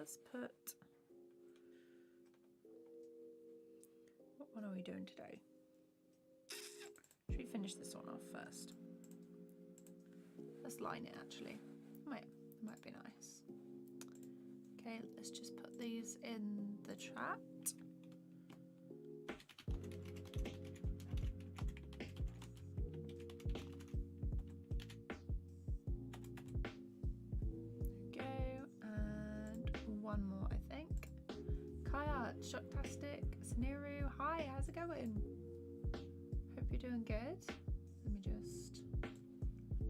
let's put... What one are we doing today? Should we finish this one off first? Let's line it actually. It might be nice. Okay, let's just put these in the chat. One more, I think. Kaya, Shocktastic, Sneeru, hi, how's it going? Hope you're doing good. Let me just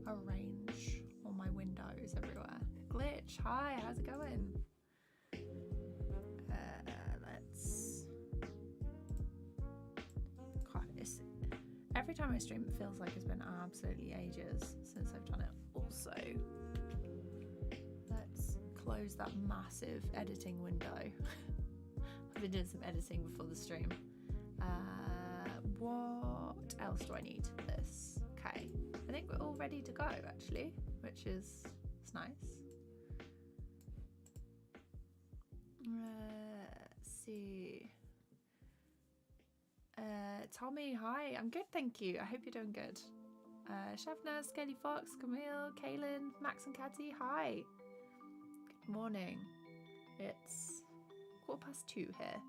arrange all my windows everywhere. Glitch, hi, how's it going? Every time I stream, it feels like it's been absolutely ages since I've done it. Also, let's close that massive editing window. I've been doing some editing before the stream. What else do I need for this? Okay, I think we're all ready to go actually, which is nice. Let's see. Tommy, hi, I'm good, thank you. I hope you're doing good. Shavna, Skelly Fox, Camille, Kaylin, Max and Catty, hi. Good morning. It's 2:15 here.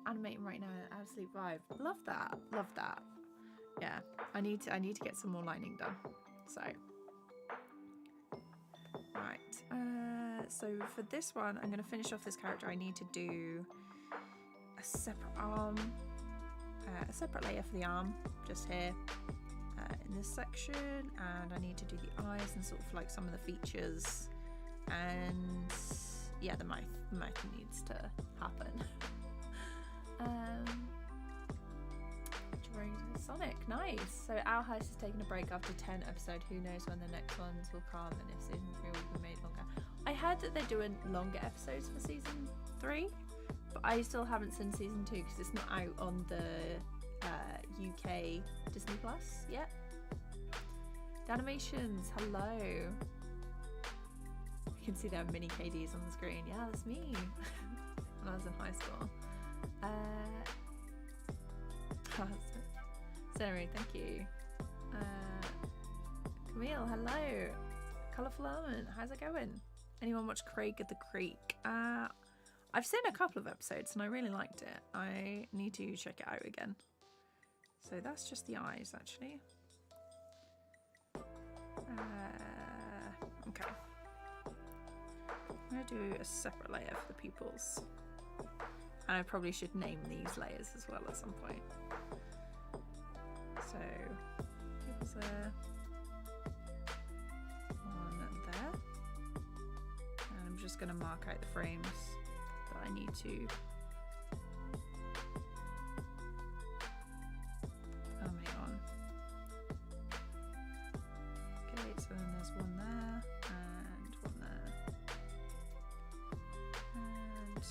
Animating right now, an absolute vibe. Love that, love that. Yeah, I need to get some more lining done. So, right. So for this one, I'm gonna finish off this character. I need to do a separate arm. A separate layer for the arm, just here in this section, and I need to do the eyes and sort of like some of the features, and yeah, the mouth needs to happen. Sonic, nice. So Our House is taking a break after 10 episodes. Who knows when the next ones will come and if season 3 will be made longer. I heard that they're doing longer episodes for season 3. But I still haven't seen season 2 because it's not out on the UK Disney Plus yet. Animations, hello. You can see there are mini KDs on the screen. Yeah, that's me when I was in high school. Sorry, thank you. Camille, hello. Colourful Element, how's it going? Anyone watch Craig at the Creek? I've seen a couple of episodes and I really liked it. I need to check it out again. So that's just the eyes, actually. Okay. I'm going to do a separate layer for the pupils. And I probably should name these layers as well at some point. So, pupils there. One there. And I'm just going to mark out the frames that I need to animate on. Okay, so then there's one there and one there. And there it is.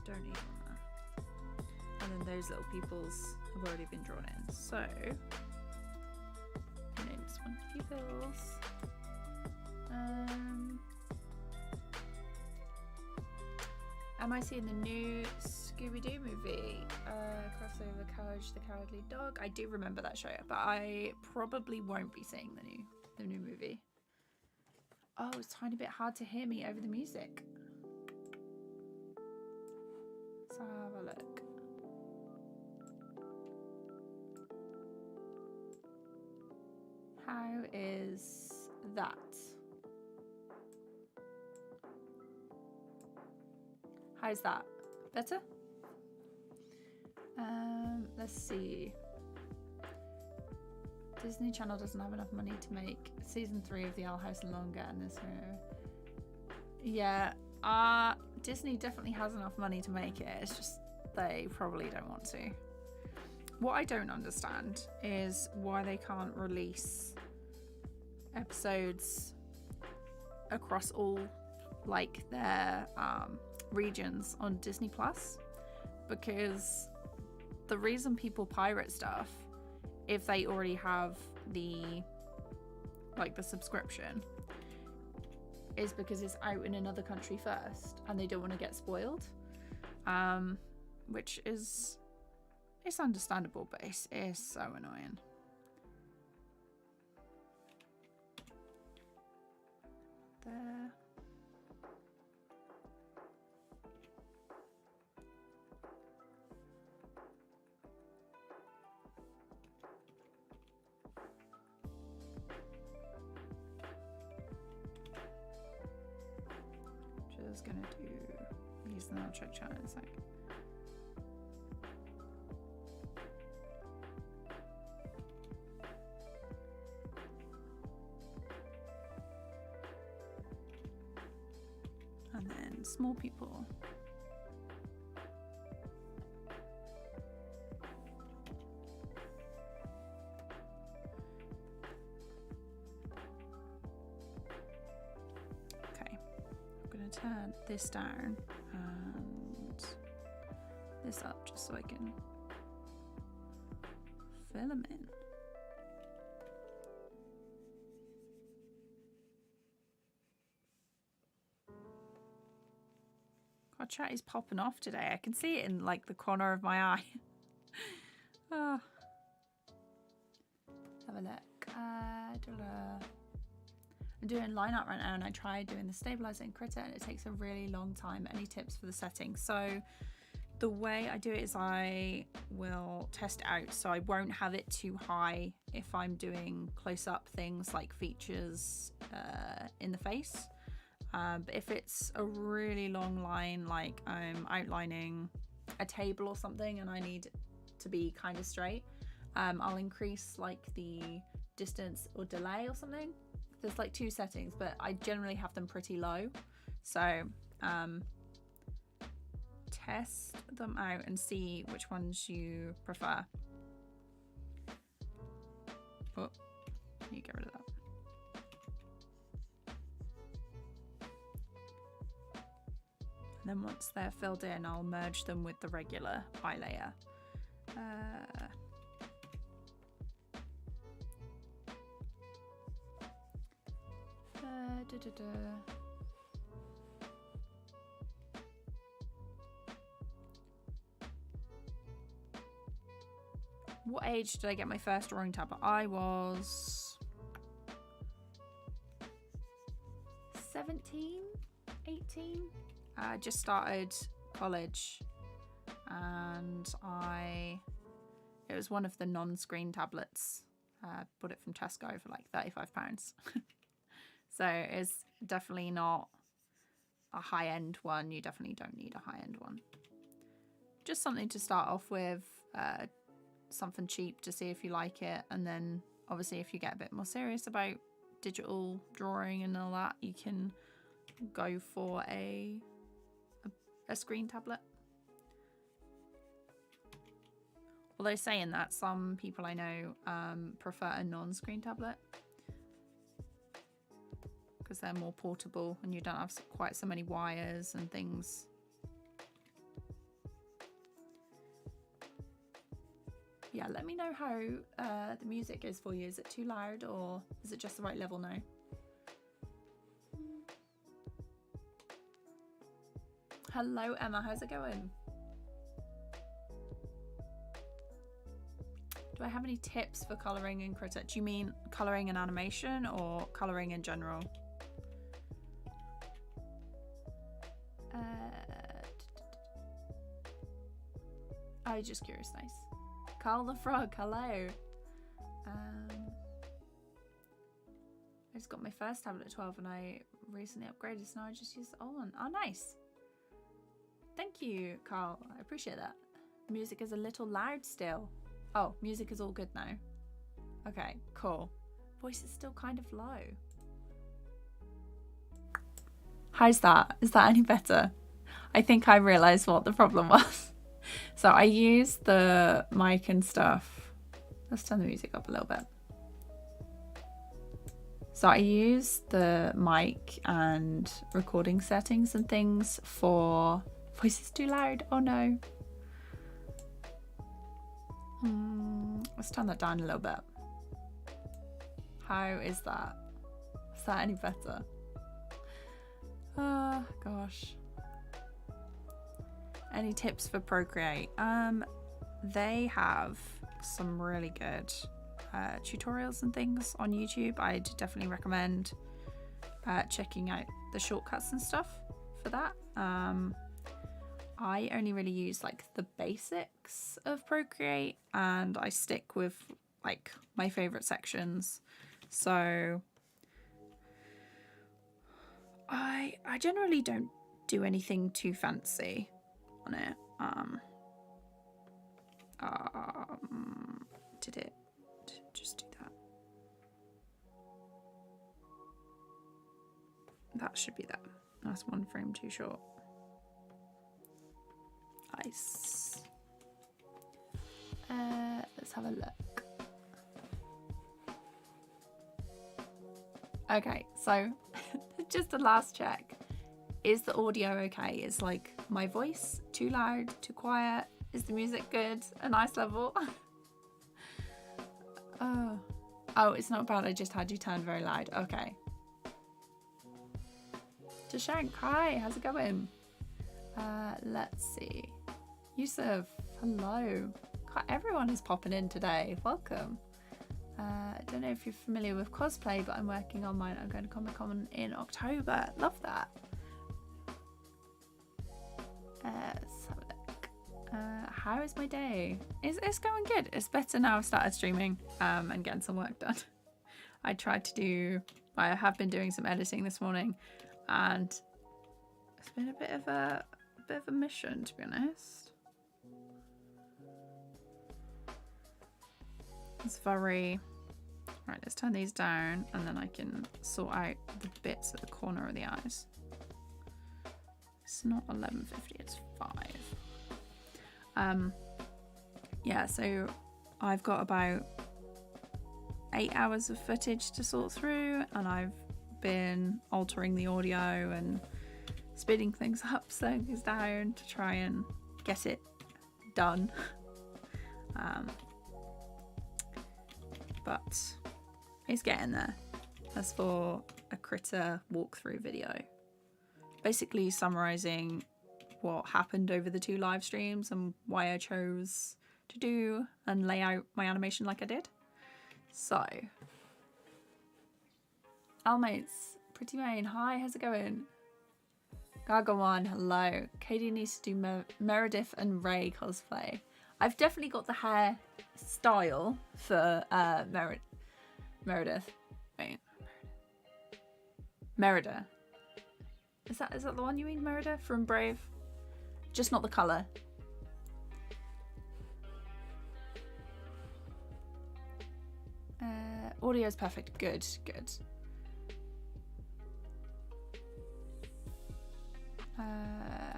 Don't need one there. And then those little pupils have already been drawn in. So, name this one pupils. Am I seeing the new Scooby-Doo movie? Crossover Courage the Cowardly Dog. I do remember that show, but I probably won't be seeing the new movie. Oh, it's a tiny bit hard to hear me over the music. Let's have a look. How is that? How's that? Better? Let's see. Disney Channel doesn't have enough money to make season 3 of the Owl House longer, and this yeah, Disney definitely has enough money to make it. It's just they probably don't want to. What I don't understand is why they can't release episodes across all like their regions on Disney Plus, because the reason people pirate stuff, if they already have the subscription, is because it's out in another country first and they don't want to get spoiled, which is, it's understandable, but it's so annoying. There. Just gonna use the null check chat in a sec. And then small people. Turn this down and this up just so I can fill them in. God, chat is popping off today. I can see it in like the corner of my eye. Oh. Have a look. I'm doing line art right now, and I tried doing the stabilizer and critter, and it takes a really long time. Any tips for the settings? So the way I do it is I will test it out, so I won't have it too high if I'm doing close-up things like features in the face, but if it's a really long line, like I'm outlining a table or something and I need it to be kind of straight, I'll increase like the distance or delay or something. There's like two settings, but I generally have them pretty low. So test them out and see which ones you prefer. Oh, you get rid of that. And then once they're filled in, I'll merge them with the regular eye layer. What age did I get my first drawing tablet? I was 17, 18. I just started college, and it was one of the non-screen tablets. Bought it from Tesco for like £35. So it's definitely not a high-end one. You definitely don't need a high-end one. Just something to start off with, something cheap to see if you like it. And then obviously if you get a bit more serious about digital drawing and all that, you can go for a screen tablet. Although saying that, some people I know prefer a non-screen tablet, because they're more portable and you don't have quite so many wires and things. Yeah, let me know how the music is for you. Is it too loud or is it just the right level now? Hello Emma, how's it going? Do I have any tips for colouring and critter? Do you mean colouring and animation or colouring in general? I'm just curious. Nice. Carl the Frog, hello. I just got my first tablet at 12 and I recently upgraded, so now I just use the old one. Oh, nice. Thank you, Carl. I appreciate that. Music is a little loud still. Oh, music is all good now. Okay, cool. Voice is still kind of low. How's that? Is that any better? I think I realised what the problem was. So I use the mic and stuff. Let's turn the music up a little bit. So I use the mic and recording settings and things for... Voice is too loud. Oh no. Let's turn that down a little bit. How is that? Is that any better? Oh gosh. Any tips for Procreate? They have some really good tutorials and things on YouTube. I'd definitely recommend checking out the shortcuts and stuff for that. I only really use like the basics of Procreate, and I stick with like my favorite sections. So I generally don't do anything too fancy on it. Did it just do that? That should be that. That's one frame too short. Nice. Let's have a look. Okay, so just the last check. Is the audio okay? Is like my voice too loud, too quiet? Is the music good? A nice level? Oh, it's not bad. I just had you turn very loud. Okay. Jashank, hi, how's it going? Let's see. Yusuf, hello. God, everyone is popping in today. Welcome. I don't know if you're familiar with cosplay, but I'm working on mine. I'm going to Comic-Con in October. Love that. Let's have a look. How is my day? It's going good. It's better now I've started streaming and getting some work done. I have been doing some editing this morning, and it's been a bit of a mission, to be honest. It's very right. Let's turn these down, and then I can sort out the bits at the corner of the eyes. It's not 11:50. It's 5. Yeah. So I've got about 8 hours of footage to sort through, and I've been altering the audio and speeding things up, slowing things down to try and get it done. But it's getting there. As for a critter walkthrough video, basically summarizing what happened over the 2 live streams and why I chose to do and lay out my animation like I did. So, Almates, Pretty Main, hi, how's it going? Gagawan, hello. Katie needs to do Meredith and Ray cosplay. I've definitely got the hair style for Meredith. Wait. Merida. Is that the one you mean, Merida from Brave? Just not the colour. Audio is perfect. Good, good.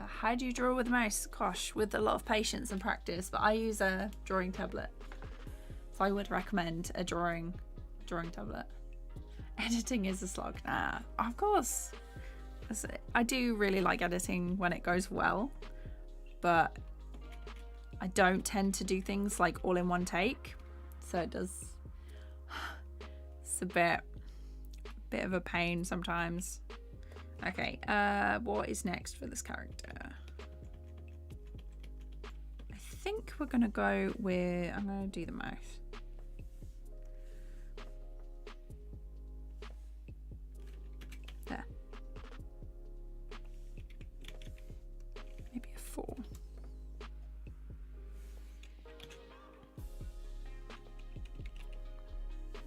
How do you draw with a mouse? Gosh, with a lot of patience and practice, but I use a drawing tablet. So I would recommend a drawing tablet. Editing is a slog. Nah, of course. I do really like editing when it goes well, but I don't tend to do things like all in one take. So it's a bit of a pain sometimes. Okay, what is next for this character? I think we're gonna go with, I'm gonna do the mouth. There. Maybe a 4.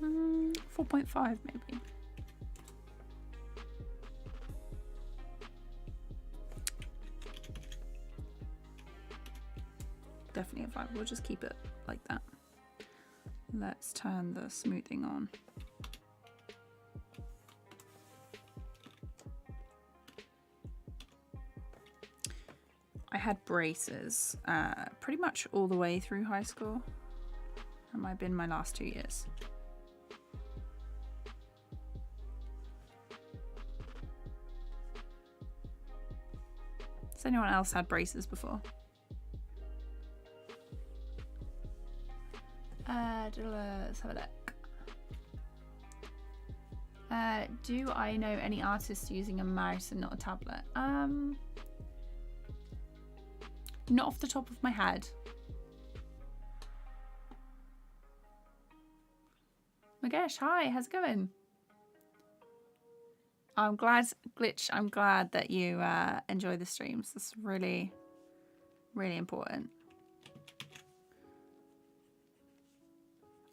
Hmm, 4.5 maybe. Definitely a 5. We'll just keep it like that. Let's turn the smoothing on. I had braces pretty much all the way through high school. That might have been my last 2 years. Has anyone else had braces before? Let's have a look. Do I know any artists using a mouse and not a tablet? Not off the top of my head. Magesh, hi, how's it going? I'm glad, Glitch, I'm glad that you enjoy the streams. That's really, really important.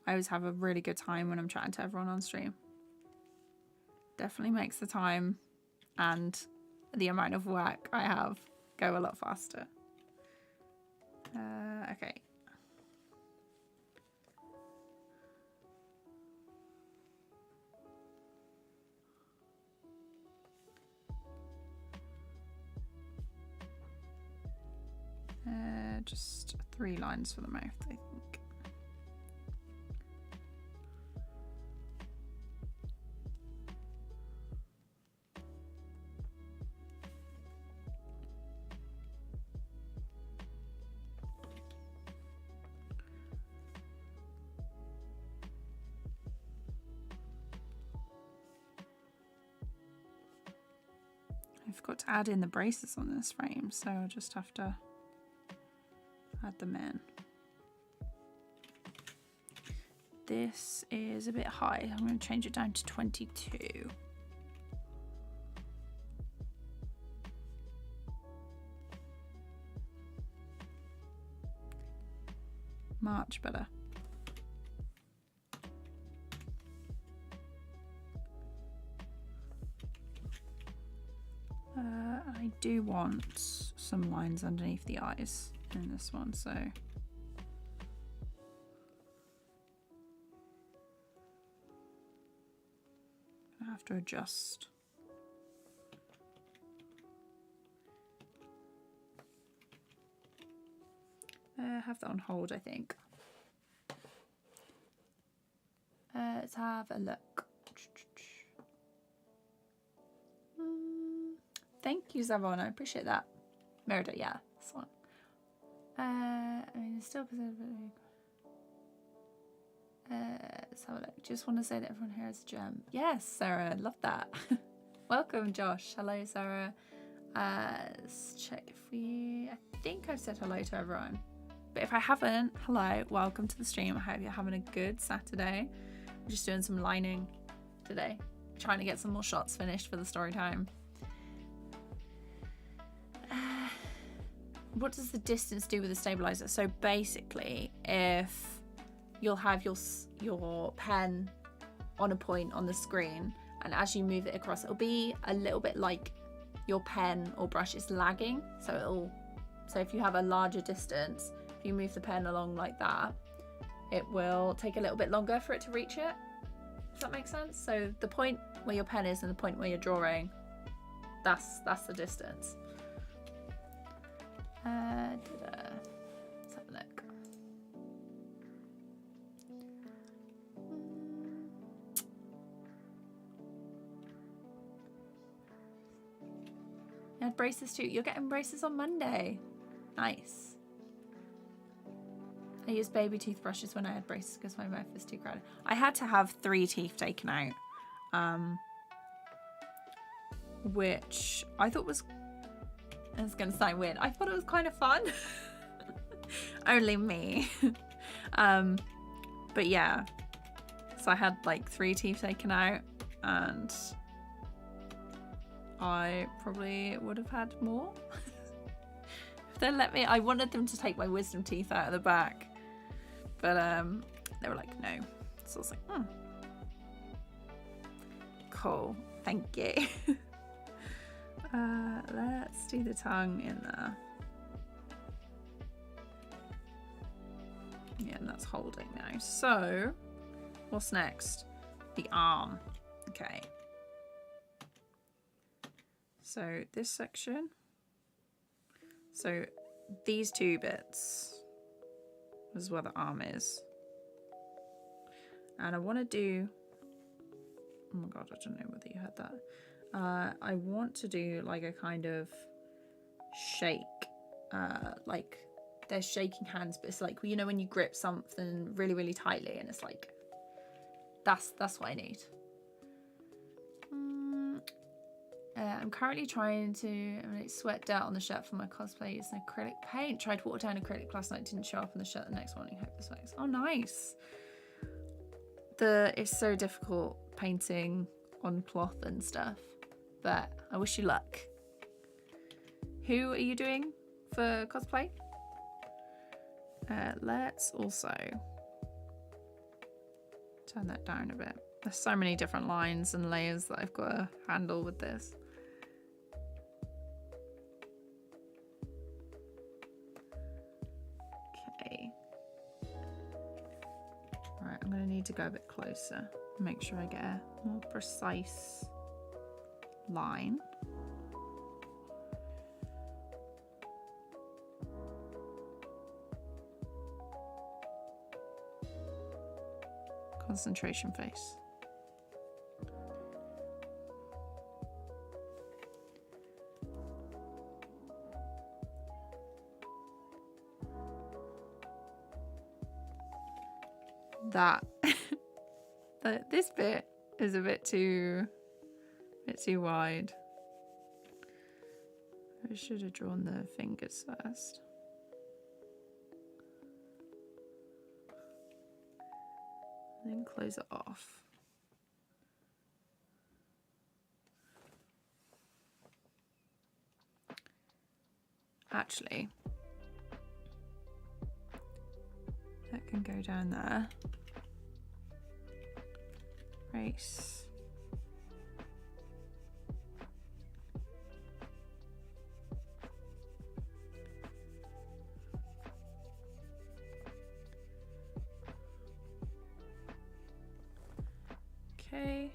I always have a really good time when I'm chatting to everyone on stream. Definitely makes the time and the amount of work I have go a lot faster. Okay. Just 3 lines for the mouth, I think. I forgot to add in the braces on this frame, so I'll just have to add them in. This is a bit high. I'm going to change it down to 22. Much better. I do want some lines underneath the eyes in this one, so I have to adjust. Have that on hold, I think. Let's have a look. Thank you, Zavon. I appreciate that. Merida, yeah, this one. I mean, it's still. Let's have a look. Just want to say that everyone here is a gem. Yes, Sarah, love that. Welcome, Josh. Hello, Sarah. Let's check if we. I think I've said hello to everyone, but if I haven't, hello, welcome to the stream. I hope you're having a good Saturday. I'm just doing some lining today, trying to get some more shots finished for the story time. What does the distance do with the stabilizer? So basically, if you'll have your pen on a point on the screen, and as you move it across, it'll be a little bit like your pen or brush is lagging. So if you have a larger distance, if you move the pen along like that, it will take a little bit longer for it to reach it. Does that make sense? So the point where your pen is and the point where you're drawing, that's the distance. Let's have a look. You had braces too. You're getting braces on Monday. Nice. I used baby toothbrushes when I had braces because my mouth was too crowded. I had to have 3 teeth taken out, which I thought was. It's going to sound weird. I thought it was kind of fun. Only me. But yeah. So I had like 3 teeth taken out, and I probably would have had more. If they let me, I wanted them to take my wisdom teeth out of the back. But they were like, no. So I was like, Cool. Thank you. Let's do the tongue in there. Yeah, and that's holding now. So, what's next? The arm. Okay. So, this section. So, these 2 bits is where the arm is. And I want to do... Oh my god, I don't know whether you heard that. I want to do like a kind of shake, like they're shaking hands, but it's like, you know, when you grip something really, really tightly and it's like, that's what I need. I'm currently trying to sweat dirt on the shirt for my cosplay using acrylic paint. Tried to water down acrylic last night, didn't show up on the shirt the next morning. Hope this works. Oh, nice. It's so difficult painting on cloth and stuff, but I wish you luck. Who are you doing for cosplay? Let's also turn that down a bit. There's so many different lines and layers that I've got to handle with this. Okay. Right, I'm going to need to go a bit closer. Make sure I get a more precise line. Concentration face. That this bit is a bit too wide. I should have drawn the fingers first. Then close it off. Actually, that can go down there. Race. Okay.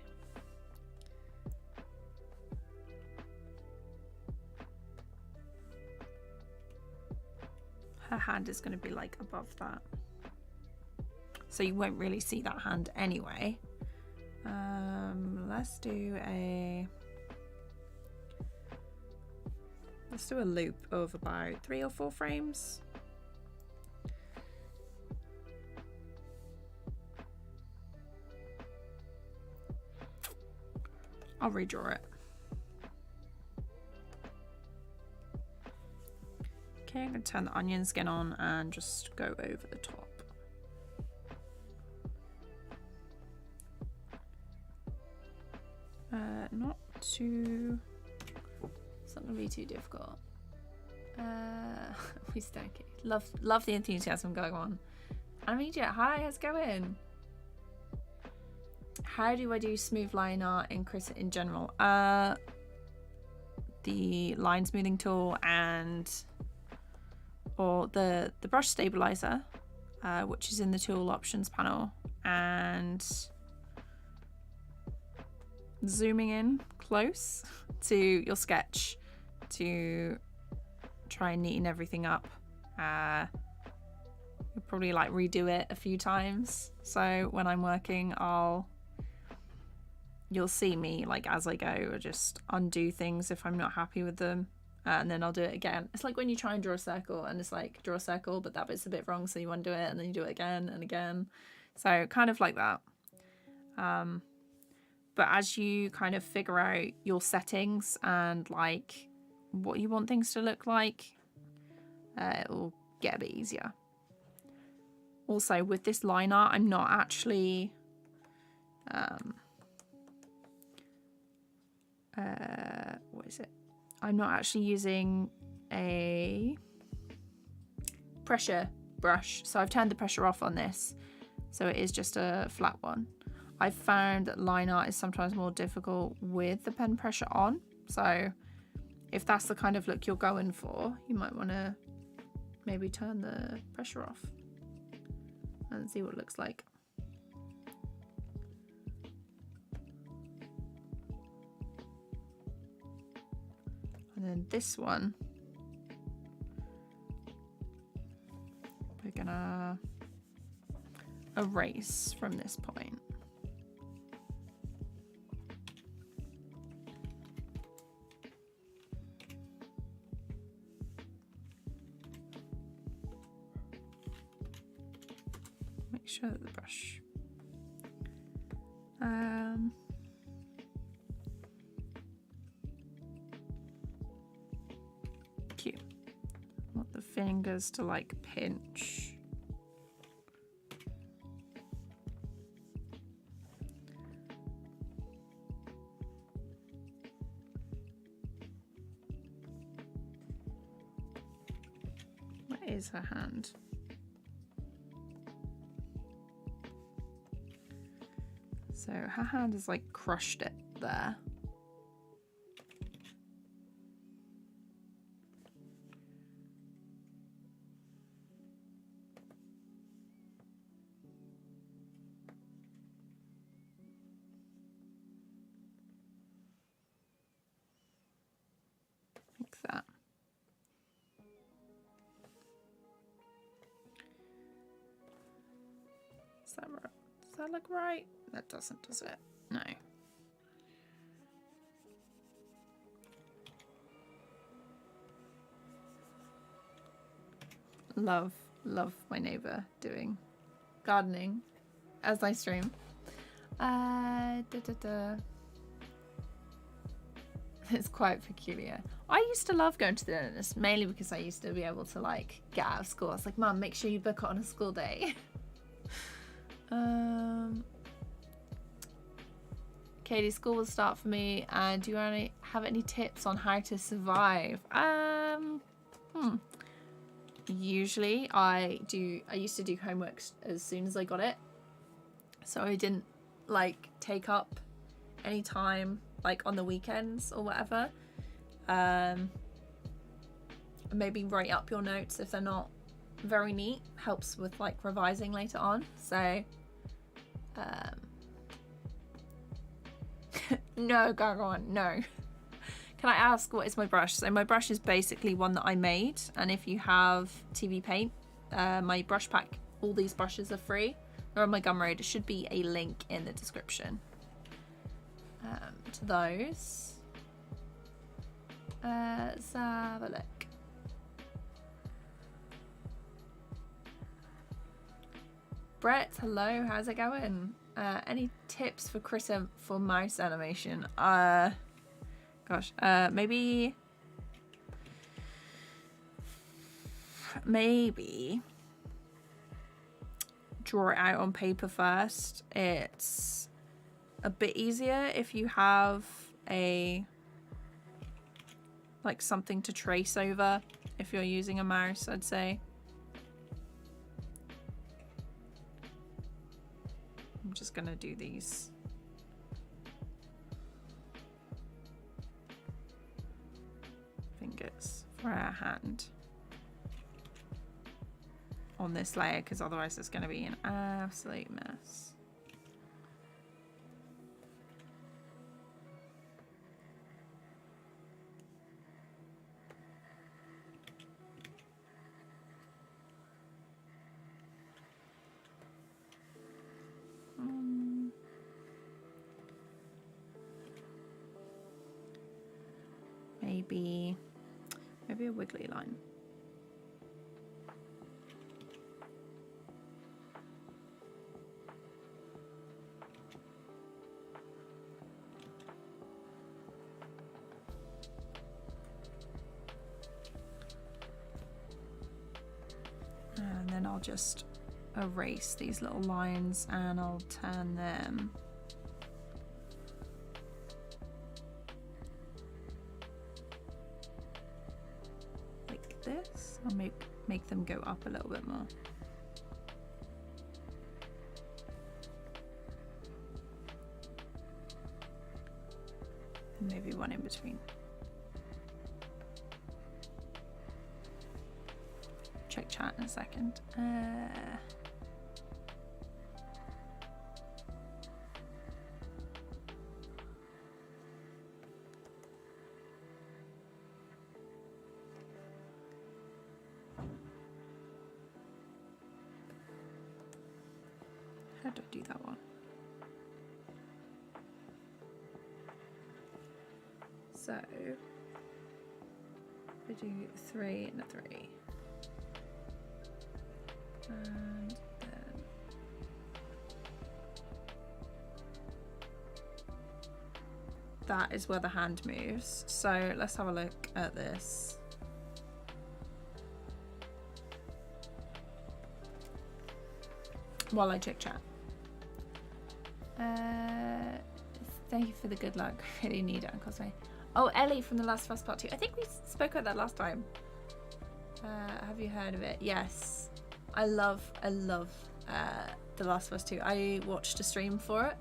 Her hand is going to be like above that, so you won't really see that hand anyway. Let's do a loop of about 3 or 4 frames. I'll redraw it. Okay, I'm going to turn the onion skin on and just go over the top. Not too... It's not going to be too difficult. We stanky. Love the enthusiasm going on. Immediate, hi, how's it going? How do I do smooth line art in Cricut in general? The line smoothing tool or the brush stabilizer, which is in the tool options panel, and zooming in close to your sketch to try and neaten everything up. You'll probably like redo it a few times, so when I'm working you'll see me like as I go or just undo things if I'm not happy with them, and then I'll do it again. It's like when you try and draw a circle and it's like draw a circle but that bit's a bit wrong, so you undo it and then you do it again and again, so kind of like that. But as you kind of figure out your settings and like what you want things to look like, it will get a bit easier. Also with this line art, I'm not actually what is it? I'm not actually using a pressure brush, so I've turned the pressure off on this, so it is just a flat one. I've found that line art is sometimes more difficult with the pen pressure on, so if that's the kind of look you're going for, you might want to maybe turn the pressure off and see what it looks like. And then this one, we're gonna erase from this point. Make sure that the brush. Cute. I want the fingers to like pinch. Where is her hand? So her hand has like crushed it there. Like that. Is that right? Does that look right? That doesn't, does it? No. Love my neighbor doing gardening as I stream. It's quite peculiar. I used to love going to the dentist, mainly because I used to be able to like get out of school. I was like, Mum, make sure you book it on a school day. Katie, school will start for me. And do you have any tips on how to survive? Usually I used to do homework as soon as I got it, so I didn't like take up any time like on the weekends or whatever. Maybe write up your notes if they're not very neat, helps with like revising later on. So no, Gargon, no. Can I ask what is my brush? So my brush is basically one that I made, and if you have TVPAINT, my brush pack, all these brushes are free. They're on my Gumroad. There should be a link in the description to those. Let's have a look. Brett, hello, how's it going? Any tips for Chris for mouse animation? Gosh, maybe draw it out on paper first. It's a bit easier if you have like something to trace over if you're using a mouse, I'd say. I'm just gonna do these. Fingers for our hand on this layer, because otherwise it's going to be an absolute mess. Maybe a wiggly line. And then I'll just erase these little lines and I'll turn them like this. I'll make them go up a little bit more. And maybe one in between. Check chat in a second. How do I do that one? So we do 3 and a 3. And then that is where the hand moves. So let's have a look at this. While I chit chat. Thank you for the good luck. I really need it on cosplay. Oh, Ellie from The Last of Us Part 2. I think we spoke about that last time. Have you heard of it? Yes. I love The Last of Us 2. I watched a stream for it,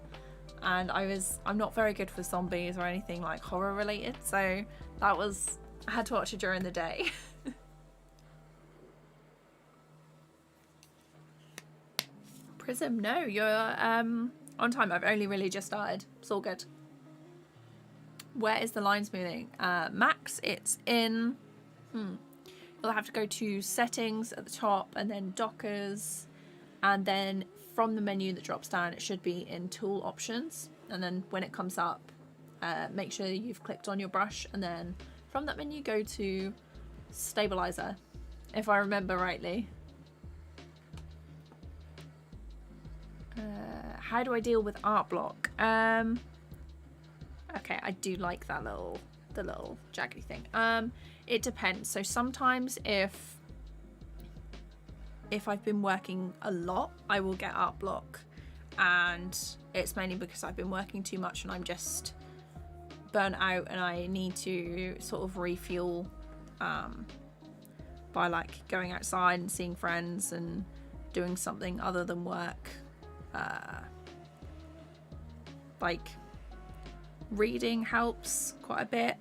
and I'm not very good with zombies or anything like horror related, so I had to watch it during the day. Prism, no, you're on time. I've only really just started. It's all good. Where is the line smoothing? Max, it's in... You'll have to go to settings at the top and then Dockers. And then from the menu that drops down, it should be in tool options. And then when it comes up, make sure you've clicked on your brush. And then from that menu, go to stabilizer, if I remember rightly. How do I deal with art block? Okay, I do like that the little jaggedy thing. It depends. So sometimes if I've been working a lot, I will get art block, and it's mainly because I've been working too much and I'm just burnt out and I need to sort of refuel by like going outside and seeing friends and doing something other than work. Like reading helps quite a bit,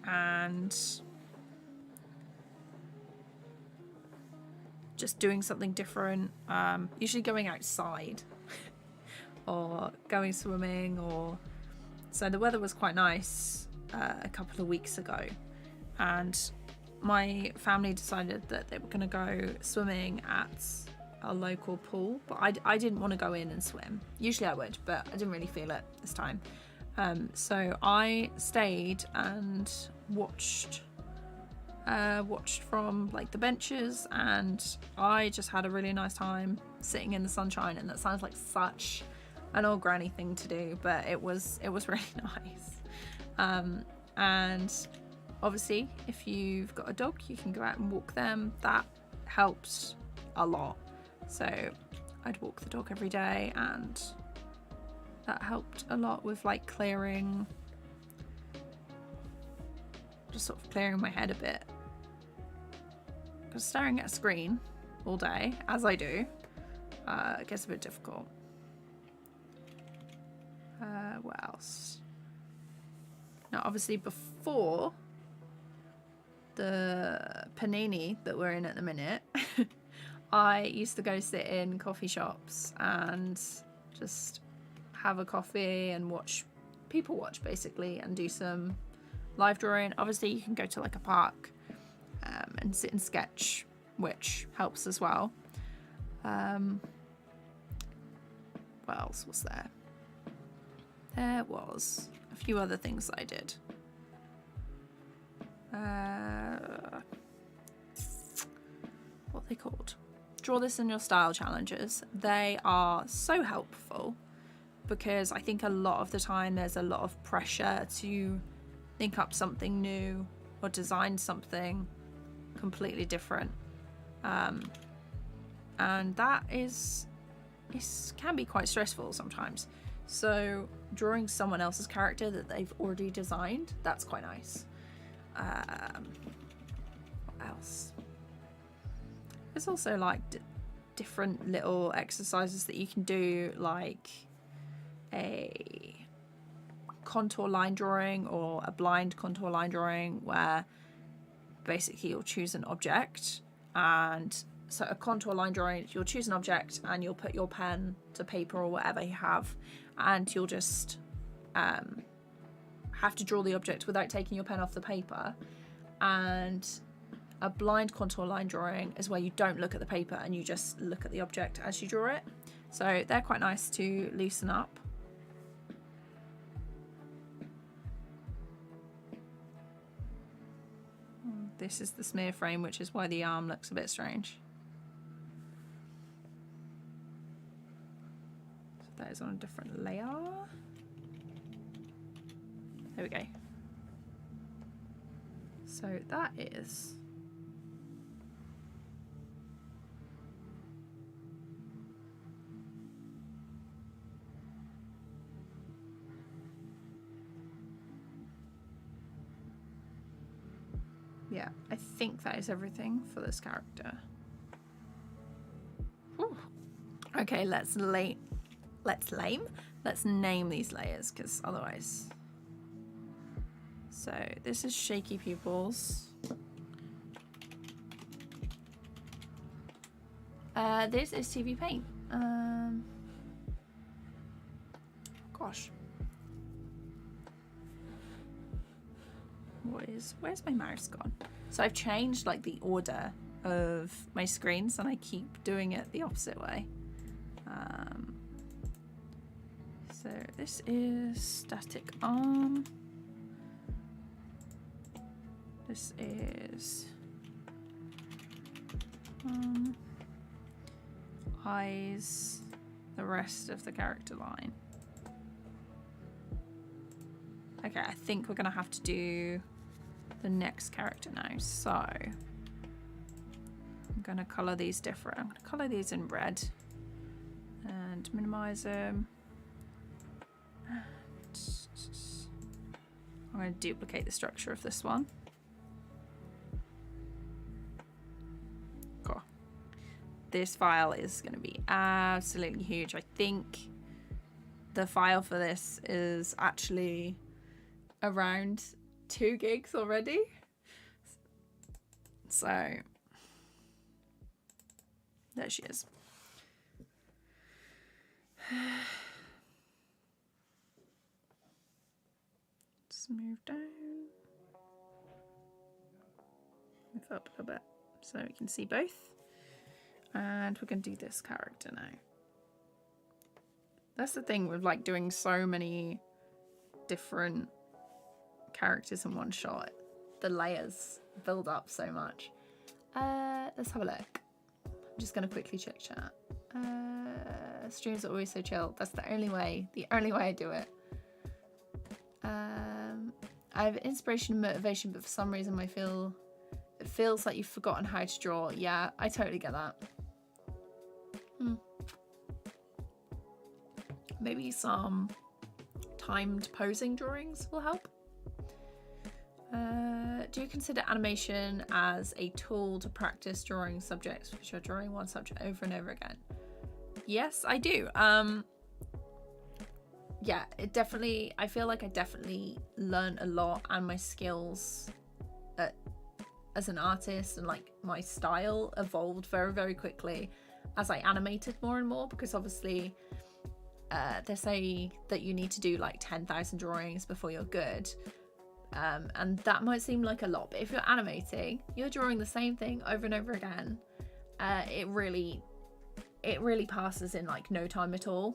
and just doing something different, usually going outside or going swimming. Or so the weather was quite nice a couple of weeks ago, and my family decided that they were going to go swimming at a local pool, but I didn't want to go in and swim. Usually I would, but I didn't really feel it this time. So I stayed and watched from like the benches, and I just had a really nice time sitting in the sunshine. And that sounds like such an old granny thing to do, but it was really nice. And obviously if you've got a dog, you can go out and walk them. That helps a lot. So I'd walk the dog every day, and that helped a lot with like just sort of clearing my head a bit, because staring at a screen all day, as I do, it gets a bit difficult. What else? Now obviously before the panini that we're in at the minute, I used to go sit in coffee shops and just have a coffee and watch basically, and do some live drawing. Obviously you can go to like a park and sit and sketch, which helps as well. What else was there? There was a few other things that I did. What are they called? Draw this in your style challenges. They are so helpful, because I think a lot of the time there's a lot of pressure to think up something new or design something completely different, and that can be quite stressful sometimes. So drawing someone else's character that they've already designed, that's quite nice. What else? There's also like different little exercises that you can do, like a contour line drawing or a blind contour line drawing, where basically you'll choose an object. And so a contour line drawing, you'll choose an object and you'll put your pen to paper or whatever you have, and you'll just have to draw the object without taking your pen off the paper. And a blind contour line drawing is where you don't look at the paper and you just look at the object as you draw it. So they're quite nice to loosen up. This is the smear frame, which is why the arm looks a bit strange. So that is on a different layer. There we go. So that is... Yeah, I think that is everything for this character. Whew. Okay, let's name these layers, because otherwise... So this is shaky pupils. This is TVPAINT. Gosh. Where's my mouse gone? So I've changed like the order of my screens and I keep doing it the opposite way. So this is static arm. This is eyes, the rest of the character line. Okay, I think we're gonna have to do the next character now. So I'm gonna color these different. I'm gonna color these in red and minimize them. I'm gonna duplicate the structure of this one. Cool. This file is gonna be absolutely huge. I think the file for this is actually around 2 gigs already. So there she is. Just move down. Move up a bit so we can see both. And we're going to do this character now. That's the thing with like doing so many different characters in one shot. The layers build up so much. Let's have a look. I'm just going to quickly check chat. Streams are always so chill. That's the only way I do it. I have inspiration and motivation, but for some reason it feels like you've forgotten how to draw. Yeah, I totally get that. Maybe some timed posing drawings will help. Do you consider animation as a tool to practice drawing subjects because you're drawing one subject over and over again? Yes, I do. Yeah, I feel like I definitely learned a lot, and my skills as an artist and like my style evolved very, very quickly as I animated more and more, because obviously they say that you need to do like 10,000 drawings before you're good. And that might seem like a lot, but if you're animating, you're drawing the same thing over and over again. It really passes in like no time at all.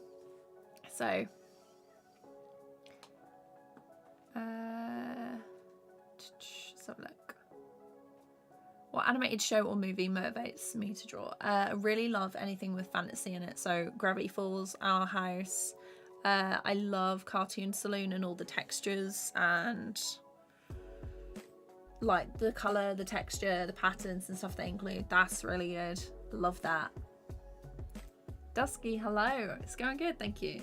So let's have a look. What animated show or movie motivates me to draw? I really love anything with fantasy in it. So Gravity Falls, Our House. I love Cartoon Saloon and all the textures and like the colour, the texture, the patterns and stuff they include. That's really good. Love that. Dusky, hello. It's going good, thank you.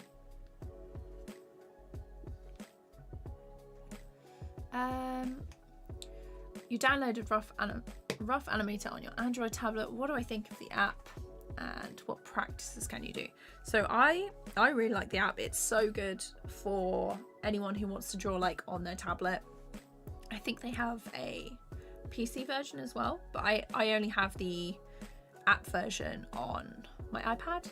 You downloaded Rough Animator on your Android tablet. What do I think of the app and what practices can you do? So I really like the app. It's so good for anyone who wants to draw like on their tablet. I think they have a PC version as well, but I only have the app version on my iPad.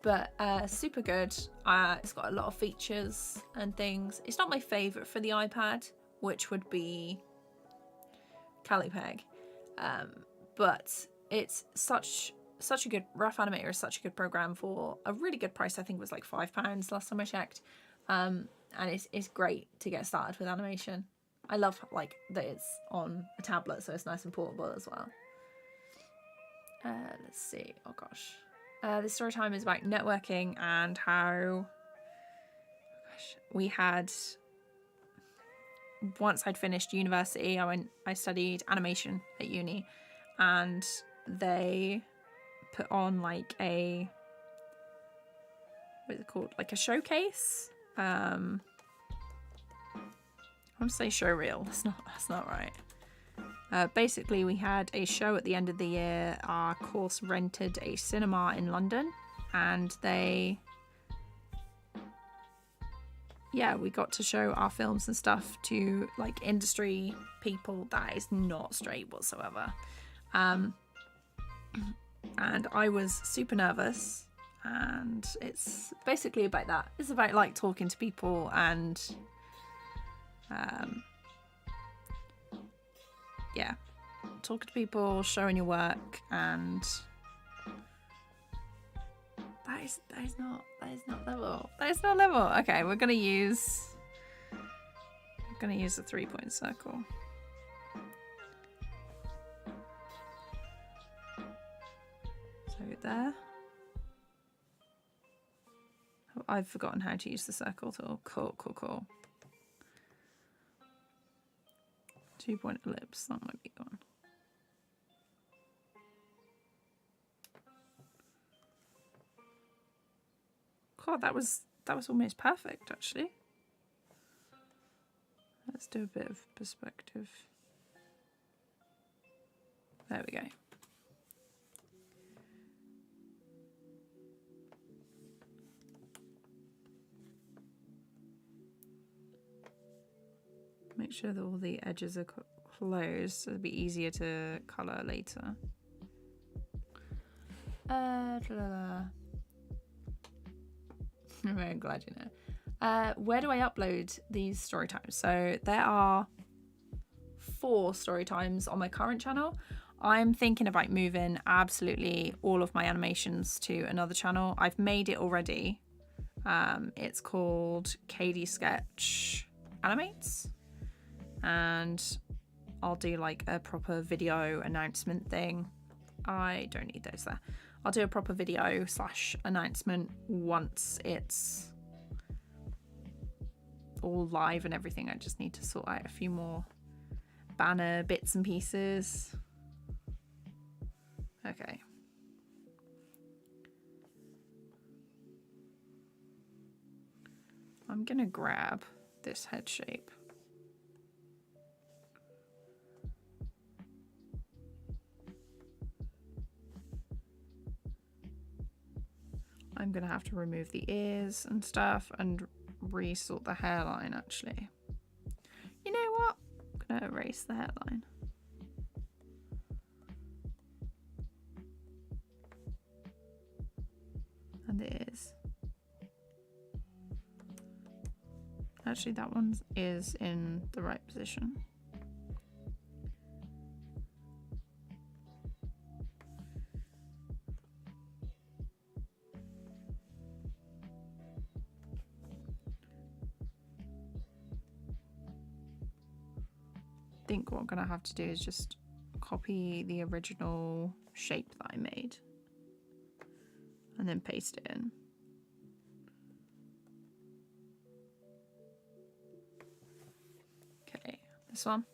But super good. It's got a lot of features and things. It's not my favorite for the iPad, which would be Calipeg, but it's such a good Rough Animator is such a good program for a really good price. I think it was like £5 last time I checked, and it's great to get started with animation. I love like that it's on a tablet, so it's nice and portable as well. Let's see. Oh gosh. The story time is about networking and how we had once I'd finished university, I studied animation at uni, and they put on like a, what is it called? Like a showcase. I want to say showreel. That's not right. Basically, we had a show at the end of the year. Our course rented a cinema in London, and we got to show our films and stuff to like industry people. That is not straight whatsoever. And I was super nervous, and it's basically about that. It's about like talking to people and talking to people, showing your work, and that is not level. That is not level. Okay, we're gonna use the 3-point circle. So there. Oh, I've forgotten how to use the circle tool. Cool. 2-point ellipse. That might be gone. God, that was almost perfect, actually. Let's do a bit of perspective. There we go. Make sure that all the edges are closed so it'll be easier to colour later. I'm very glad you know. Where do I upload these story times? So there are 4 story times on my current channel. I'm thinking about moving absolutely all of my animations to another channel. I've made it already. It's called KD Sketch Animates, and I'll do like a proper video announcement thing. I don't need those there. I'll do a proper video / announcement once it's all live and everything. I just need to sort out a few more banner bits and pieces. Okay. I'm gonna grab this head shape. I'm gonna have to remove the ears and stuff and resort the hairline actually. You know what? I'm gonna erase the hairline. And the ears. Actually, that one is in the right position. I think what I'm gonna have to do is just copy the original shape that I made and then paste it in. Okay, this one.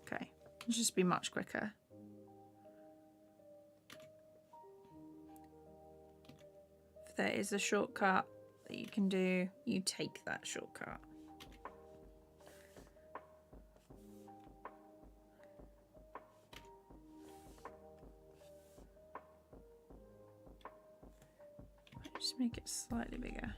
Okay, it'll just be much quicker. If there is a shortcut that you can do, you take that shortcut. Just make it slightly bigger.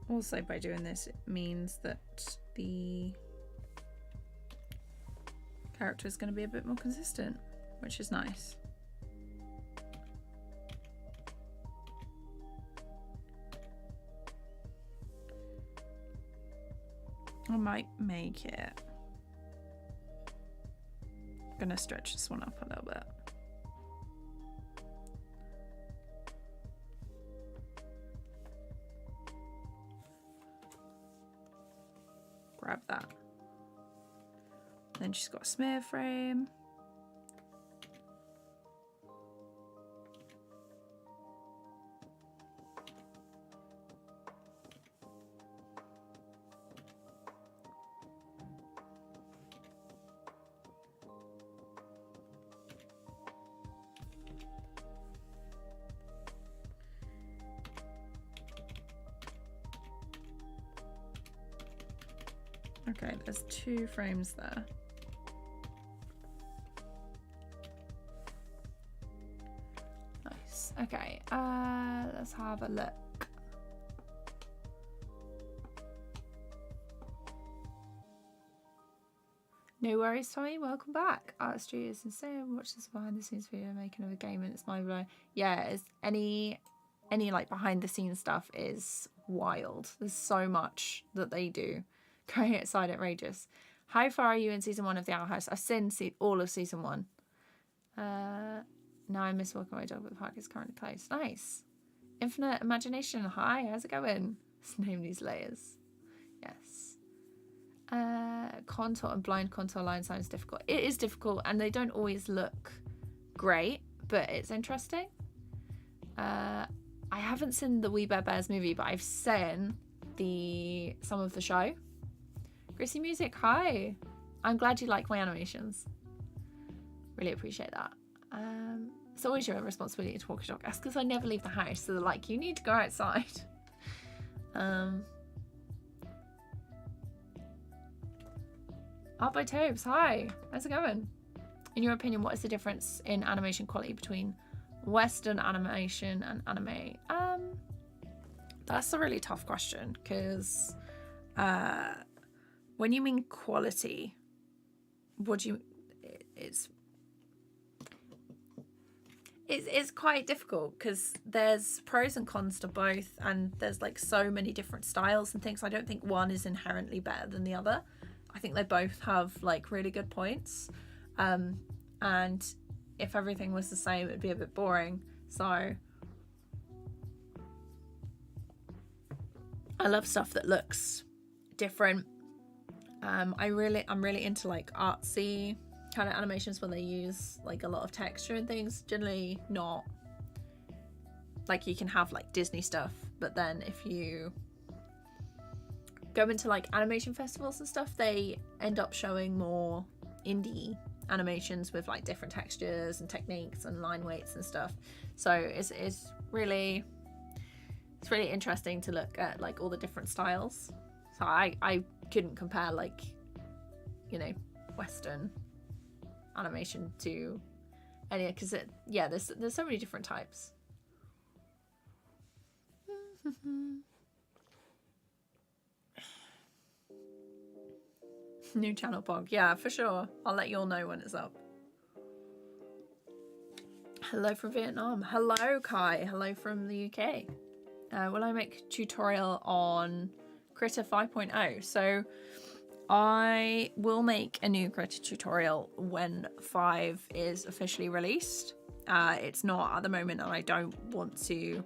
Also, by doing this, it means that the character is going to be a bit more consistent, which is nice. I might make it. I'm gonna stretch this one up a little bit. grab that. Then she's got a smear frame. Okay, there's 2 frames there. Nice. Okay, let's have a look. No worries, Tommy. Welcome back. Art Studio is insane. Watch this behind the scenes video making of a game and it's mind blowing. Yeah, it's any like behind the scenes stuff is wild. There's so much that they do. Going outside outrageous. How far are you in season 1 of the Owl House? I've seen all of season 1. Now I miss walking my dog, but the park is currently closed. Nice. Infinite Imagination. Hi, how's it going? Let's name these layers. Yes. Contour and blind contour line sounds difficult. It is difficult and they don't always look great, but it's interesting. I haven't seen the We Bare Bears movie, but I've seen some of the show. Grissy Music, hi. I'm glad you like my animations. Really appreciate that. It's always your responsibility to walk a dog. That's because I never leave the house, so they're like, you need to go outside. Art by Tobes, hi. How's it going? In your opinion, what is the difference in animation quality between Western animation and anime? That's a really tough question because when you mean quality, what do you? It's quite difficult because there's pros and cons to both, and there's like so many different styles and things. I don't think one is inherently better than the other. I think they both have like really good points, and if everything was the same, it'd be a bit boring. So I love stuff that looks different. I'm really into like artsy kind of animations where they use like a lot of texture and things. Generally not like you can have like Disney stuff, but then if you go into like animation festivals and stuff, they end up showing more indie animations with like different textures and techniques and line weights and stuff. So it's really interesting to look at like all the different styles. So I couldn't compare like, you know, Western animation to any, because there's so many different types. New channel bog, yeah, for sure. I'll let you all know when it's up. Hello from Vietnam. Hello Kai. Hello from the UK. Will I make a tutorial on Critter 5.0? So I will make a new Critter tutorial when 5 is officially released. It's not at the moment, and I don't want to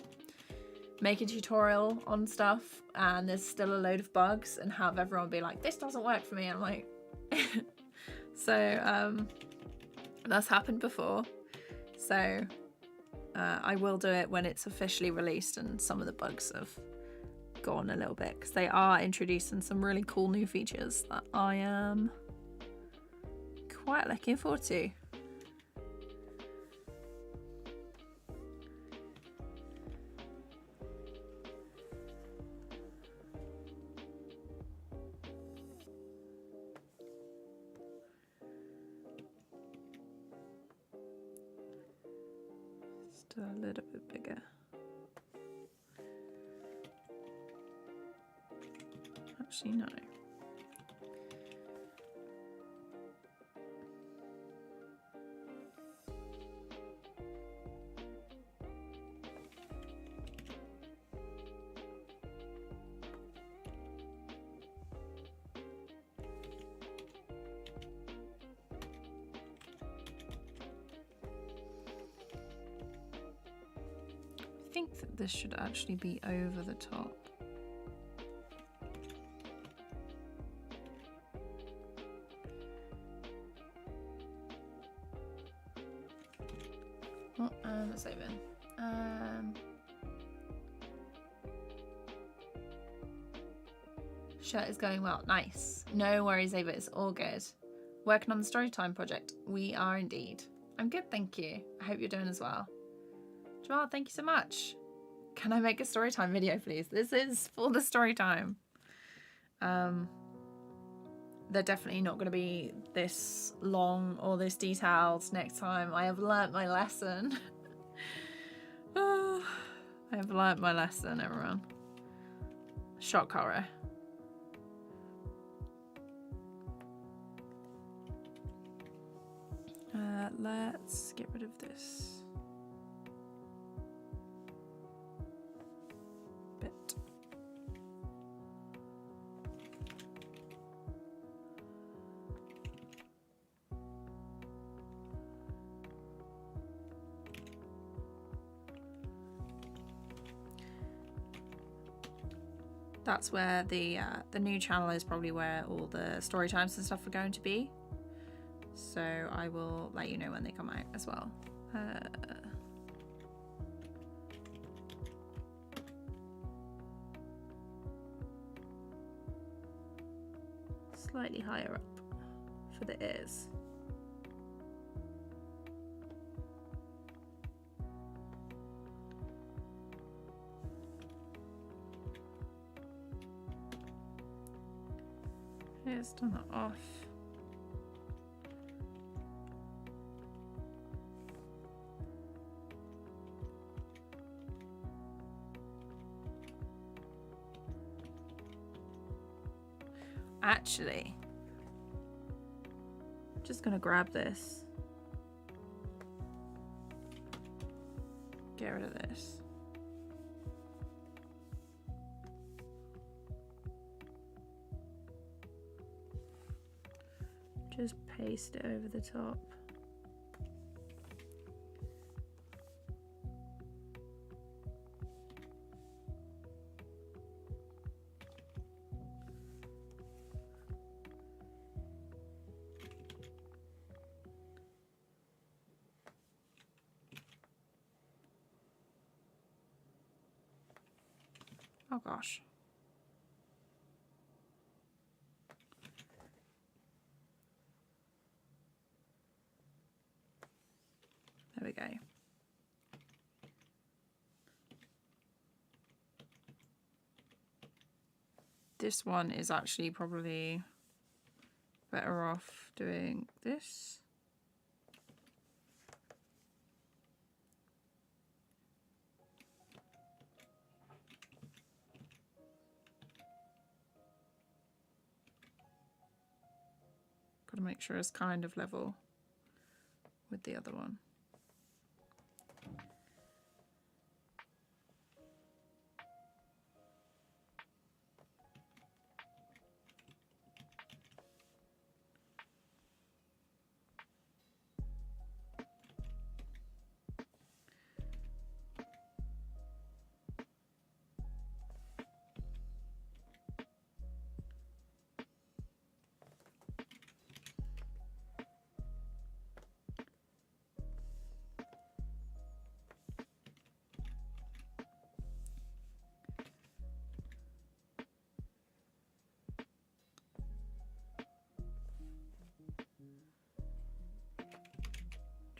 make a tutorial on stuff and there's still a load of bugs and have everyone be like, this doesn't work for me. I'm like, so that's happened before. So I will do it when it's officially released and some of the bugs have gone a little bit, because they are introducing some really cool new features that I am quite looking forward to. Just a little bit bigger. Actually, no. I think that this should actually be over the top. Let's open. Shirt is going well. Nice. No worries, Ava. It's all good. Working on the Storytime project. We are indeed. I'm good, thank you. I hope you're doing as well. Jamal, thank you so much. Can I make a Storytime video, please? This is for the Storytime. They're definitely not going to be this long or this detailed next time. I have learnt my lesson. Oh, I have learnt my lesson, everyone. Shock horror. Let's get rid of this bit. That's where the new channel is, probably where all the story times and stuff are going to be. So I will let you know when they come out as well. Slightly higher up for the ears. Let's turn that off. Actually, I'm just gonna grab this. Get rid of this. Just paste it over the top. Oh gosh. There we go. This one is actually probably better off doing this. Got to make sure it's kind of level with the other one.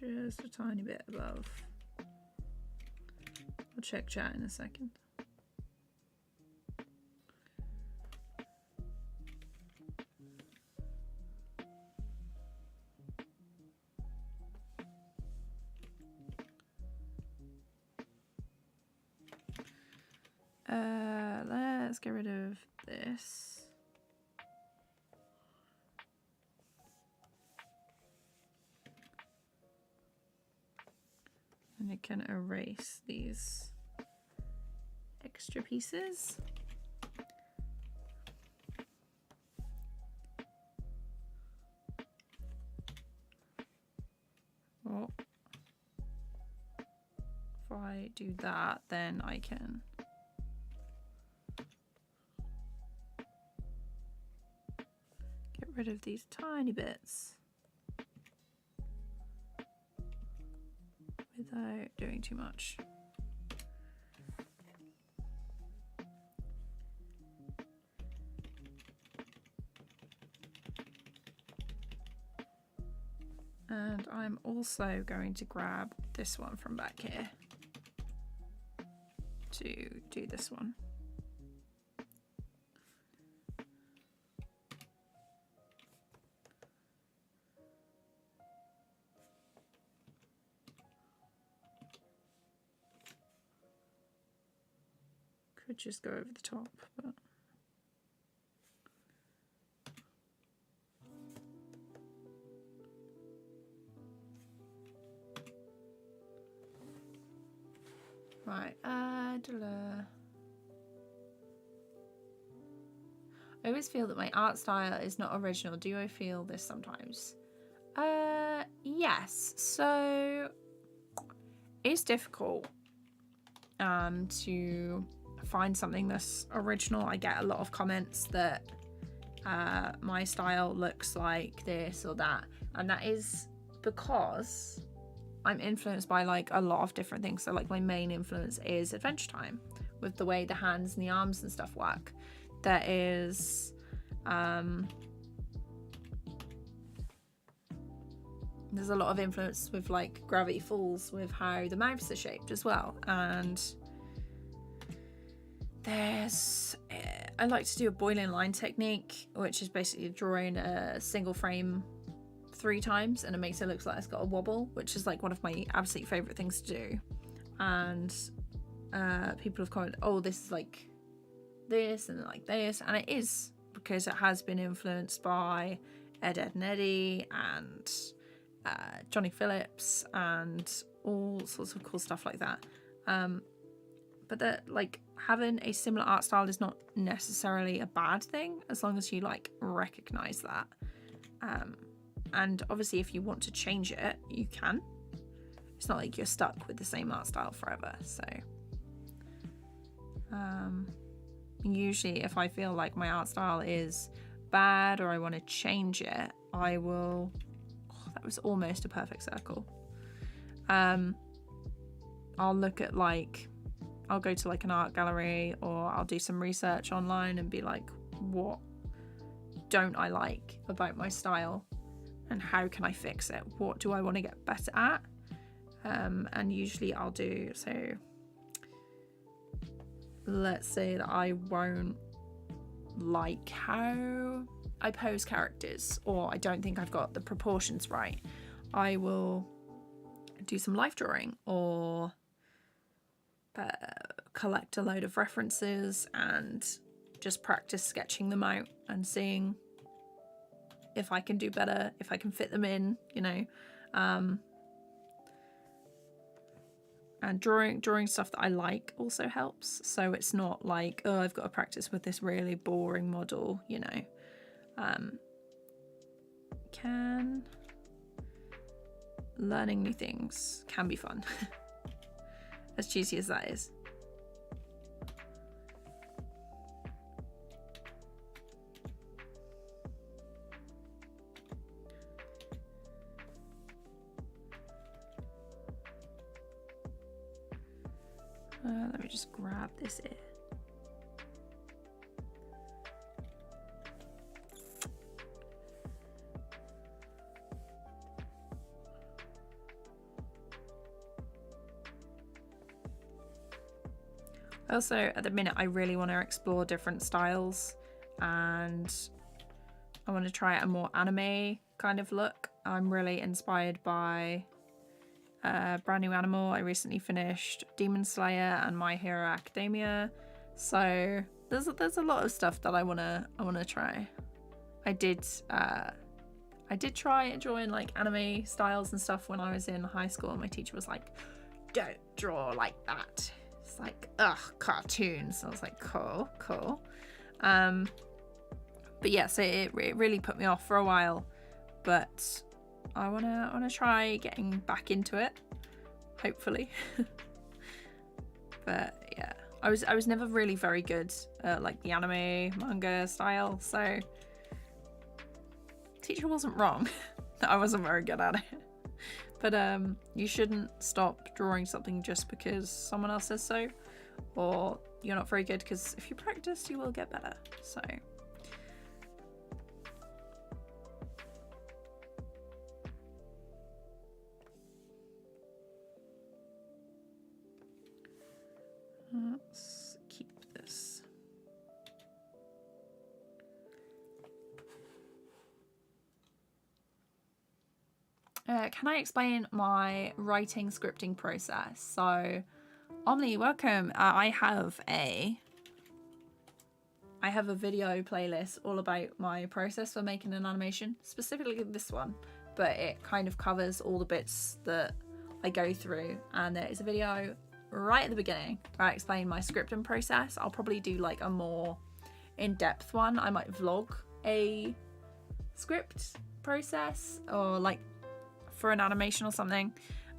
Just a tiny bit above. I'll check chat in a second. Let's get rid of this. And it can erase these extra pieces. Oh. If I do that, then I can get rid of these tiny bits with without doing too much. And I'm also going to grab this one from back here to do this one. Could just go over the top, but right, I always feel that my art style is not original. Do I feel this sometimes? Yes. So it's difficult to find something that's original. I get a lot of comments that my style looks like this or that, and that is because I'm influenced by like a lot of different things. So like my main influence is Adventure Time, with the way the hands and the arms and stuff work. There is there's a lot of influence with like Gravity Falls, with how the mouths are shaped as well. And there's I like to do a boiling line technique, which is basically drawing a single frame 3 times, and it makes it look like it's got a wobble, which is like one of my absolute favorite things to do. And people have commented, oh, this is like this and like this, and it is, because it has been influenced by Ed, and Eddie and Johnny Phillips and all sorts of cool stuff like that. But that, like, having a similar art style is not necessarily a bad thing, as long as you like recognize that. And obviously if you want to change it, you can. It's not like you're stuck with the same art style forever. So usually if I feel like my art style is bad or I want to change it, I will... Oh, that was almost a perfect circle. I'll look at like... I'll go to like an art gallery, or I'll do some research online and be like, what don't I like about my style? And how can I fix it? What do I want to get better at? And usually I'll do, so let's say that I won't like how I pose characters, or I don't think I've got the proportions right. I will do some life drawing, or collect a load of references and just practice sketching them out and seeing if I can do better, if I can fit them in, you know. And drawing stuff that I like also helps. So it's not like, oh, I've got to practice with this really boring model, you know. Learning new things can be fun. As cheesy as that is. Let me just grab this ear. Also, at the minute, I really want to explore different styles, and I want to try a more anime kind of look. I'm really inspired by Brand New Animal. I recently finished Demon Slayer and My Hero Academia, so there's a lot of stuff that I wanna try. I did try drawing like anime styles and stuff when I was in high school, and my teacher was like, "Don't draw like that. It's like, ugh, cartoons." So I was like, cool. But yeah, so it really put me off for a while, but I wanna try getting back into it, hopefully. But yeah, I was never really very good at like the anime manga style, so teacher wasn't wrong that I wasn't very good at it. But you shouldn't stop drawing something just because someone else says so, or you're not very good, because if you practice, you will get better. So let's keep this. Can I explain my writing scripting process? So, Omni, welcome. I have a video playlist all about my process for making an animation, specifically this one, but it kind of covers all the bits that I go through. And there is a video right at the beginning where I explain my scripting process. I'll probably do like a more in-depth one. I might vlog a script process, or like for an animation or something.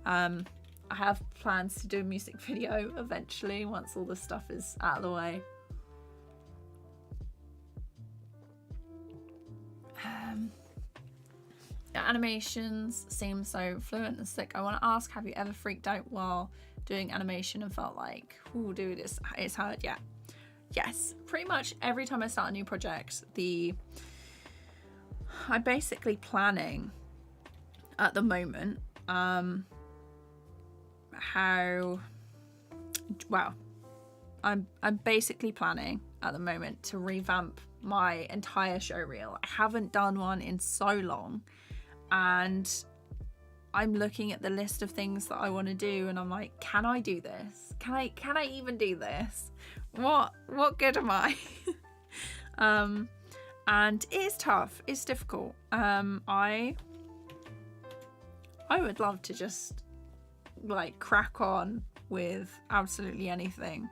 I have plans to do a music video eventually once all this stuff is out of the way. Animations seem so fluent and slick. I want to ask, have you ever freaked out while doing animation and felt like, oh dude, it's hard? Yeah. Yes, pretty much every time I start a new project, I'm basically planning at the moment I'm basically planning at the moment to revamp my entire show reel. I haven't done one in so long, and I'm looking at the list of things that I want to do, and I'm like, can I do this? Can I even do this? What good am I? And it is tough, it's difficult. I would love to just like crack on with absolutely anything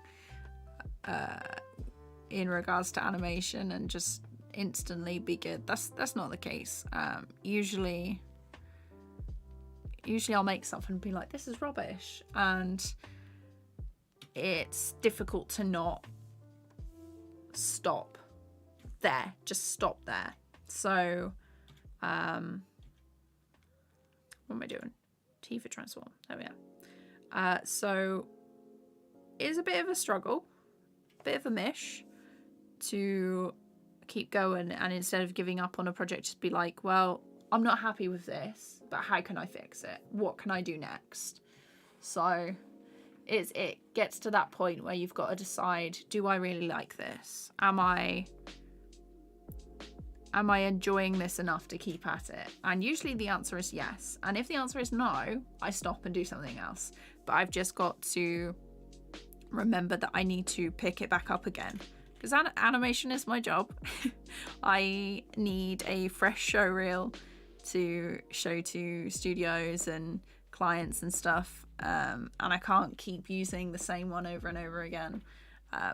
in regards to animation and just instantly be good. That's not the case. Usually I'll make something and be like, this is rubbish, and it's difficult to not stop there, just stop there. So what am I doing? T for transform. There we are. So it's a bit of a struggle, a bit of a mish to keep going, and instead of giving up on a project, just be like, well, I'm not happy with this, but how can I fix it? What can I do next? So it gets to that point where you've got to decide, do I really like this? Am I enjoying this enough to keep at it? And usually the answer is yes. And if the answer is no, I stop and do something else. But I've just got to remember that I need to pick it back up again, because animation is my job. I need a fresh show reel to show to studios and clients and stuff. And I can't keep using the same one over and over again,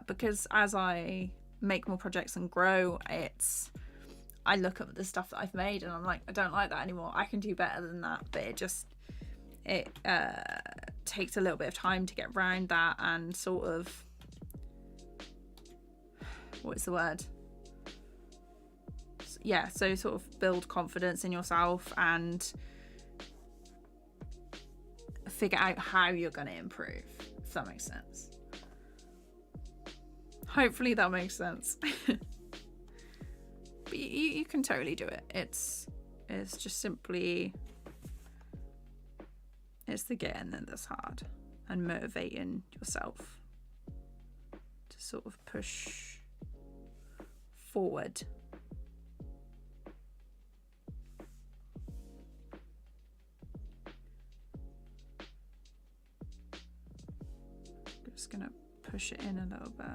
because as I make more projects and grow, I look at the stuff that I've made and I'm like, I don't like that anymore. I can do better than that. But it takes a little bit of time to get around that and sort of, what's the word? Yeah, so sort of build confidence in yourself and figure out how you're going to improve, if that makes sense. Hopefully that makes sense. But you can totally do it. It's just simply, it's the getting there that's hard, and motivating yourself to sort of push forward. Just gonna push it in a little bit.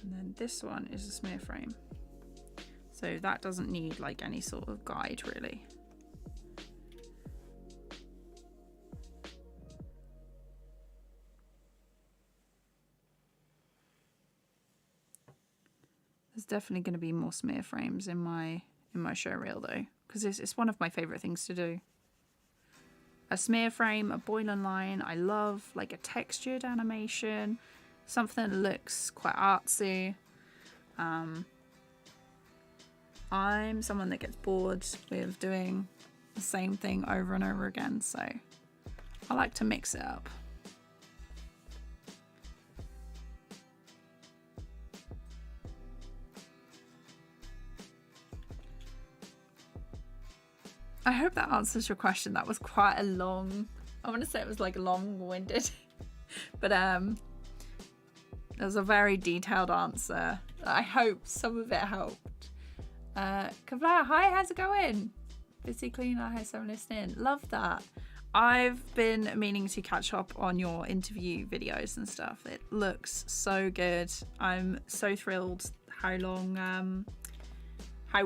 And then this one is a smear frame, so that doesn't need like any sort of guide really. There's definitely going to be more smear frames in my show reel though, because it's one of my favorite things to do. A smear frame, a boiling line. I love like a textured animation, something that looks quite artsy. I'm someone that gets bored with doing the same thing over and over again, so I like to mix it up. I hope that answers your question. That was quite a long, I want to say it was like long-winded, but it was a very detailed answer. I hope some of it helped. Kavla, hi, how's it going? Busy clean, I have someone listening. Love that. I've been meaning to catch up on your interview videos and stuff. It looks so good. I'm so thrilled how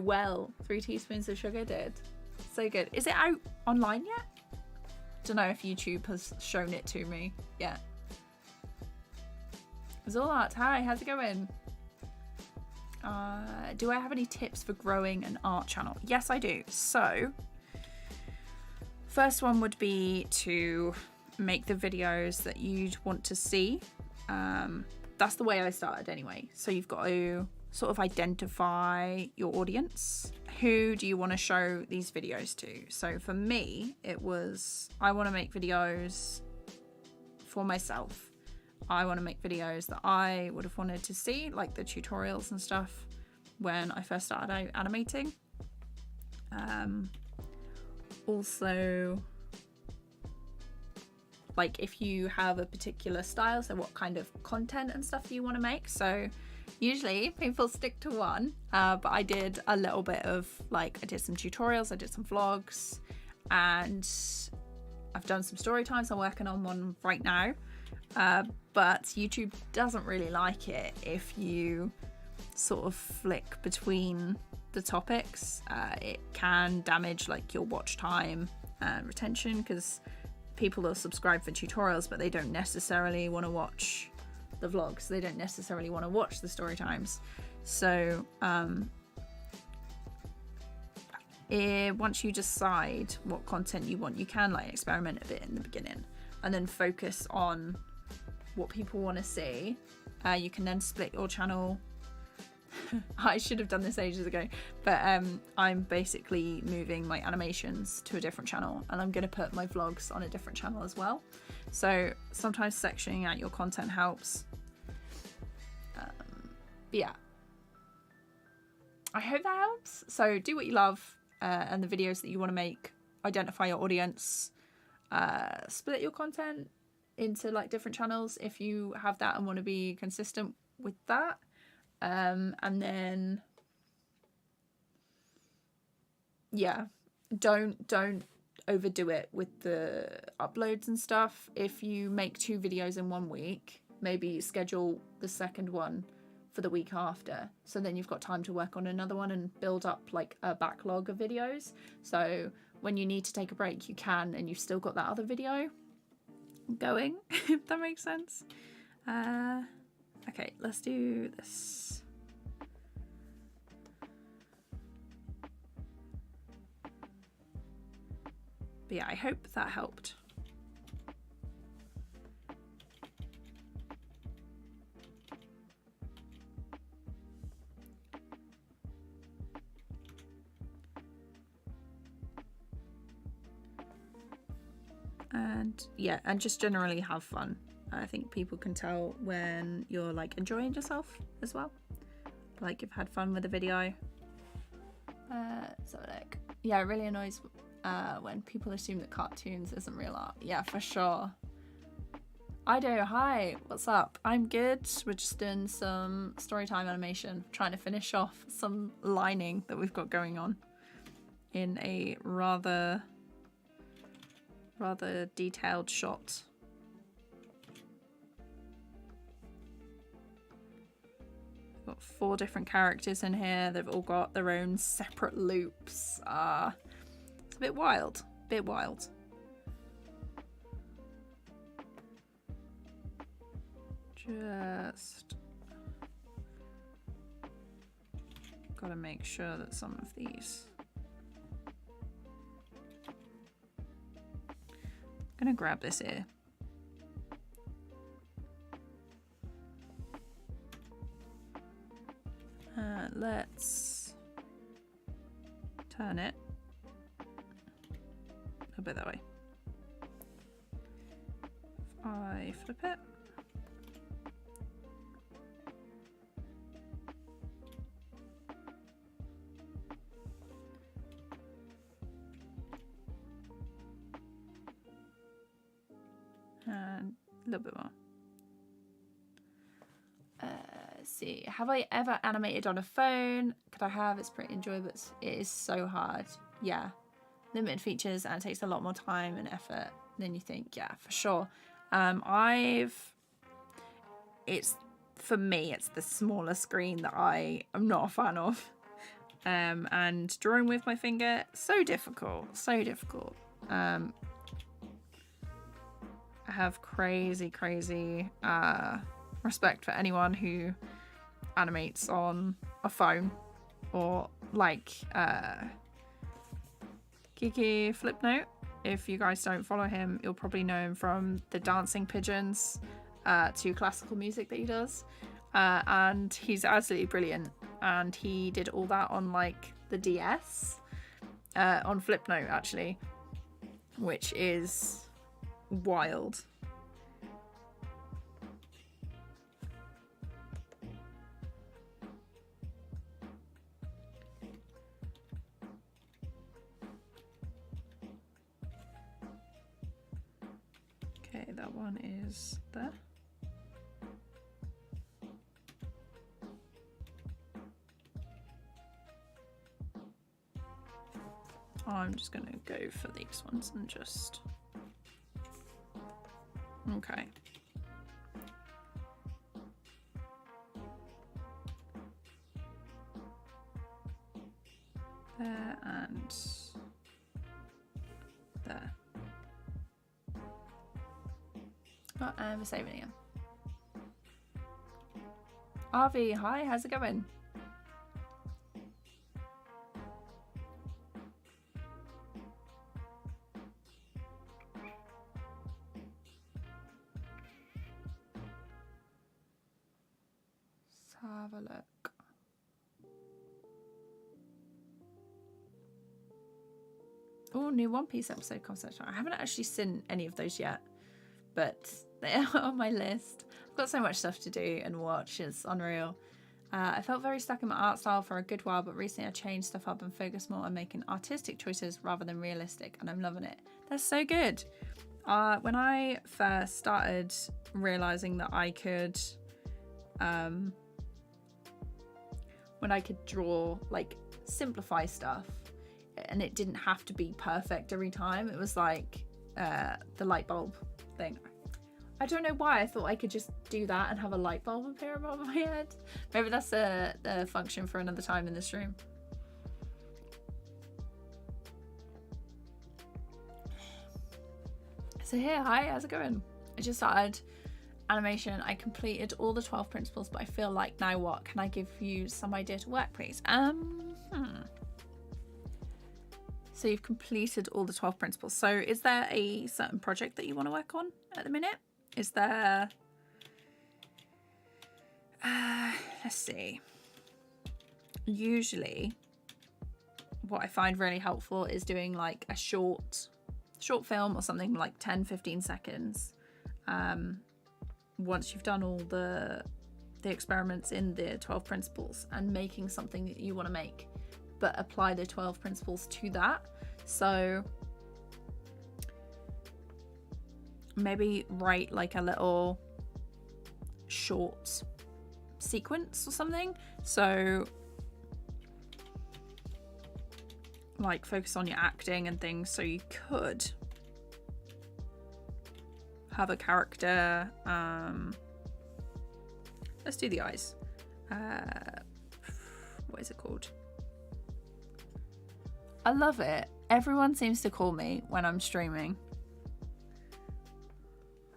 well 3 teaspoons of sugar did. So good. Is it out online yet? Don't know if YouTube has shown it to me yet. Zolat, hi, how's it going? Do I have any tips for growing an art channel? Yes, I do. So, first one would be to make the videos that you'd want to see. That's the way I started anyway. So you've got to sort of identify your audience. Who do you want to show these videos to? So for me, it was, I want to make videos for myself. I want to make videos that I would have wanted to see, like the tutorials and stuff when I first started out animating. Also, like if you have a particular style, so what kind of content and stuff you want to make. So usually people stick to one, but I did a little bit of, like, I did some tutorials, I did some vlogs, and I've done some story times. I'm working on one right now. But YouTube doesn't really like it if you sort of flick between the topics. It can damage like your watch time and retention, because people will subscribe for tutorials but they don't necessarily want to watch the vlogs, they don't necessarily want to watch the story times. So once you decide what content you want, you can like experiment a bit in the beginning and then focus on what people want to see. You can then split your channel. I should have done this ages ago, but I'm basically moving my animations to a different channel, and I'm going to put my vlogs on a different channel as well. So sometimes sectioning out your content helps. Yeah, I hope that helps. So do what you love, and the videos that you want to make, identify your audience, split your content into like different channels if you have that and want to be consistent with that. And then yeah, don't overdo it with the uploads and stuff. If you make 2 videos in 1 week, maybe schedule the second one for the week after, so then you've got time to work on another one and build up like a backlog of videos, so when you need to take a break you can, and you've still got that other video going, if that makes sense. Okay, let's do this. But yeah, I hope that helped. And yeah, and just generally have fun. I think people can tell when you're like enjoying yourself as well, like you've had fun with the video. So like, yeah, it really annoys when people assume that cartoons isn't real art. Yeah, for sure. Ido, hi, what's up? I'm good. We're just doing some Storytime animation, trying to finish off some lining that we've got going on in a rather detailed shot. Got 4 different characters in here. They've all got their own separate loops. It's a bit wild. Just gotta make sure that some of these. I'm gonna grab this here. Let's turn it a bit that way. If I flip it. And a little bit more. Let's see. Have I ever animated on a phone? Could I have? It's pretty enjoyable. It is so hard. Yeah. Limited features and it takes a lot more time and effort than you think. Yeah, for sure. For me, it's the smaller screen that I am not a fan of. And drawing with my finger, so difficult. So difficult. I have crazy respect for anyone who animates on a phone or like Kiki Flipnote. If you guys don't follow him, you'll probably know him from the dancing pigeons to classical music that he does, and he's absolutely brilliant. And he did all that on like the DS, on Flipnote actually, which is wild. Okay, that one is there. I'm just gonna go for these ones and just... Okay. There and there. Oh, and we're saving again. RV, hi, how's it going? Let's have a look. Oh, new One Piece episode concept. I haven't actually seen any of those yet, but they are on my list. I've got so much stuff to do and watch. It's unreal. I felt very stuck in my art style for a good while, but recently I changed stuff up and focused more on making artistic choices rather than realistic, and I'm loving it. That's so good. When I first started realizing that I could, when I could draw, like, simplify stuff, and it didn't have to be perfect every time. It was like the light bulb thing. I don't know why I thought I could just do that and have a light bulb appear above my head. Maybe that's the function for another time in this room. So here, hi, how's it going? I just started animation. I completed all the 12 principles, but I feel like now what? Can I give you some idea to work, please? So you've completed all the 12 principles. So is there a certain project that you want to work on at the minute? Is there... let's see. Usually, what I find really helpful is doing like a short film or something like 10-15 seconds. Once you've done all the experiments in the 12 principles and making something that you want to make, but apply the 12 principles to that. So maybe write like a little short sequence or something. So like focus on your acting and things. So you could have a character. Let's do the eyes. What is it called? I love it. Everyone seems to call me when I'm streaming.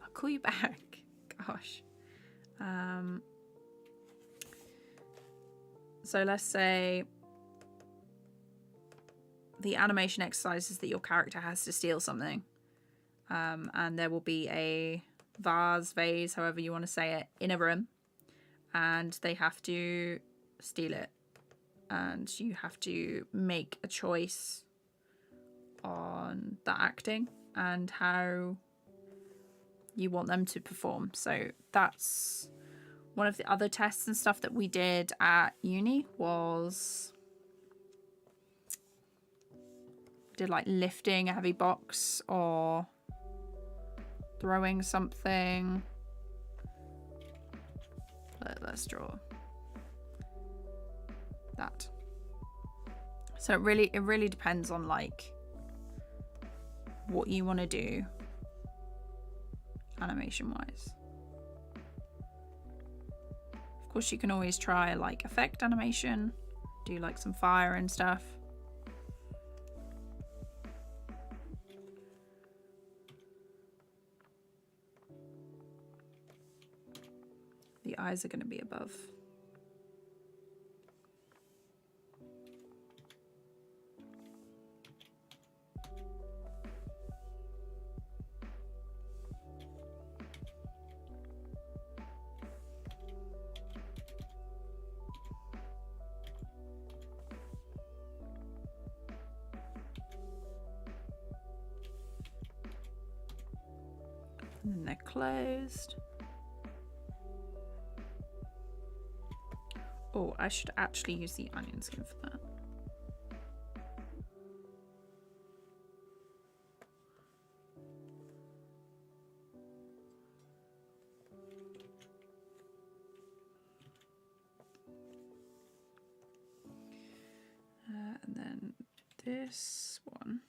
I'll call you back. Gosh. So let's say the animation exercise is that your character has to steal something. And there will be a vase, however you want to say it, in a room. And they have to steal it, and you have to make a choice on the acting and how you want them to perform. So that's one of the other tests and stuff that we did at uni, was did like lifting a heavy box or throwing something. Let's draw that. So it really depends on like what you want to do animation wise. Of course you can always try like effect animation, do like some fire and stuff. The eyes are going to be above. And then they're closed. Oh, I should actually use the onion skin for that. And then this one.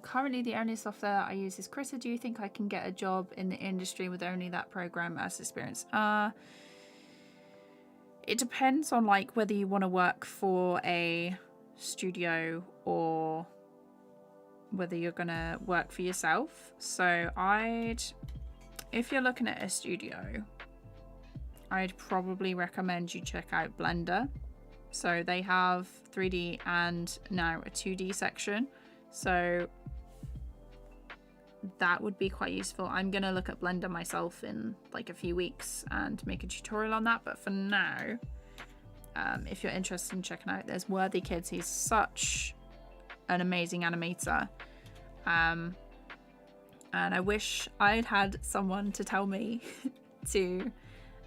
Currently the only software I use is Krita. Do you think I can get a job in the industry with only that program as experience? It depends on like whether you want to work for a studio or whether you're gonna work for yourself. So if you're looking at a studio, I'd probably recommend you check out Blender. So they have 3D and now a 2D section. So that would be quite useful. I'm gonna look at Blender myself in like a few weeks and make a tutorial on that, but for now, if you're interested in checking out, there's Worthy Kids. He's such an amazing animator, and I wish I'd had someone to tell me to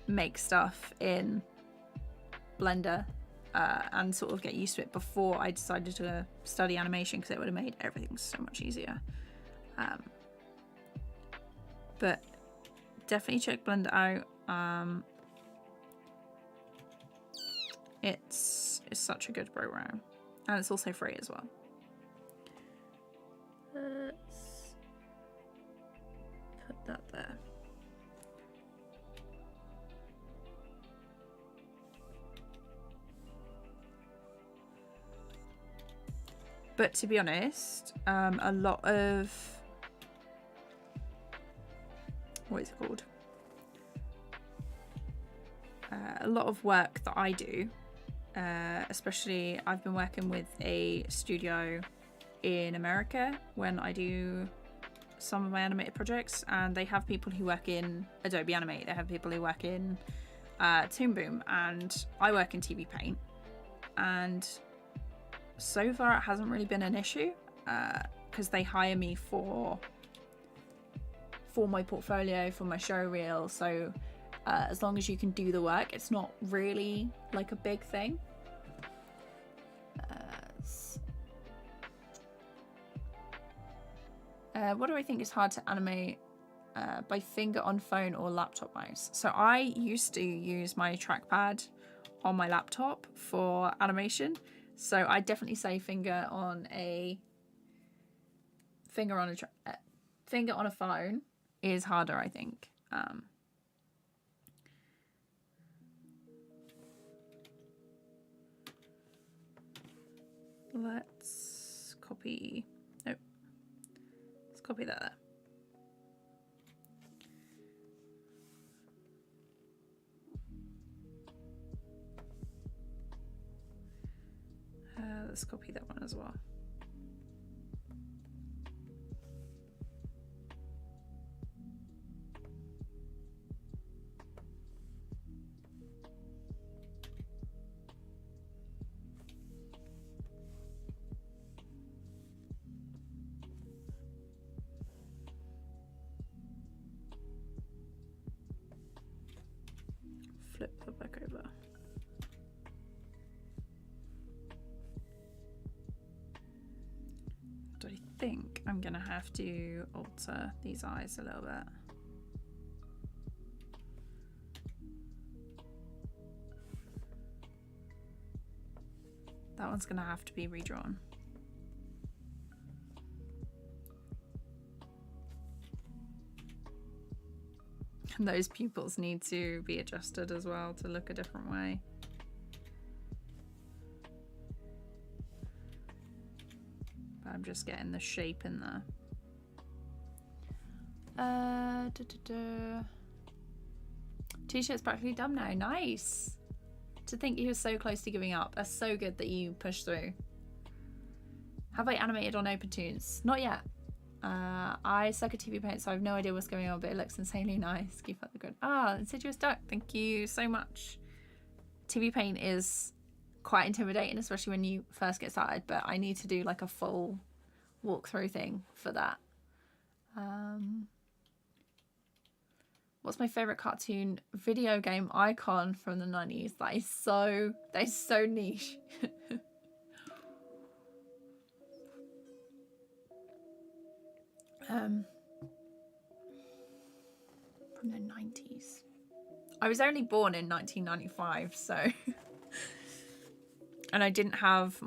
make stuff in Blender and sort of get used to it before I decided to study animation, because it would have made everything so much easier. But definitely check Blender out. It's such a good program, and it's also free as well. Let's put that there. But to be honest, a lot of, what is it called? A lot of work that I do, especially I've been working with a studio in America when I do some of my animated projects, and they have people who work in Adobe Animate, they have people who work in Toon Boom, and I work in TVPAINT, and so far it hasn't really been an issue because they hire me for my portfolio, for my show reel. So as long as you can do the work, it's not really like a big thing. What do I think is hard to animate by finger on phone or laptop mouse? So I used to use my trackpad on my laptop for animation. So I definitely say finger on a phone is harder, I think. Let's copy. Nope. Let's copy that there. let's copy that one as well. Flip that back over. I think I'm gonna have to alter these eyes a little bit. That one's gonna have to be redrawn. And those pupils need to be adjusted as well to look a different way. But I'm just getting the shape in there. T-shirt's practically done now. Nice. To think you were so close to giving up. That's so good that you pushed through. Have I animated on OpenToons? Not yet. I suck at TVPAINT, so I have no idea what's going on, but it looks insanely nice. Keep up the good. Ah, Insidious Duck. Thank you so much. TVPAINT is quite intimidating, especially when you first get started, but I need to do like a full walkthrough thing for that. What's my favorite cartoon video game icon from the 90s? That is so niche. From the 90s. I was only born in 1995, so and I didn't have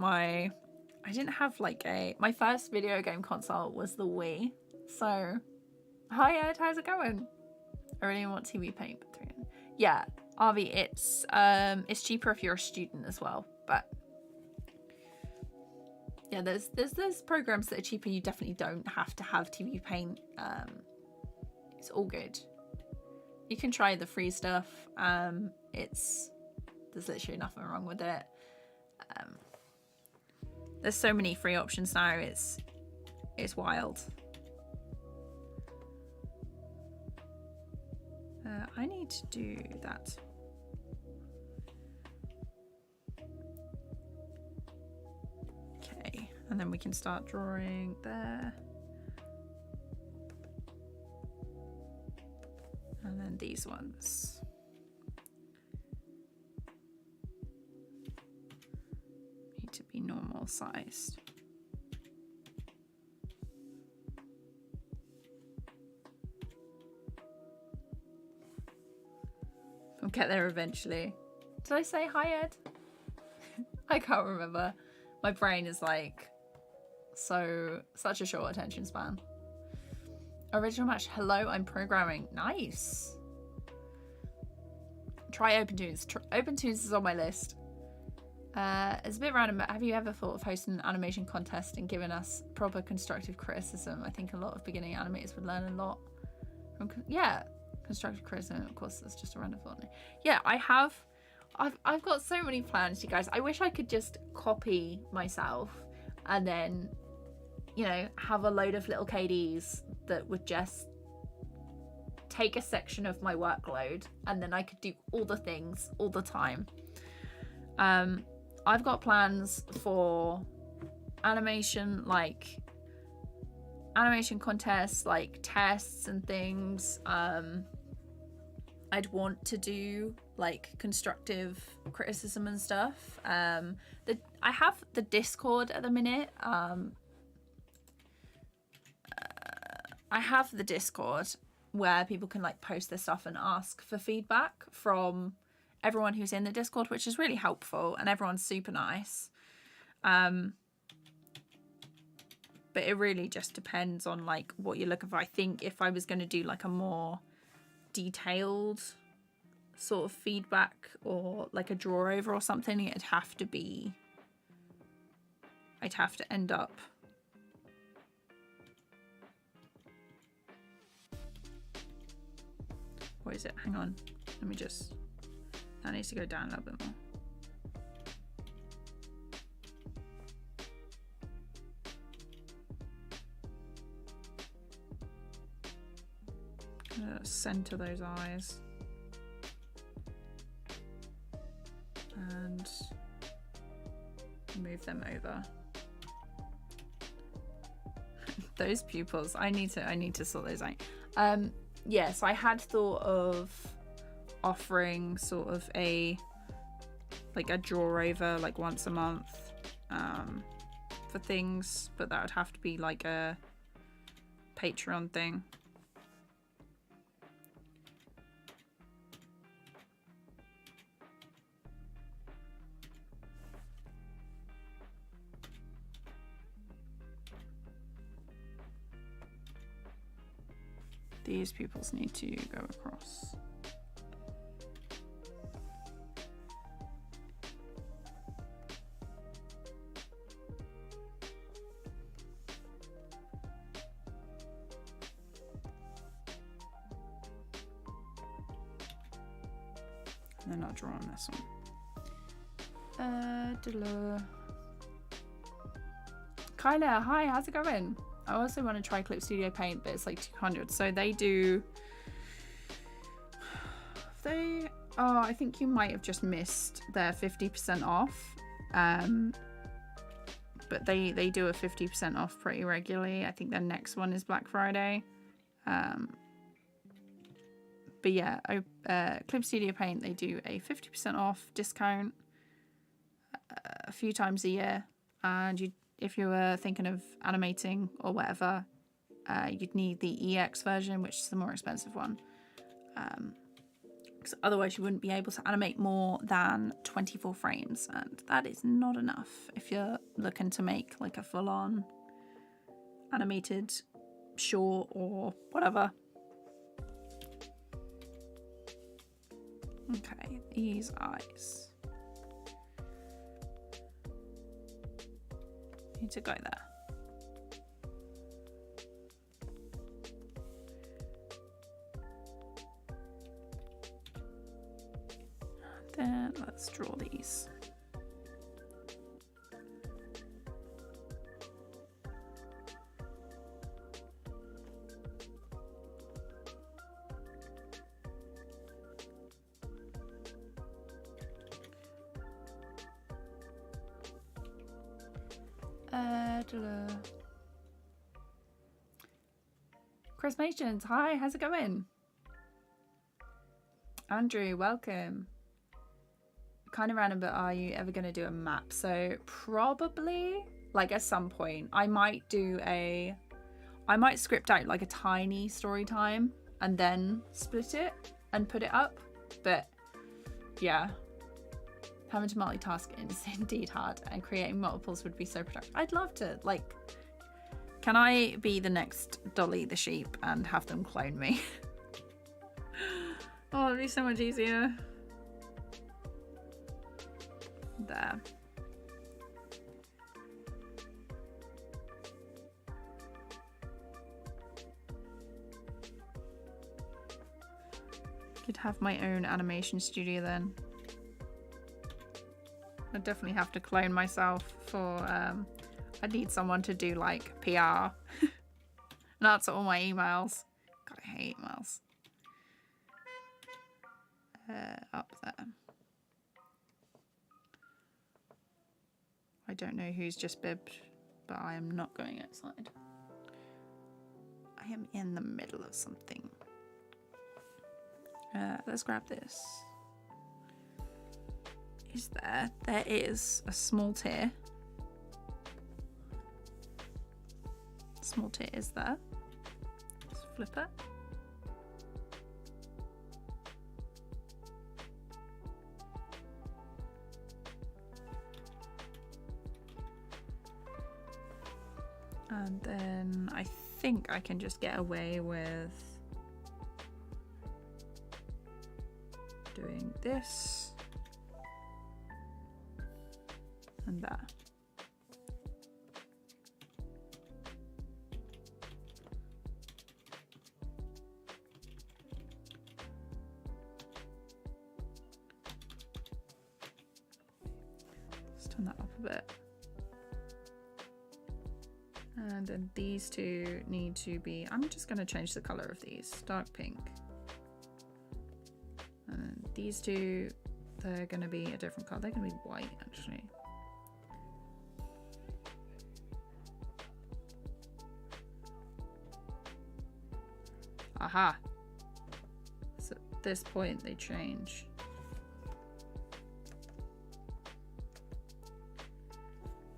like my first video game console was the Wii. So hi Ed, how's it going? I really want TVPAINT. Yeah, Arvi, it's cheaper if you're a student as well, but yeah, there's programs that are cheaper. You definitely don't have to have TVPAINT. It's all good. You can try the free stuff. There's literally nothing wrong with it. There's so many free options now. It's wild. I need to do that. Okay, and then we can start drawing there. And then these ones. Need to be normal sized. We'll get there eventually. Did I say hi, Ed? I can't remember. My brain is like such a short attention span. Original match. Hello, I'm programming. Nice. Try OpenToons. OpenToons is on my list. It's a bit random, but have you ever thought of hosting an animation contest and giving us proper constructive criticism? I think a lot of beginning animators would learn a lot from. Yeah. Constructive criticism, of course, that's just a random thought. Yeah, I've got so many plans, you guys. I wish I could just copy myself and then, you know, have a load of little KDs that would just take a section of my workload and then I could do all the things all the time. I've got plans for animation, like animation contests, like tests and things. I'd want to do like constructive criticism and stuff. I have the Discord at the minute. I have the Discord where people can like post their stuff and ask for feedback from everyone who's in the Discord, which is really helpful, and everyone's super nice. But it really just depends on like what you're looking for. I think if I was going to do like a more detailed sort of feedback or like a draw over or something, I'd have to end up what is it? Hang on. Let me just, that needs to go down a little bit more. Center those eyes. And move them over. Those pupils, I need to sort those out. Yes, I had thought of offering sort of a draw over like once a month for things, but that would have to be like a Patreon thing. These pupils need to go across. And then I'll draw on this one. Kyla, hi, how's it going? I also want to try Clip Studio Paint, but it's like 200. So they do. Oh, I think you might have just missed their 50% off. But they do a 50% off pretty regularly. I think their next one is Black Friday. But yeah, Clip Studio Paint, they do a 50% off discount a few times a year, and if you were thinking of animating or whatever, you'd need the EX version, which is the more expensive one. Because otherwise you wouldn't be able to animate more than 24 frames, and that is not enough if you're looking to make like a full-on animated short or whatever. Okay, these eyes need to go there. Then let's draw these. Chris Mations, hi, how's it going? Andrew, welcome. Kind of random, but are you ever going to do a map? So probably, like at some point, I might script out like a tiny story time and then split it and put it up. But yeah, having to multitask is indeed hard, and creating multiples would be so productive. I'd love to, like, can I be the next Dolly the sheep and have them clone me? Oh, it'd be so much easier. There. Could have my own animation studio then. I'd definitely have to clone myself for I need someone to do like PR. And answer all my emails. God, I hate emails. Up there. I don't know who's just bibbed, but I am not going outside. I am in the middle of something. Let's grab this. Is there? There is a small tear. Small tear is there. Let's flip it. And then I think I can just get away with doing this and that. Let's turn that up a bit. And then these two need to be, I'm just going to change the color of these, dark pink. And then these two, they're going to be a different color. They're going to be white, actually. Aha! So at this point, they change.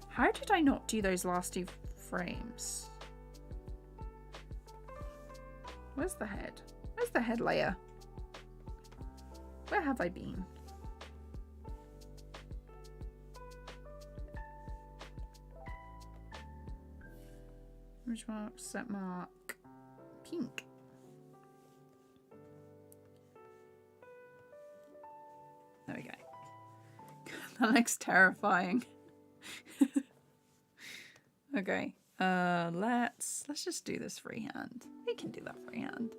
How did I not do those last two frames? Where's the head? Where's the head layer? Where have I been? Image mark, set mark, pink. There we go. That looks terrifying. Okay, let's just do this freehand. We can do that freehand.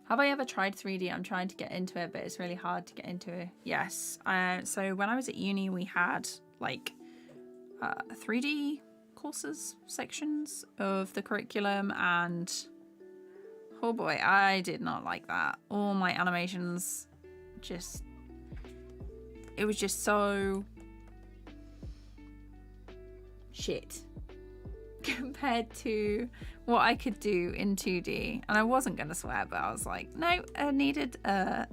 Have I ever tried 3D? I'm trying to get into it, but it's really hard to get into it. Yes. So when I was at uni, we had like 3D courses, sections of the curriculum, and oh boy, I did not like that. All my animations just, it was just so shit compared to what I could do in 2D. And I wasn't going to swear, but I was like, no, I needed a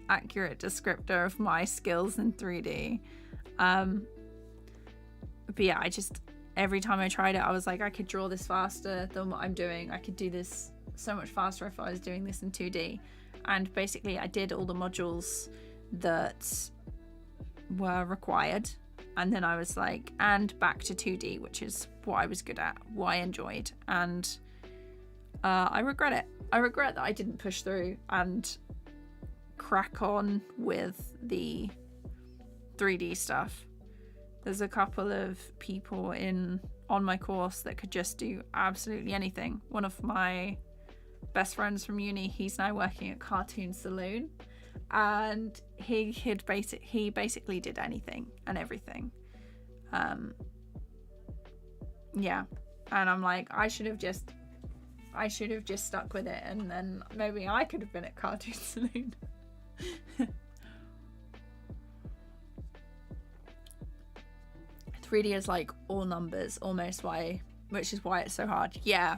accurate descriptor of my skills in 3D. But yeah, I just, every time I tried it, I was like, I could draw this faster than what I'm doing. I could do this so much faster if I was doing this in 2D. And basically I did all the modules that were required, and then I was like, and back to 2D, which is what I was good at, what I enjoyed. And I regret it. I regret that I didn't push through and crack on with the 3D stuff. There's a couple of people on my course that could just do absolutely anything. One of my best friends from uni, he's now working at Cartoon Saloon, and he basically did anything and everything. Yeah, and I'm like, I should have just stuck with it, and then maybe I could have been at Cartoon Saloon. 3D is like all numbers almost, which is why it's so hard. Yeah.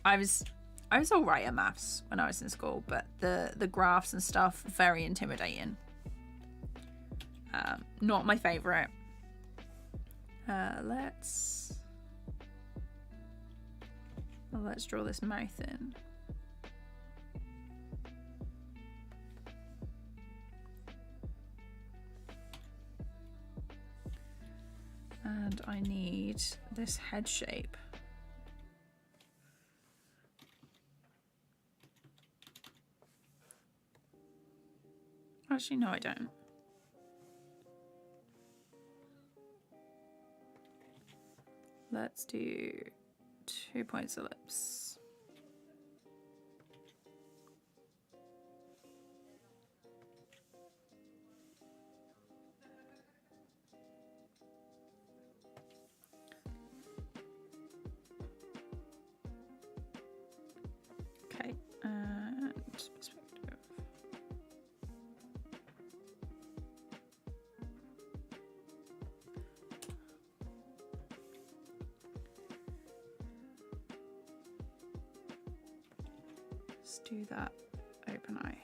I was all right at maths when I was in school, but the graphs and stuff, very intimidating. Not my favorite. Let's draw this mouth in. And I need this head shape. Actually, no, I don't. Let's do 2 points ellipse. Okay, and perspective. Let's do that open eye.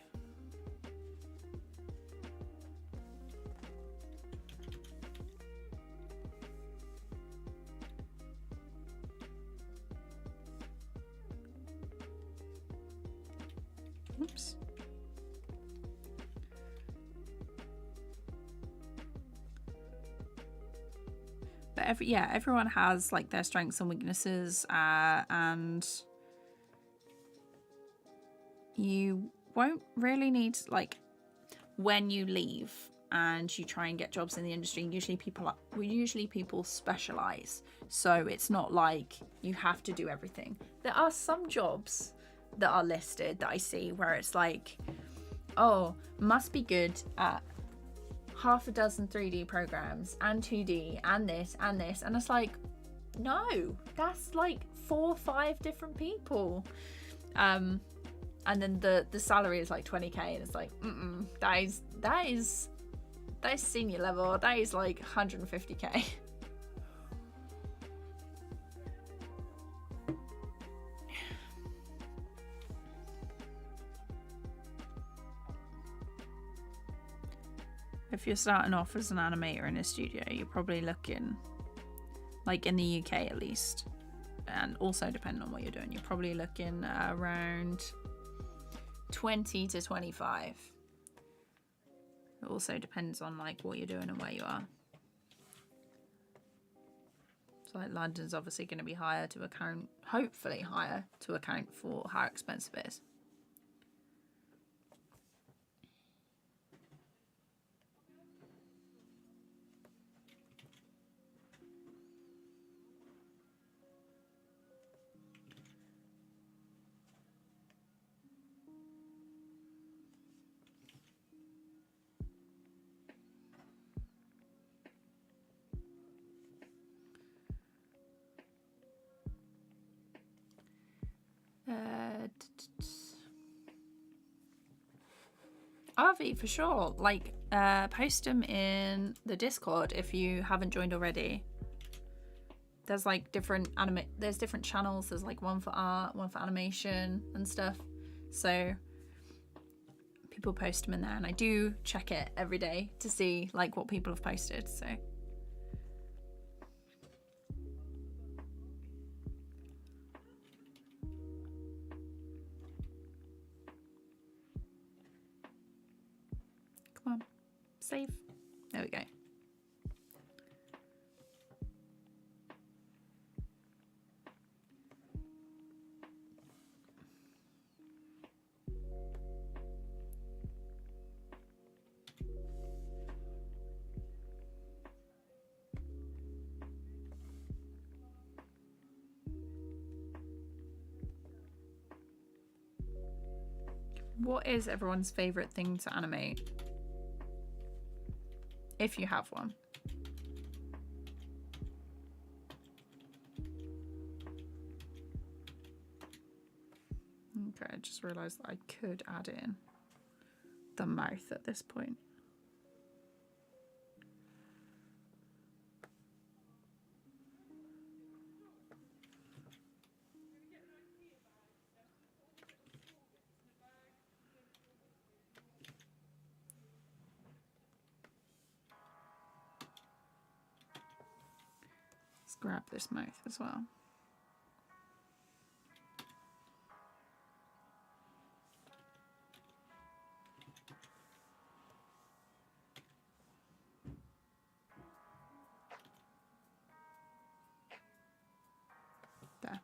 Oops. But everyone has like their strengths and weaknesses, and you won't really need, like, when you leave and you try and get jobs in the industry, usually people specialize, so it's not like you have to do everything. There are some jobs that are listed that I see where it's like, oh, must be good at half a dozen 3D programs and 2D and this, and it's like, no, that's like 4 or 5 different people. And then the salary is like 20k, and it's like, that is senior level. That is like 150k. If you're starting off as an animator in a studio, you're probably looking, like in the UK at least, and also depending on what you're doing, you're probably looking around 20 to 25. It also depends on like what you're doing and where you are. So like London's obviously going to be higher to account, hopefully higher to account for how expensive it is. RV for sure. Like, post them in the Discord if you haven't joined already. There's like different there's different channels. There's like one for art, one for animation and stuff. So people post them in there, and I do check it every day to see like what people have posted. So. Come on, save. There we go. What is everyone's favorite thing to animate? If you have one. Okay, I just realized that I could add in the mouth at this point. Let's grab this mouth as well. There.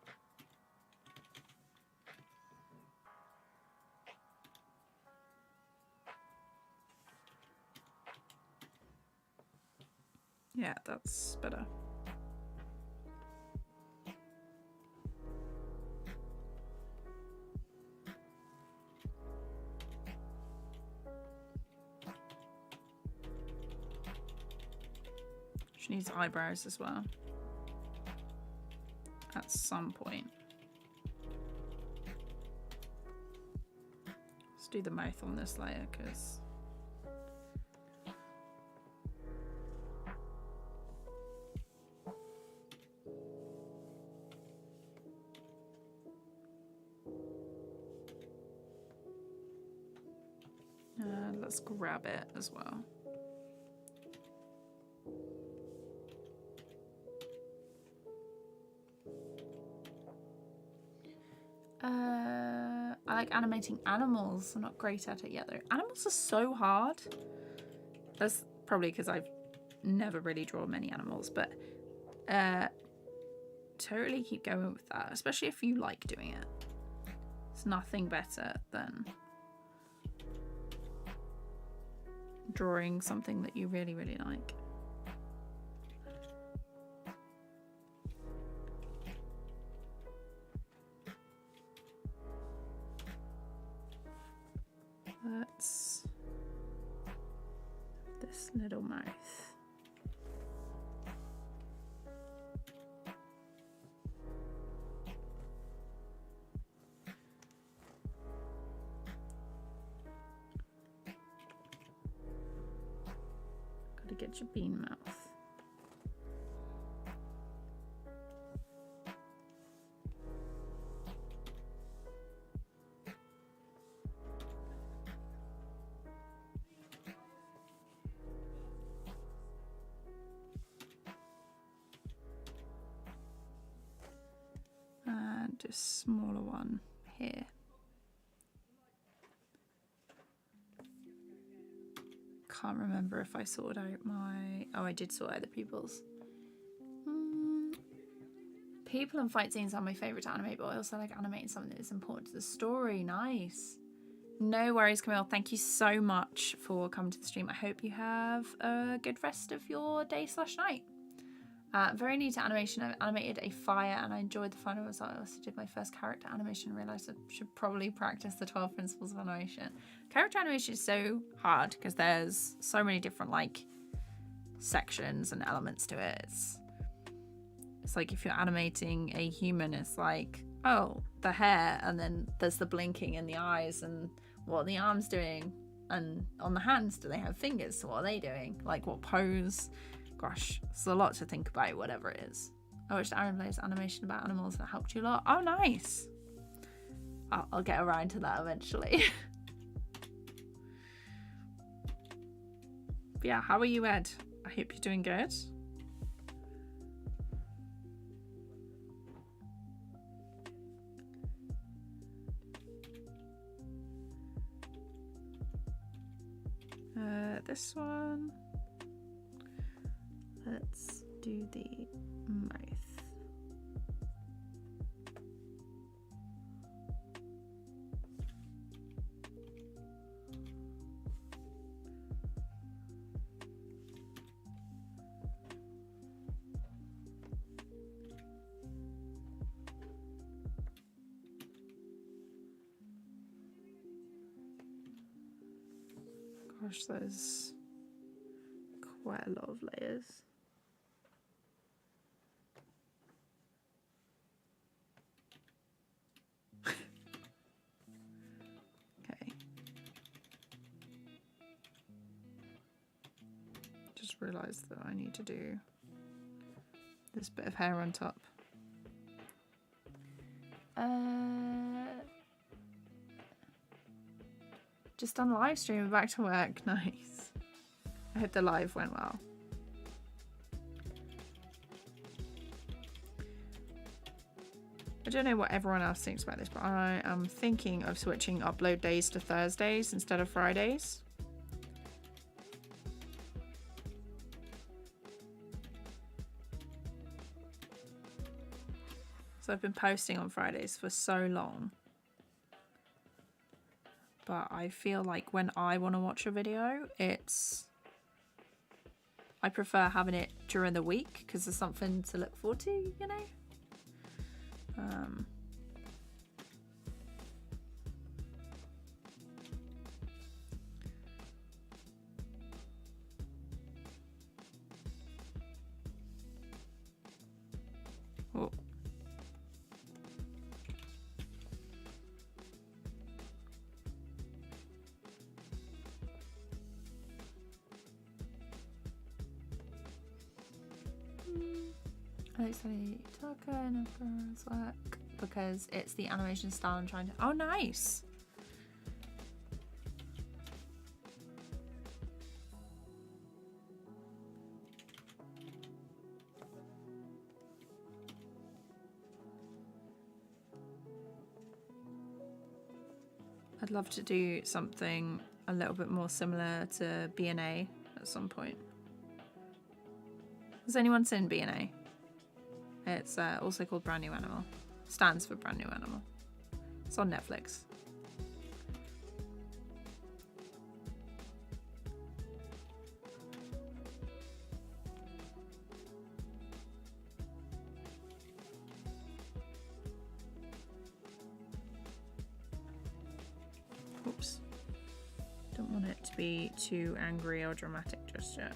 Yeah, that's better. She needs eyebrows as well. At some point. Let's do the mouth on this layer, because let's grab it as well. I like animating animals. I'm not great at it yet though. Animals are so hard. That's probably because I've never really drawn many animals, but totally keep going with that, especially if you like doing it. It's nothing better than drawing something that you really, really like. Let's this little mouth. Gotta get your bean mouth. And a smaller one here. Can't remember if I sorted out my... Oh, I did sort out the pupils. People and fight scenes are my favourite to animate, but I also like animating something that is important to the story. Nice. No worries, Camille. Thank you so much for coming to the stream. I hope you have a good rest of your day/night. Very new to animation. I've animated a fire and I enjoyed the final result. I also did my first character animation and realised I should probably practice the 12 principles of animation. Character animation is so hard because there's so many different like sections and elements to it. It's like if you're animating a human, it's like, oh, the hair, and then there's the blinking in the eyes and what are the arms doing, and on the hands, do they have fingers? So what are they doing? Like what pose? Gosh, it's a lot to think about, whatever it is. I watched Aaron Blair's animation about animals and it helped you a lot. Oh, nice. I'll get around to that eventually. But yeah, how are you, Ed? I hope you're doing good. This one. Let's do the mouth. Gosh, there's quite a lot of layers. Okay. Just realised that I need to do this bit of hair on top. Just on live stream, back to work. Nice. I hope the live went well. I don't know what everyone else thinks about this, but I am thinking of switching upload days to Thursdays instead of Fridays. So I've been posting on Fridays for so long. But I feel like when I want to watch a video, I prefer having it during the week because there's something to look forward to, you know? Oh. Actually, Taka and Girls work because it's the animation style I'm trying to. Oh, nice. I'd love to do something a little bit more similar to B&A at some point. Has anyone seen B&A? It's also called Brand New Animal. Stands for Brand New Animal. It's on Netflix. Oops. Don't want want it to be too angry or dramatic just yet.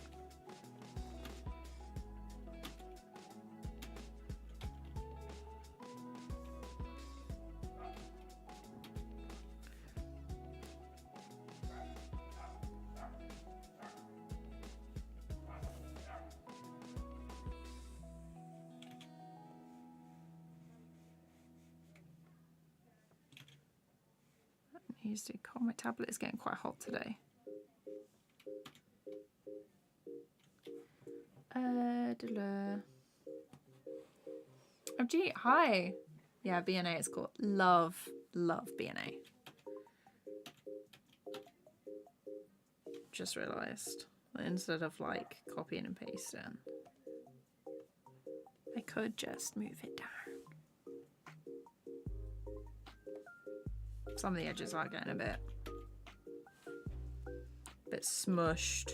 God, my tablet is getting quite hot today. Oh gee, hi. Yeah, BNA is cool. Love BNA. Just realised instead of like copying and pasting, I could just move it down. Some of the edges are getting a bit smushed,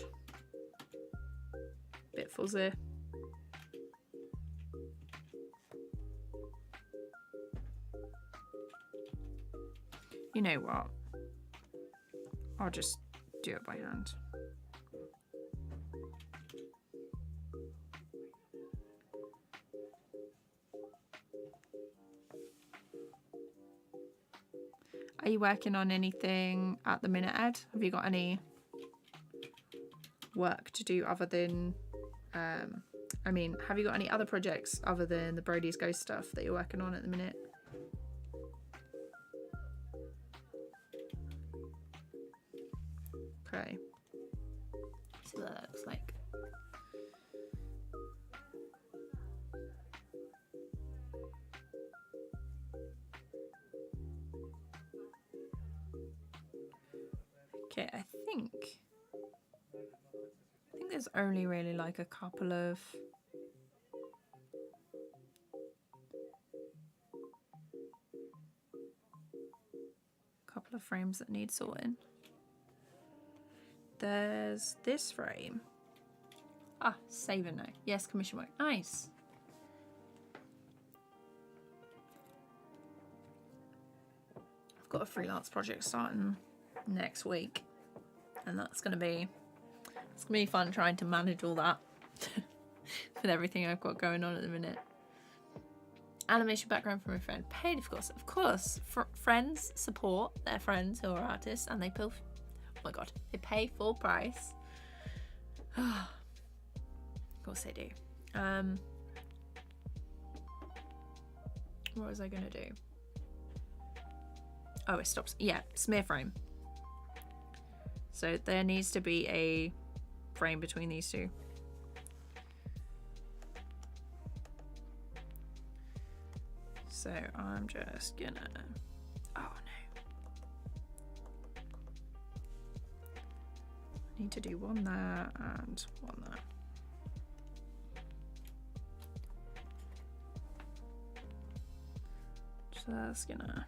bit fuzzy. You know what? I'll just do it by hand. Are you working on anything at the minute, Ed? Have you got any work to do other than, I mean, have you got any other projects other than the Brody's Ghost stuff that you're working on at the minute? Okay. See what that looks like. Okay, I think there's only really like a couple of frames that need sorting. There's this frame. Ah, save and no. Yes, commission work. Nice. I've got a freelance project starting next week, and it's gonna be fun trying to manage all that with everything I've got going on at the minute. Animation background from a friend. Paid, of course. Friends support their friends who are artists, and they pay. Oh my god, they pay full price. Of course they do. What was I gonna do? Oh, it stops. Yeah, smear frame. So there needs to be a frame between these two. So I'm just gonna, oh no. I need to do one there and one there. Just gonna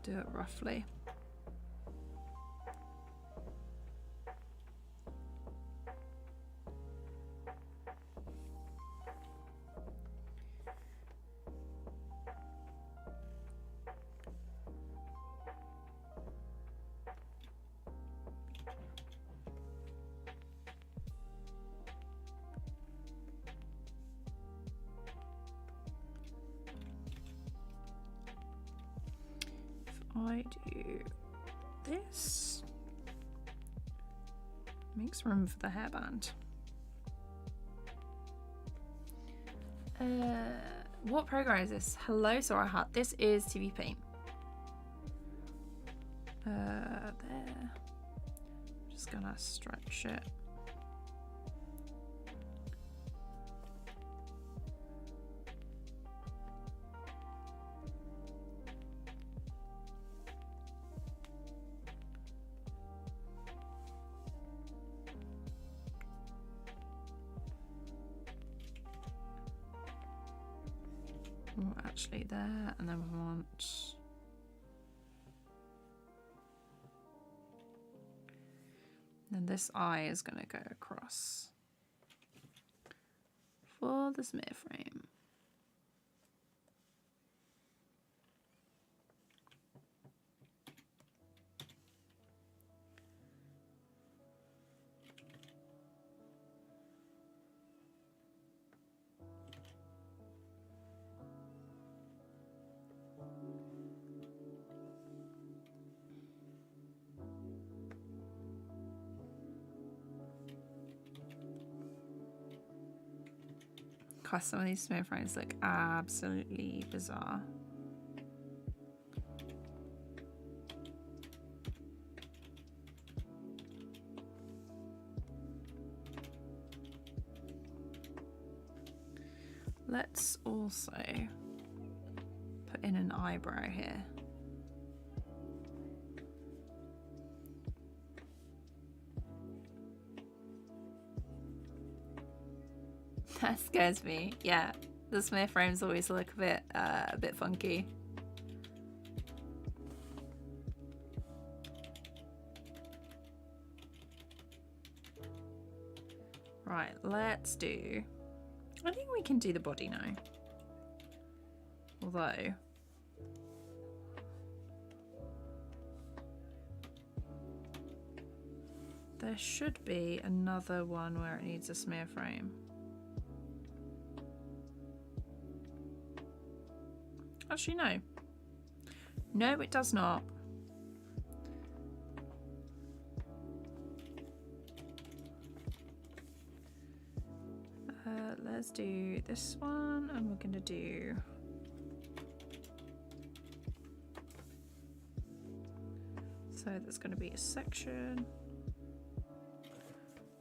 do it roughly. I do this, makes room for the hairband. What program is this? Hello, Sora Hut. This is TVPAINT. There. Just gonna stretch it. Actually there, and then we want then this eye is going to go across for the smear frame. Gosh, some of these smear frames look absolutely bizarre. Let's also put in an eyebrow here. That scares me. Yeah, the smear frames always look a bit funky. Right, let's do. I think we can do the body now. Although there should be another one where it needs a smear frame. Actually, no. No, it does not. Let's do this one, and we're going to do... So there's going to be a section.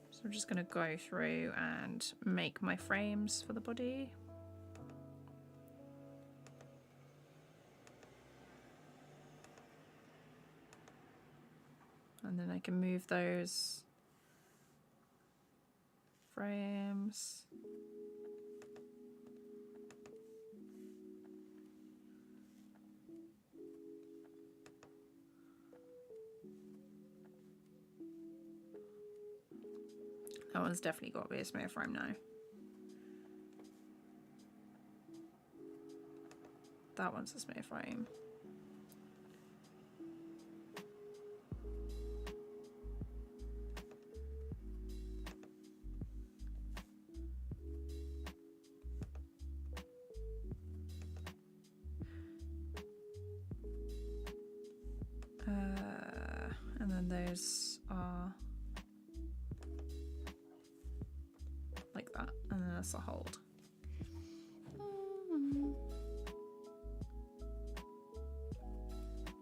So I'm just going to go through and make my frames for the body. And then I can move those frames. That one's definitely got to be a smear frame now. That one's a smear frame. And then those are like that, and then that's a hold.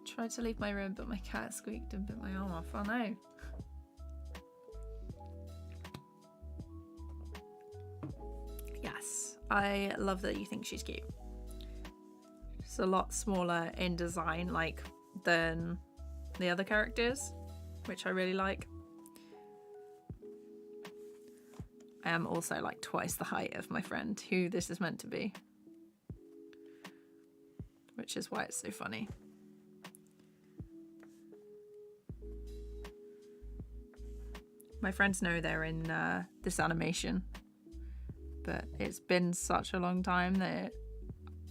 Tried to leave my room, but my cat squeaked and bit my arm off. Oh no. Yes, I love that you think she's cute. She's a lot smaller in design, like, than the other characters, which I really like. I am also like twice the height of my friend who this is meant to be, which is why it's so funny. My friends know they're in this animation, but it's been such a long time that it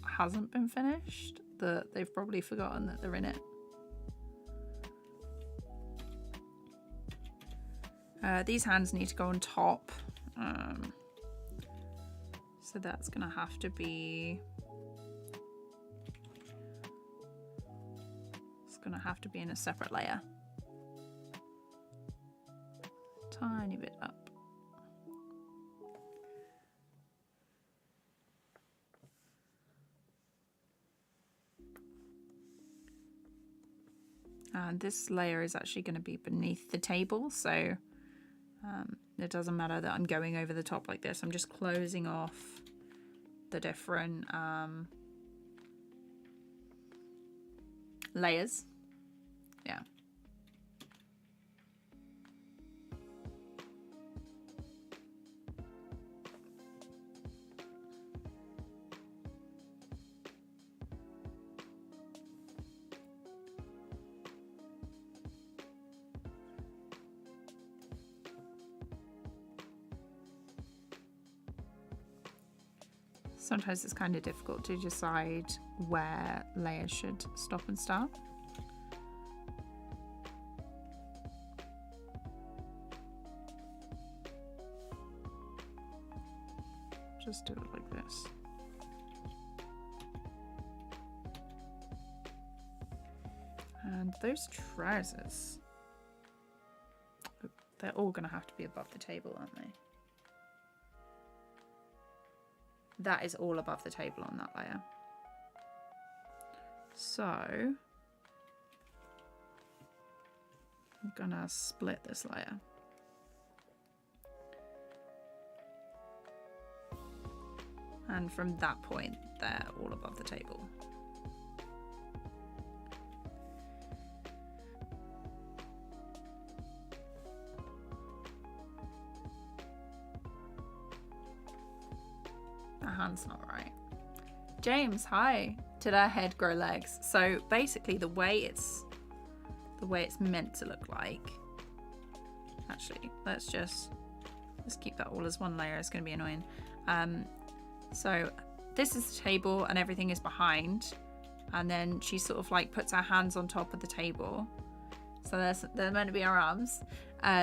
hasn't been finished that they've probably forgotten that they're in it. These hands need to go on top, so that's gonna have to be, it's gonna have to be in a separate layer. Tiny bit up. And this layer is actually going to be beneath the table, so it doesn't matter that I'm going over the top like this. I'm just closing off the different layers. Yeah. Sometimes it's kind of difficult to decide where layers should stop and start. Just do it like this. And those trousers, they're all going to have to be above the table, aren't they? that is all above the table on that layer. So I'm gonna split this layer. And from that point, they're all above the table. The hand's not right. James, hi. Did our head grow legs? So basically the way it's meant to look like. Actually, let's keep that all as one layer. It's going to be annoying. So this is the table and everything is behind, and then she sort of like puts her hands on top of the table. So they're meant to be her arms.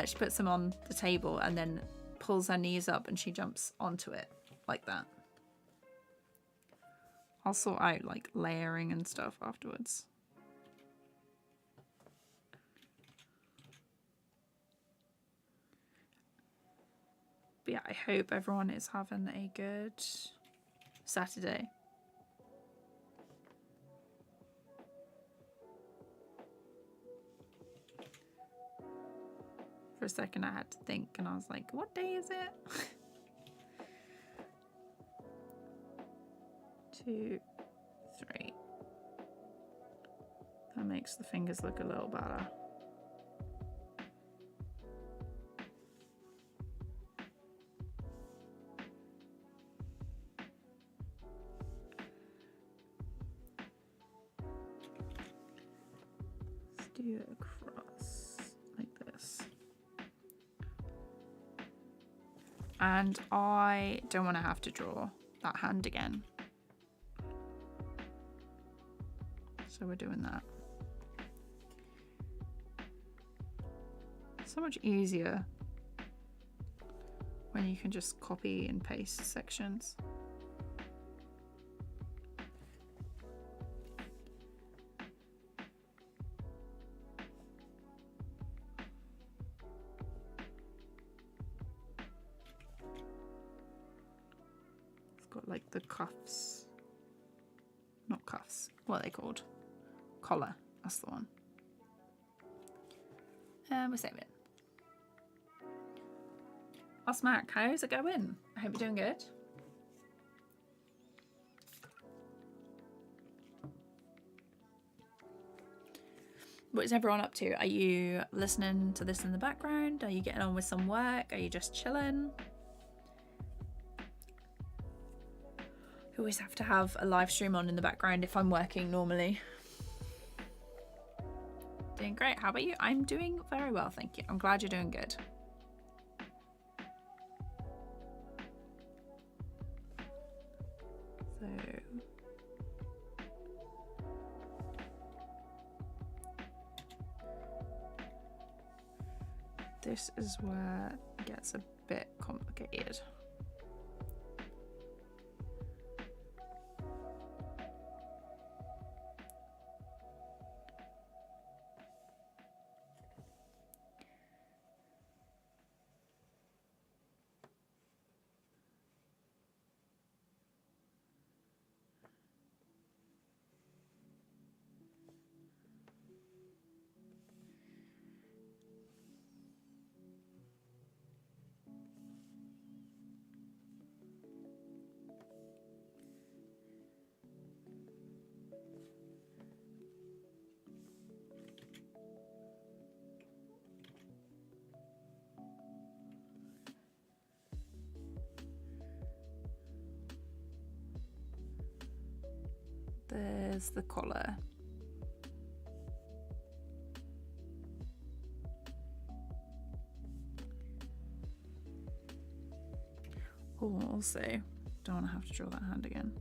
She puts them on the table and then pulls her knees up and she jumps onto it like that. I'll sort out like layering and stuff afterwards. But yeah, I hope everyone is having a good Saturday. For a second I had to think and I was like, what day is it? 2, 3. That makes the fingers look a little better. Let's do it across like this. And I don't want to have to draw that hand again. So we're doing that. So much easier when you can just copy and paste sections. It's got like the cuffs. Not cuffs. What are they called? Collar, that's the one. We'll save it. Osmac, how's it going? I hope you're doing good. What is everyone up to? Are you listening to this in the background? Are you getting on with some work? Are you just chilling? I always have to have a live stream on in the background if I'm working normally. Doing great. How about you? I'm doing very well, thank you. I'm glad you're doing good. So this is where it gets a bit complicated. There's the collar. Oh, also, don't want to have to draw that hand again.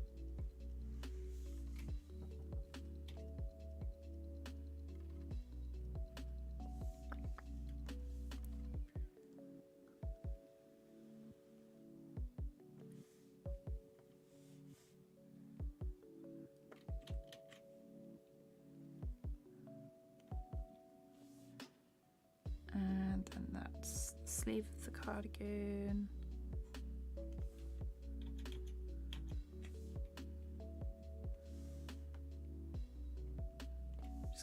And then that's the sleeve of the cardigan.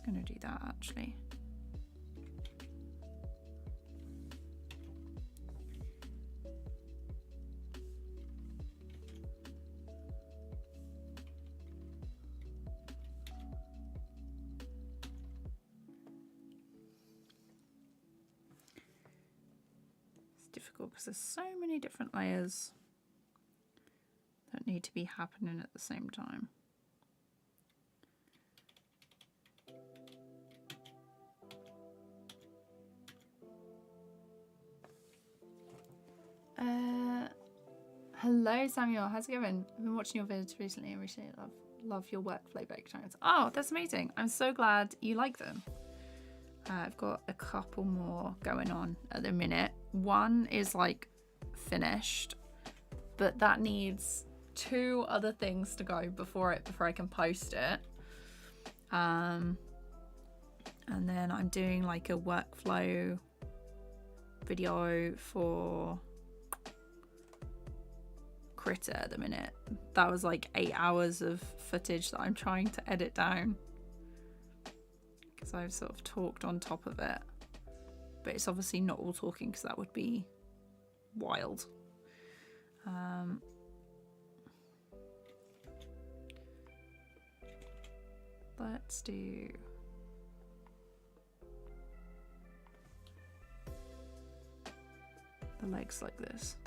going to do that actually. It's difficult because there's so many different layers that need to be happening at the same time. Hello Samuel, how's it going? I've been watching your videos recently and really love your workflow breakdowns. Oh, that's amazing. I'm so glad you like them. I've got a couple more going on at the minute. One is like finished, but that needs 2 other things to go before I can post it. And then I'm doing like a workflow video for Critter at the minute. That was like 8 hours of footage that I'm trying to edit down because I've sort of talked on top of it, but it's obviously not all talking because that would be wild. Let's do the legs like this.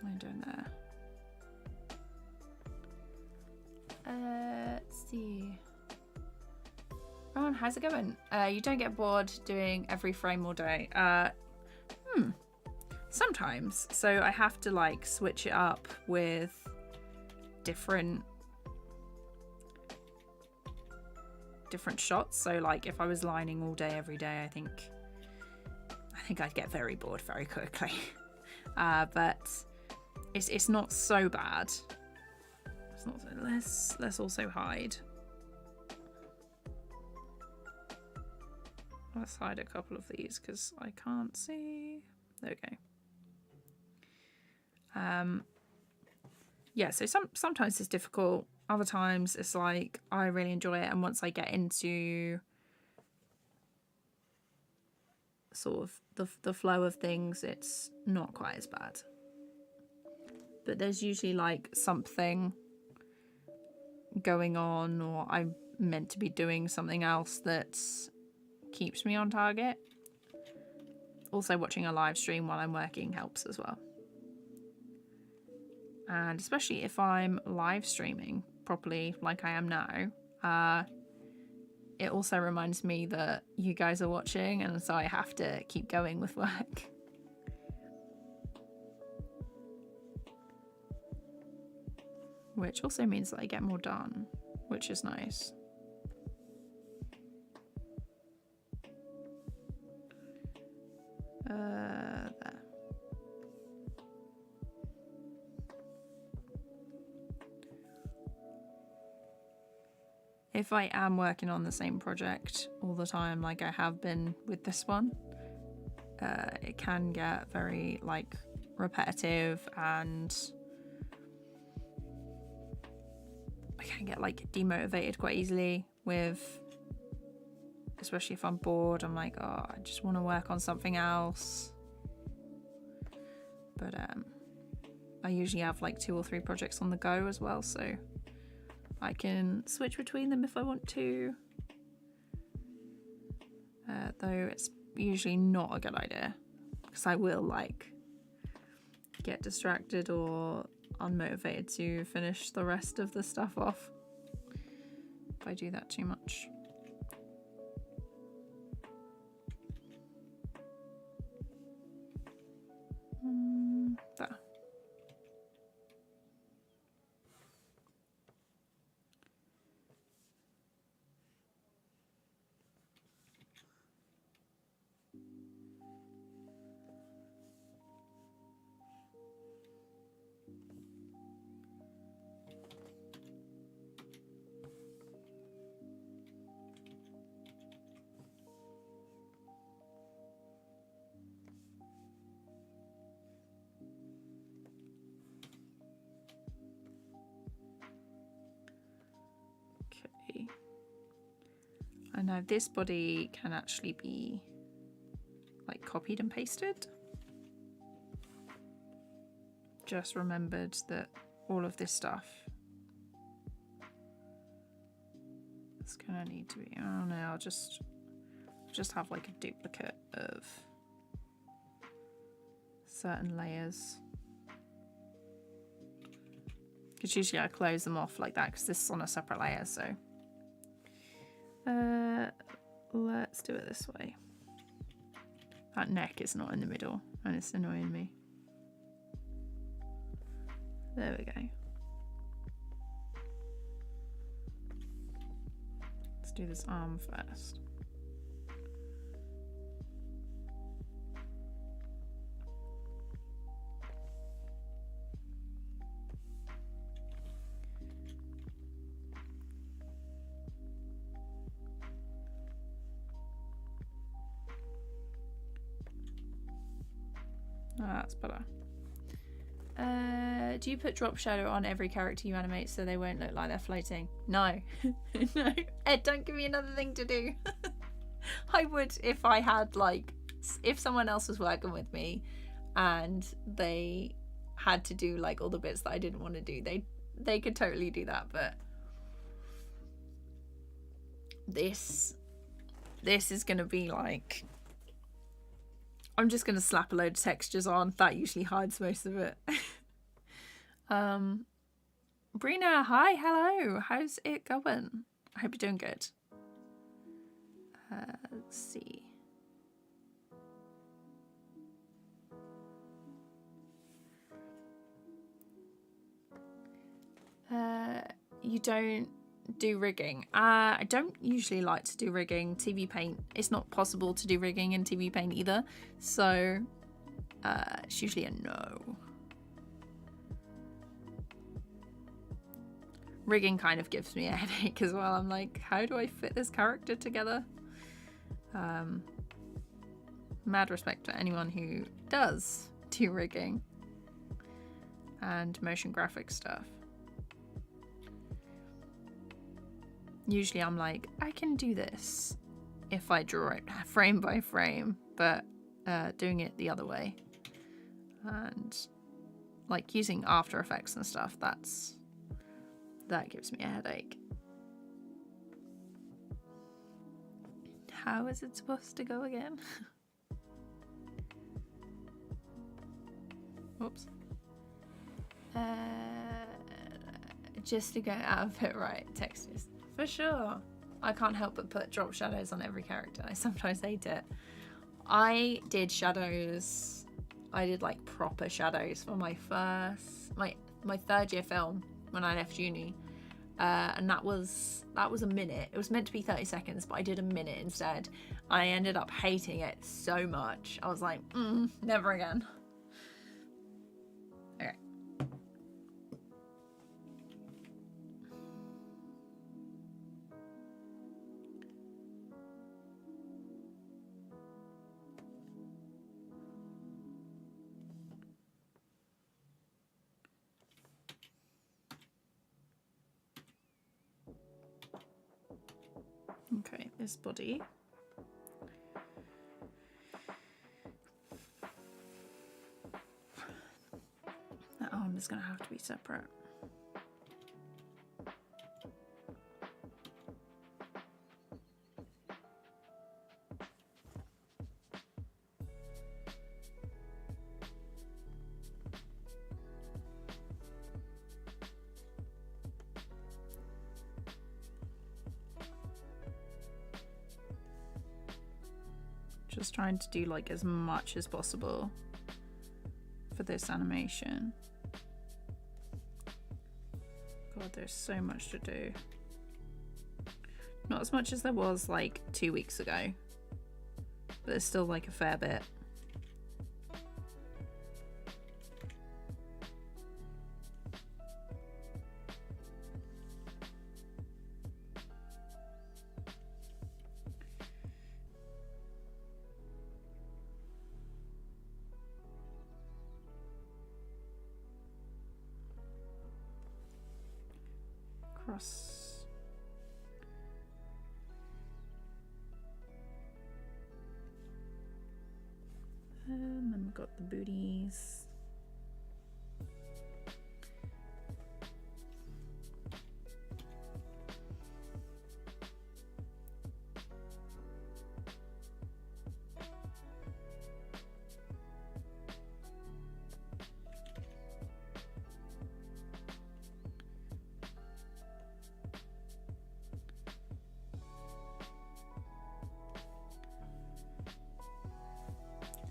What am I doing there? Let's see. Ron, how's it going? You don't get bored doing every frame all day? Sometimes. So I have to like switch it up with different shots. So like if I was lining all day every day, I think I'd get very bored very quickly. But it's not so bad. It's not so, let's also hide. Let's hide a couple of these because I can't see. There we go. Yeah, so sometimes it's difficult. Other times it's like I really enjoy it, and once I get into sort of the flow of things, it's not quite as bad. But there's usually like something going on, or I'm meant to be doing something else that keeps me on target. Also, watching a live stream while I'm working helps as well. And especially if I'm live streaming properly like I am now, it also reminds me that you guys are watching, and so I have to keep going with work. Which also means that I get more done, which is nice. There. If I am working on the same project all the time, like I have been with this one, it can get very like repetitive, and I can get like demotivated quite easily with, especially if I'm bored. I'm like, oh, I just want to work on something else. But I usually have like 2 or 3 projects on the go as well, so I can switch between them if I want to. Though it's usually not a good idea, because I will like get distracted or unmotivated to finish the rest of the stuff off if I do that too much. There. And now this body can actually be like copied and pasted. Just remembered that all of this stuff is gonna need to be, oh no, I'll just have like a duplicate of certain layers. Because usually I close them off like that because this is on a separate layer, so let's do it this way. That neck is not in the middle and it's annoying me. There we go. Let's do this arm first. Oh, that's better. Do you put drop shadow on every character you animate so they won't look like they're floating? No. No. Ed, don't give me another thing to do. I would if I had, like, if someone else was working with me and they had to do like all the bits that I didn't want to do, they could totally do that, but this is gonna be like, I'm just gonna slap a load of textures on. That usually hides most of it. Brina, hi, hello. How's it going? I hope you're doing good. Let's see. You don't do rigging. I don't usually like to do rigging. TVPAINT, it's not possible to do rigging in TVPAINT either, so it's usually a no. Rigging kind of gives me a headache as well. I'm like, how do I fit this character together? Mad respect to anyone who does do rigging and motion graphic stuff. Usually I'm like, I can do this if I draw it frame by frame, but doing it the other way and like using After Effects and stuff, that gives me a headache. How is it supposed to go again? Whoops. Just to go out of it, right, textures. For sure. I can't help but put drop shadows on every character. I sometimes hate it. I did shadows. I did like proper shadows for my my third year film when I left uni. And that was a minute. It was meant to be 30 seconds, but I did a minute instead. I ended up hating it so much. I was like, never again. Okay. Okay, this body. That arm is going to have to be separate. Just trying to do like as much as possible for this animation. God, there's so much to do. Not as much as there was like 2 weeks ago, but there's still like a fair bit. got the booties.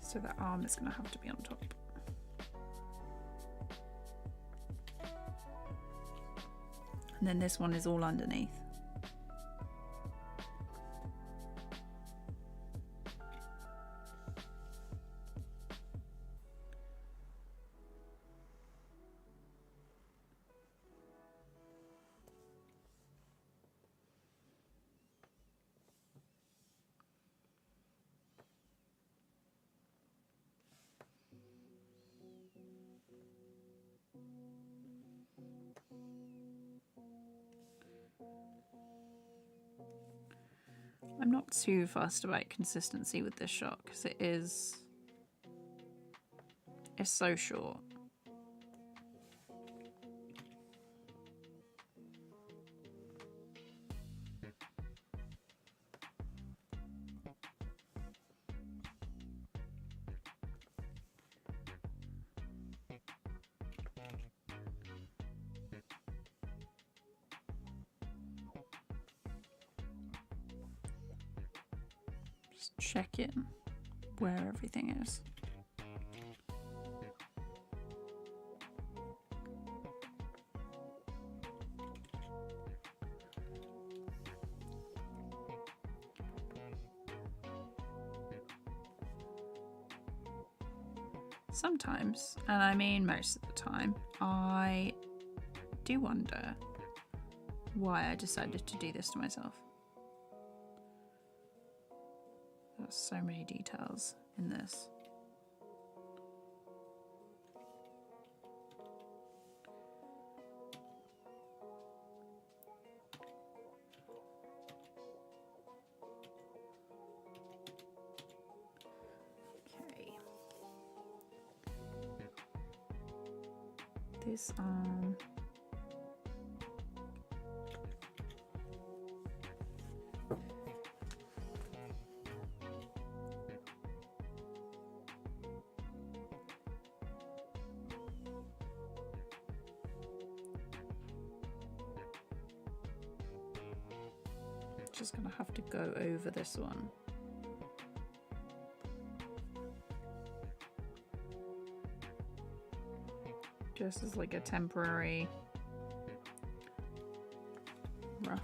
So the arm is going to have to be on top. And then this one is all underneath. I'm not too fussed about consistency with this shot because it's so short. Just check in where everything is. Sometimes, and I mean most of the time, I do wonder why I decided to do this to myself. There's so many details in this. This just gonna have to go over this one. Just as like a temporary rough.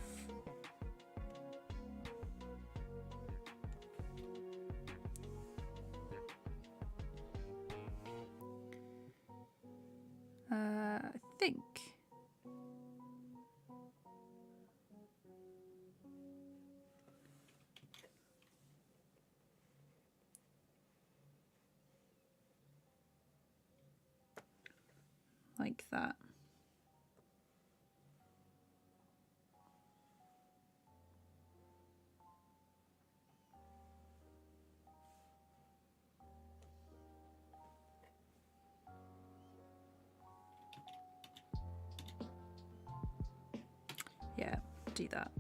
I think like that. Yeah, do that.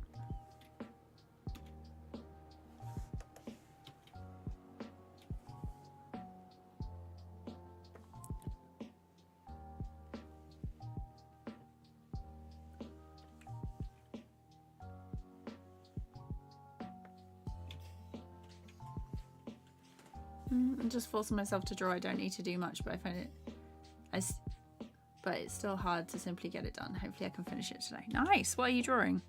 I'm just forcing myself to draw. I don't need to do much, but I find it, but it's still hard to simply get it done. Hopefully I can finish it today. Nice. What are you drawing?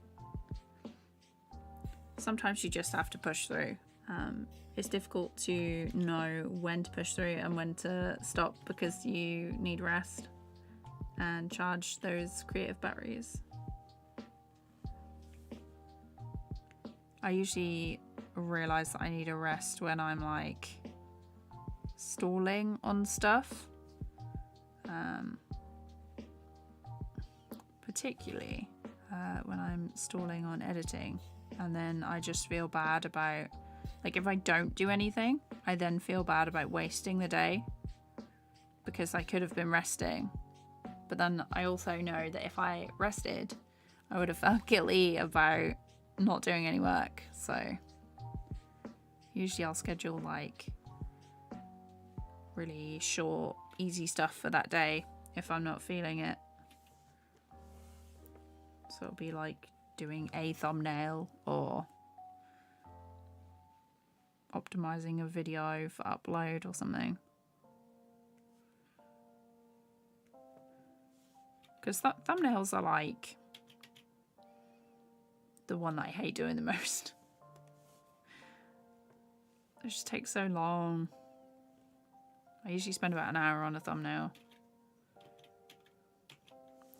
Sometimes you just have to push through. It's difficult to know when to push through and when to stop because you need rest and charge those creative batteries. I usually realize that I need a rest when I'm like stalling on stuff, particularly when I'm stalling on editing, and then I just feel bad about, like, if I don't do anything, I then feel bad about wasting the day because I could have been resting. But then I also know that if I rested, I would have felt guilty about not doing any work. So usually I'll schedule like really short, easy stuff for that day if I'm not feeling it. So it'll be like doing a thumbnail or optimizing a video for upload or something. Because thumbnails are like the one that I hate doing the most. It just takes so long. I usually spend about an hour on a thumbnail.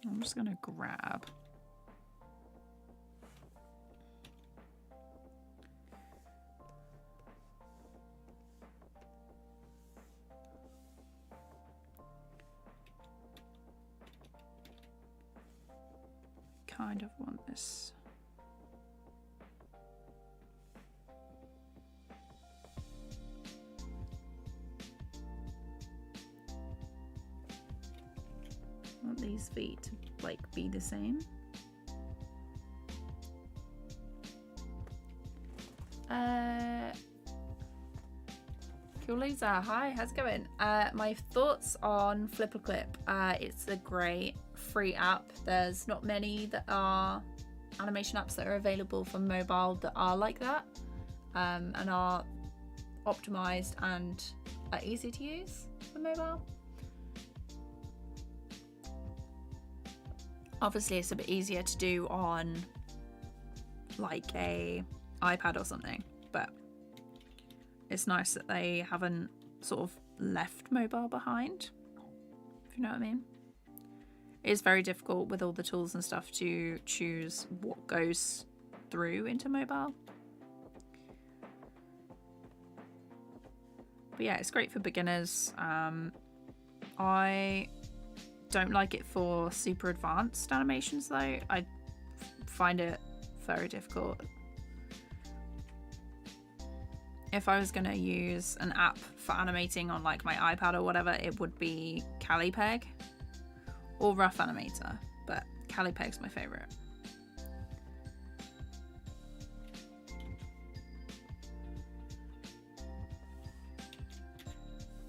I'm just gonna grab kind of want this. I want these feet to like be the same. Cool Lisa, hi, how's it going? My thoughts on Flipperclip. It's a great free app. There's not many that are animation apps that are available for mobile that are like that, and are optimized and are easy to use for mobile. Obviously it's a bit easier to do on like a iPad or something, but it's nice that they haven't sort of left mobile behind, if you know what I mean. It's very difficult with all the tools and stuff to choose what goes through into mobile. But yeah, it's great for beginners. I don't like it for super advanced animations though. I find it very difficult. If I was going to use an app for animating on like my iPad or whatever, it would be CaliPeg or Rough Animator, but CaliPeg's my favorite.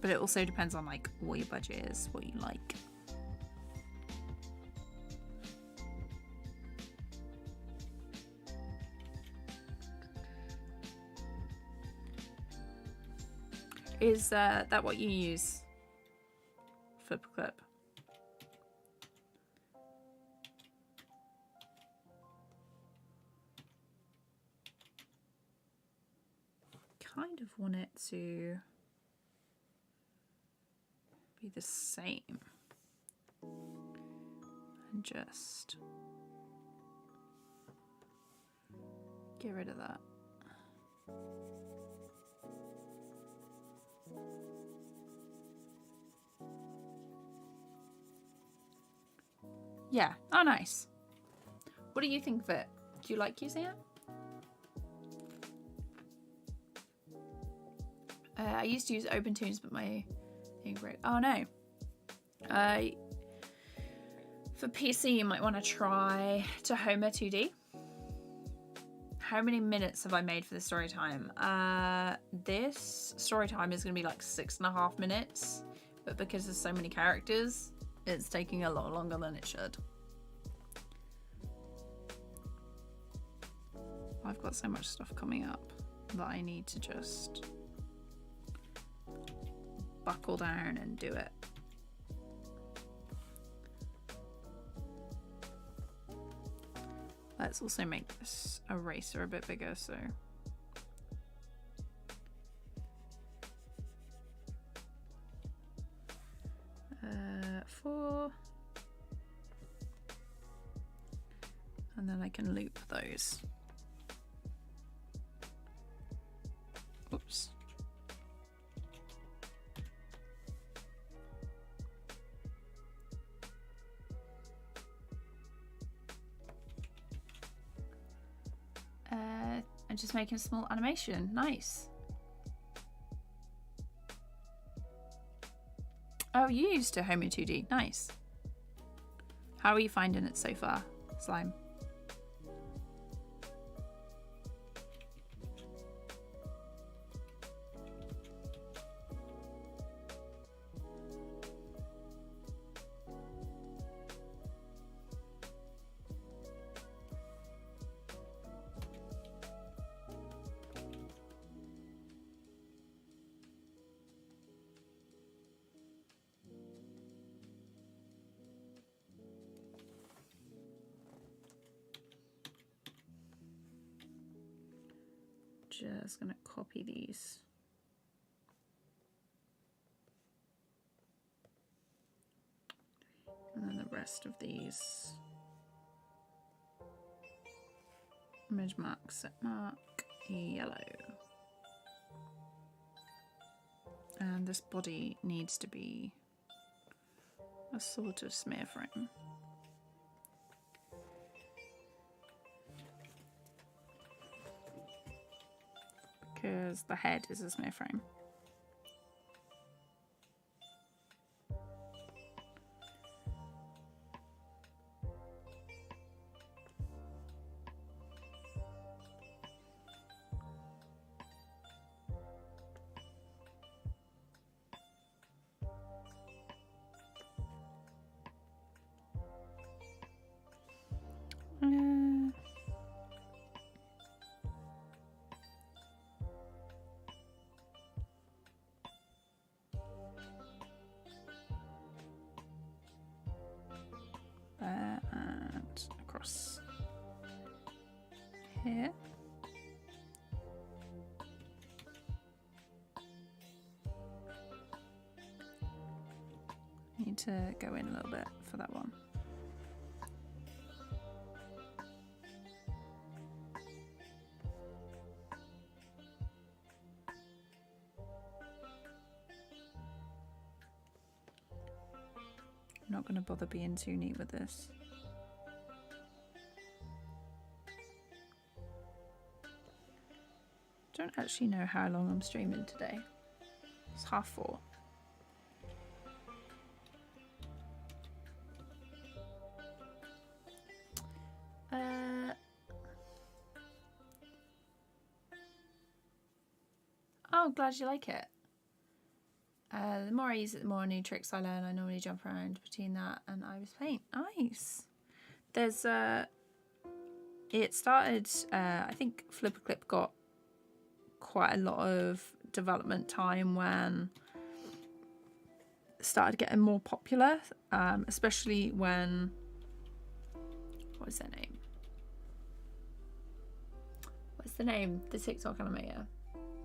But it also depends on like what your budget is, what you like. Is that what you use, Flipperclip? Kind of want it to be the same. And just get rid of that. Yeah. Oh, nice. What do you think of it? Do you like using it? I used to use OpenTunes, but my thing broke. Oh no. For PC, you might want to try Tahoma 2D. How many minutes have I made for the story time? This story time is going to be like 6.5 minutes, but because there's so many characters, it's taking a lot longer than it should. I've got so much stuff coming up that I need to just buckle down and do it. Let's also make this eraser a bit bigger, so 4, and then I can loop those. Oops. And just making a small animation. Nice. Oh you used to Homo 2D. Nice. How are you finding it so far, Slime? Just gonna copy these. And then the rest of these. Image mark, set mark, yellow. And this body needs to be a sort of smear frame. Because the head is a smear frame. And across here. Need to go in a little bit for that one. I'm not going to bother being too neat with this. Don't actually know how long I'm streaming today. It's 4:30. Oh, glad you like it. The more I use it, the more new tricks I learn. I normally jump around between that and Iris Paint. Nice. There's it started. I think Flipperclip got quite a lot of development time when it started getting more popular, especially when what is their name? What's the name? The TikTok animator,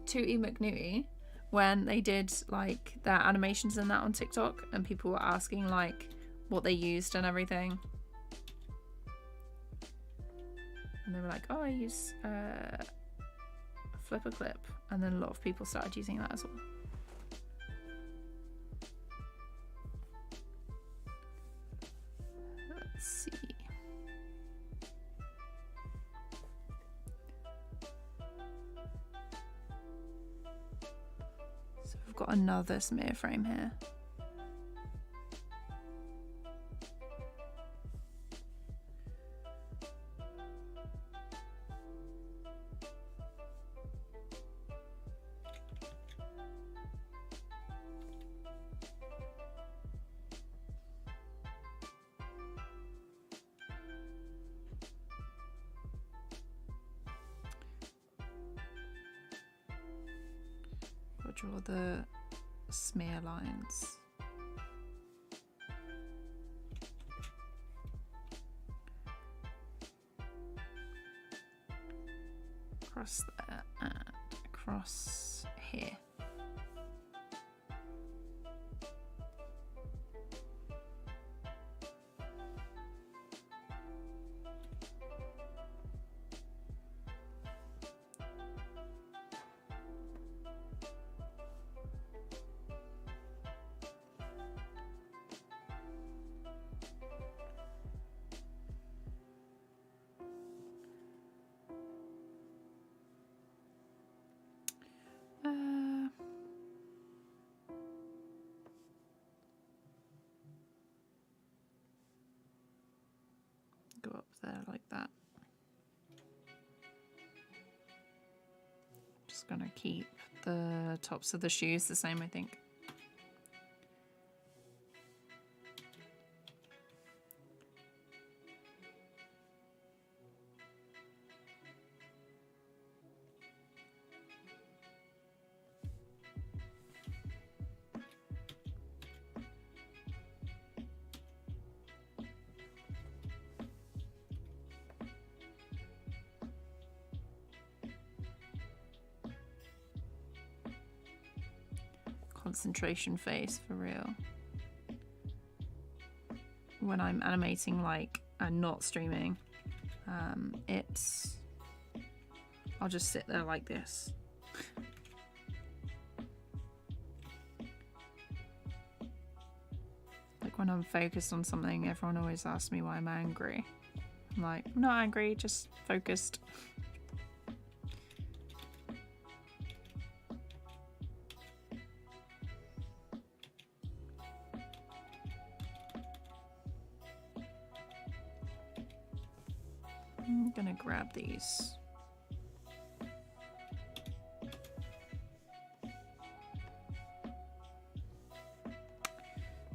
Tootie McNootie. When they did like their animations and that on TikTok, and people were asking like what they used and everything, and they were like, "Oh, I use Flipperclip," and then a lot of people started using that as well. Let's see. Got another smear frame here. I'll draw the smear lines. Across there and across here. Go up there like that. Just gonna keep the tops of the shoes the same, I think. Concentration face for real. When I'm animating like and not streaming, I'll just sit there like this. Like when I'm focused on something, everyone always asks me why I'm angry. I'm like, I'm not angry, just focused. I'm gonna grab these.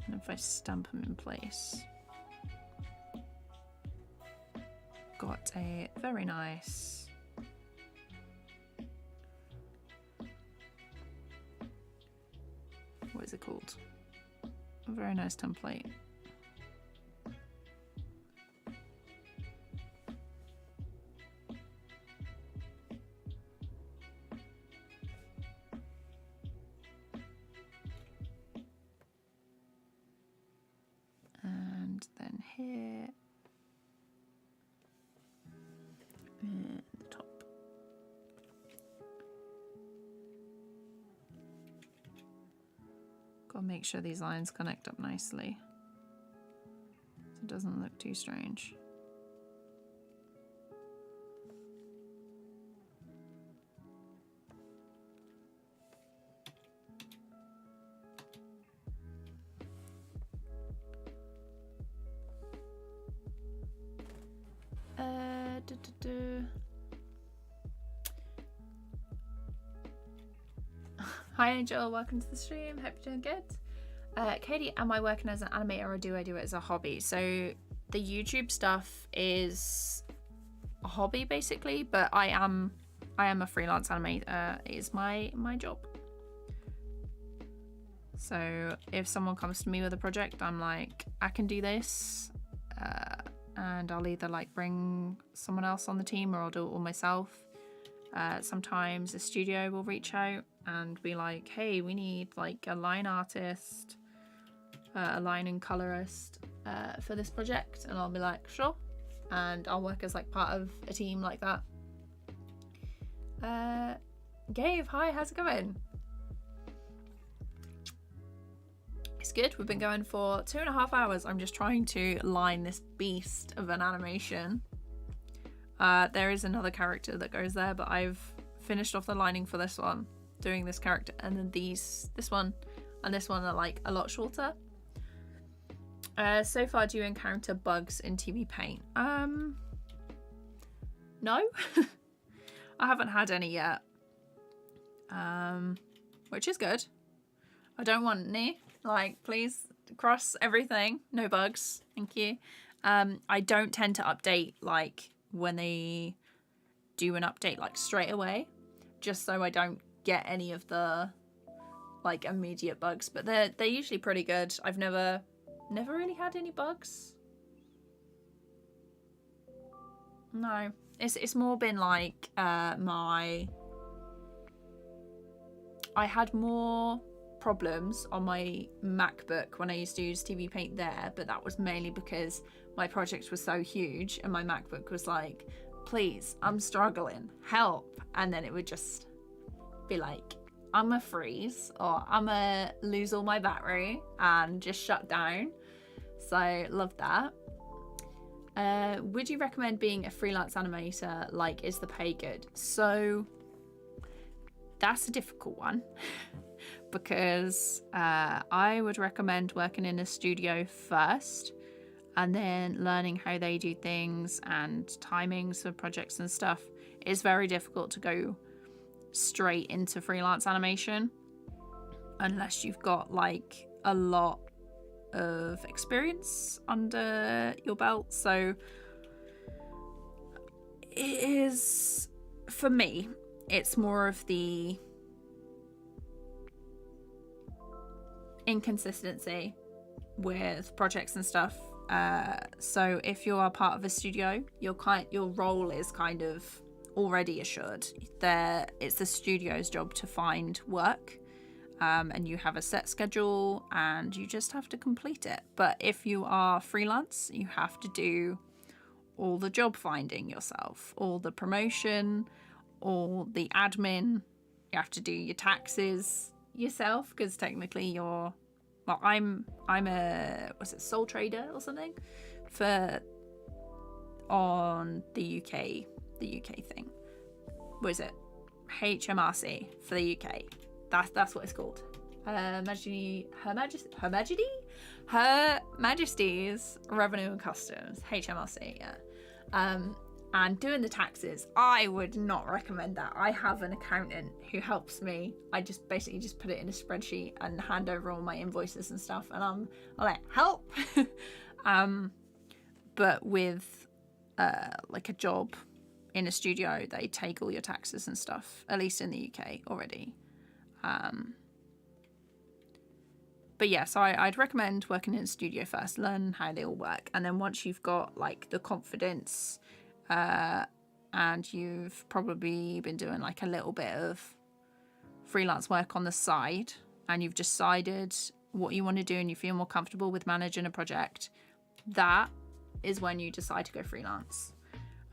And if I stamp them in place, got a very nice what is it called? A very nice template. And then here and the top. Gotta make sure these lines connect up nicely so it doesn't look too strange. Hi Angel, welcome to the stream. Hope you're doing good. Katie, am I working as an animator or do I do it as a hobby? So the YouTube stuff is a hobby basically, but I am a freelance animator. It is my job. So if someone comes to me with a project, I'm like, I can do this, and I'll either like bring someone else on the team or I'll do it all myself. Sometimes a studio will reach out and be like, hey, we need like a line artist, a line and colorist for this project, and I'll be like, sure, and I'll work as like part of a team like that. Gabe, hi, how's it going? It's good. We've been going for 2.5 hours. I'm just trying to line this beast of an animation. There is another character that goes there, but I've finished off the lining for this one, doing this character, and then this one and this one are like a lot shorter. So far, do you encounter bugs in TVPAINT? No. I haven't had any yet, which is good. I don't want any. Like, please cross everything. No bugs. Thank you. I don't tend to update like when they do an update like straight away, just so I don't get any of the like immediate bugs, but they're usually pretty good. I've never really had any bugs. No, it's more been like I had more problems on my MacBook when I used to use TVPAINT there, but that was mainly because my project was so huge and my MacBook was like, please, I'm struggling, help, and then it would just be like, I'm a freeze or I'm a lose all my battery and just shut down. So love that. Would you recommend being a freelance animator? Like, is the pay good? So that's a difficult one. Because I would recommend working in a studio first, and then learning how they do things and timings for projects and stuff, it's very difficult to go straight into freelance animation unless you've got like a lot of experience under your belt. So it is, for me, it's more of the inconsistency with projects and stuff. So if you are part of a studio, your role is kind of already assured. It's the studio's job to find work, and you have a set schedule and you just have to complete it. But if you are freelance, you have to do all the job finding yourself, all the promotion, all the admin. You have to do your taxes yourself, because technically I'm a sole trader or something on the UK thing. What is it? HMRC for the UK. That's what it's called. Her Majesty's Revenue and Customs, HMRC, yeah. And doing the taxes, I would not recommend that. I have an accountant who helps me. I just basically just put it in a spreadsheet and hand over all my invoices and stuff, and I'm like, help. But with like a job in a studio, they take all your taxes and stuff, at least in the UK already. But yeah, so I'd recommend working in a studio first, learn how they all work, and then once you've got like the confidence, and you've probably been doing like a little bit of freelance work on the side, and you've decided what you want to do and you feel more comfortable with managing a project, that is when you decide to go freelance.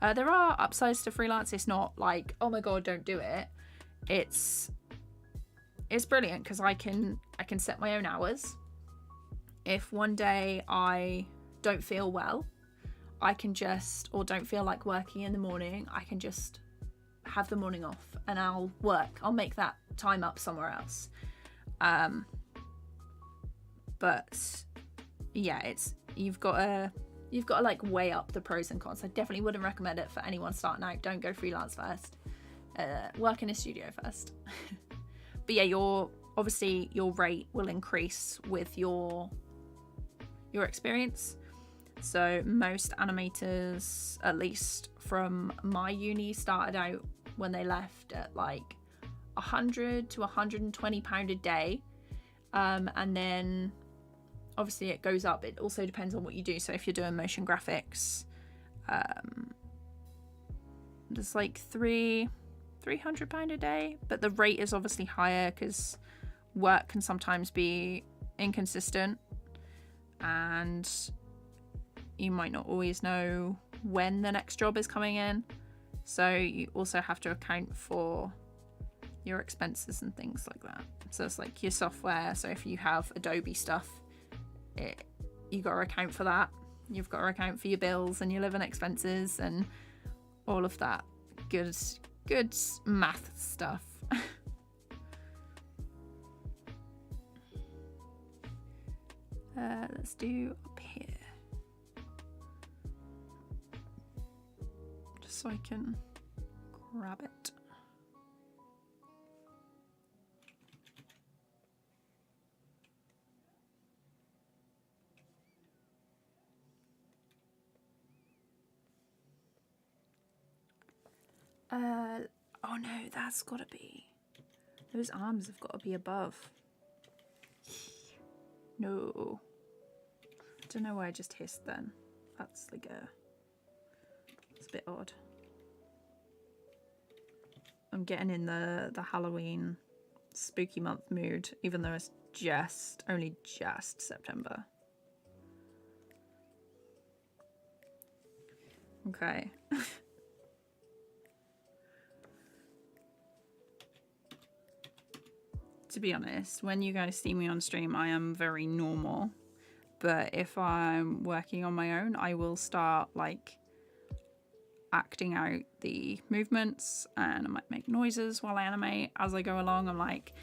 There are upsides to freelance. It's not like, oh my god, don't do it. It's brilliant because I can set my own hours. If one day I don't feel well, I can just, or don't feel like working in the morning, I can just have the morning off and I'll work. I'll make that time up somewhere else. But yeah, you've got to like weigh up the pros and cons. I definitely wouldn't recommend it for anyone starting out. Don't go freelance first. Work in a studio first. But yeah, obviously your rate will increase with your experience. So most animators, at least from my uni, started out when they left at like £100 to £120 a day, and then obviously it goes up. It also depends on what you do. So if you're doing motion graphics, there's like £300 a day, but the rate is obviously higher because work can sometimes be inconsistent and you might not always know when the next job is coming in. So you also have to account for your expenses and things like that. So it's like your software. So if you have Adobe stuff, you got to account for that. You've got to account for your bills and your living expenses and all of that good math stuff. Let's do up here, just so I can grab it. Oh no, that's gotta be, those arms have got to be above. No, I don't know why I just hissed then. That's like it's a bit odd. I'm getting in the Halloween spooky month mood, even though it's only just September. Okay. To be honest, when you guys see me on stream, I am very normal. But if I'm working on my own, I will start like acting out the movements, and I might make noises while I animate as I go along. I'm like,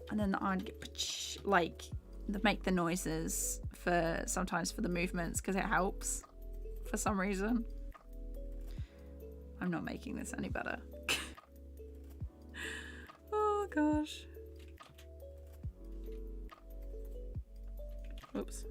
and then I'd get like make the noises for sometimes for the movements because it helps for some reason. I'm not making this any better. Oh gosh. Oops.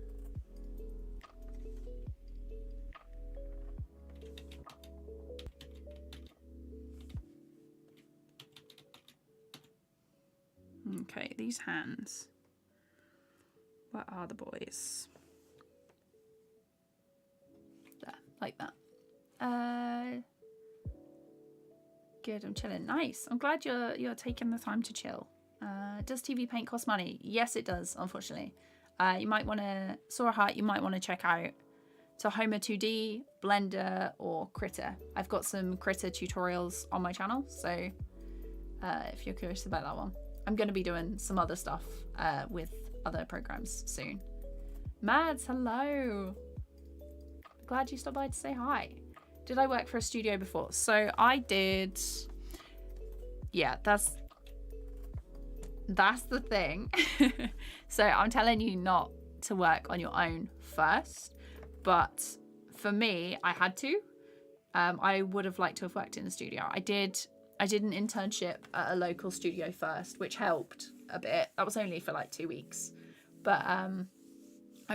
Okay, these hands. Where are the boys? There, like that. Good, I'm chilling. Nice. I'm glad you're taking the time to chill. Does TVPAINT cost money? Yes, it does, unfortunately. You might want to, Sora Hut, you might want to check out Tahoma 2D, Blender, or Critter. I've got some Critter tutorials on my channel, so if you're curious about that one. I'm going to be doing some other stuff with other programs soon. Mads, hello. Glad you stopped by to say hi. Did I work for a studio before? So I did. Yeah, that's the thing. So I'm telling you not to work on your own first, but for me, I had to. I would have liked to have worked in a studio. I did an internship at a local studio first, which helped a bit. That was only for like 2 weeks, but I'm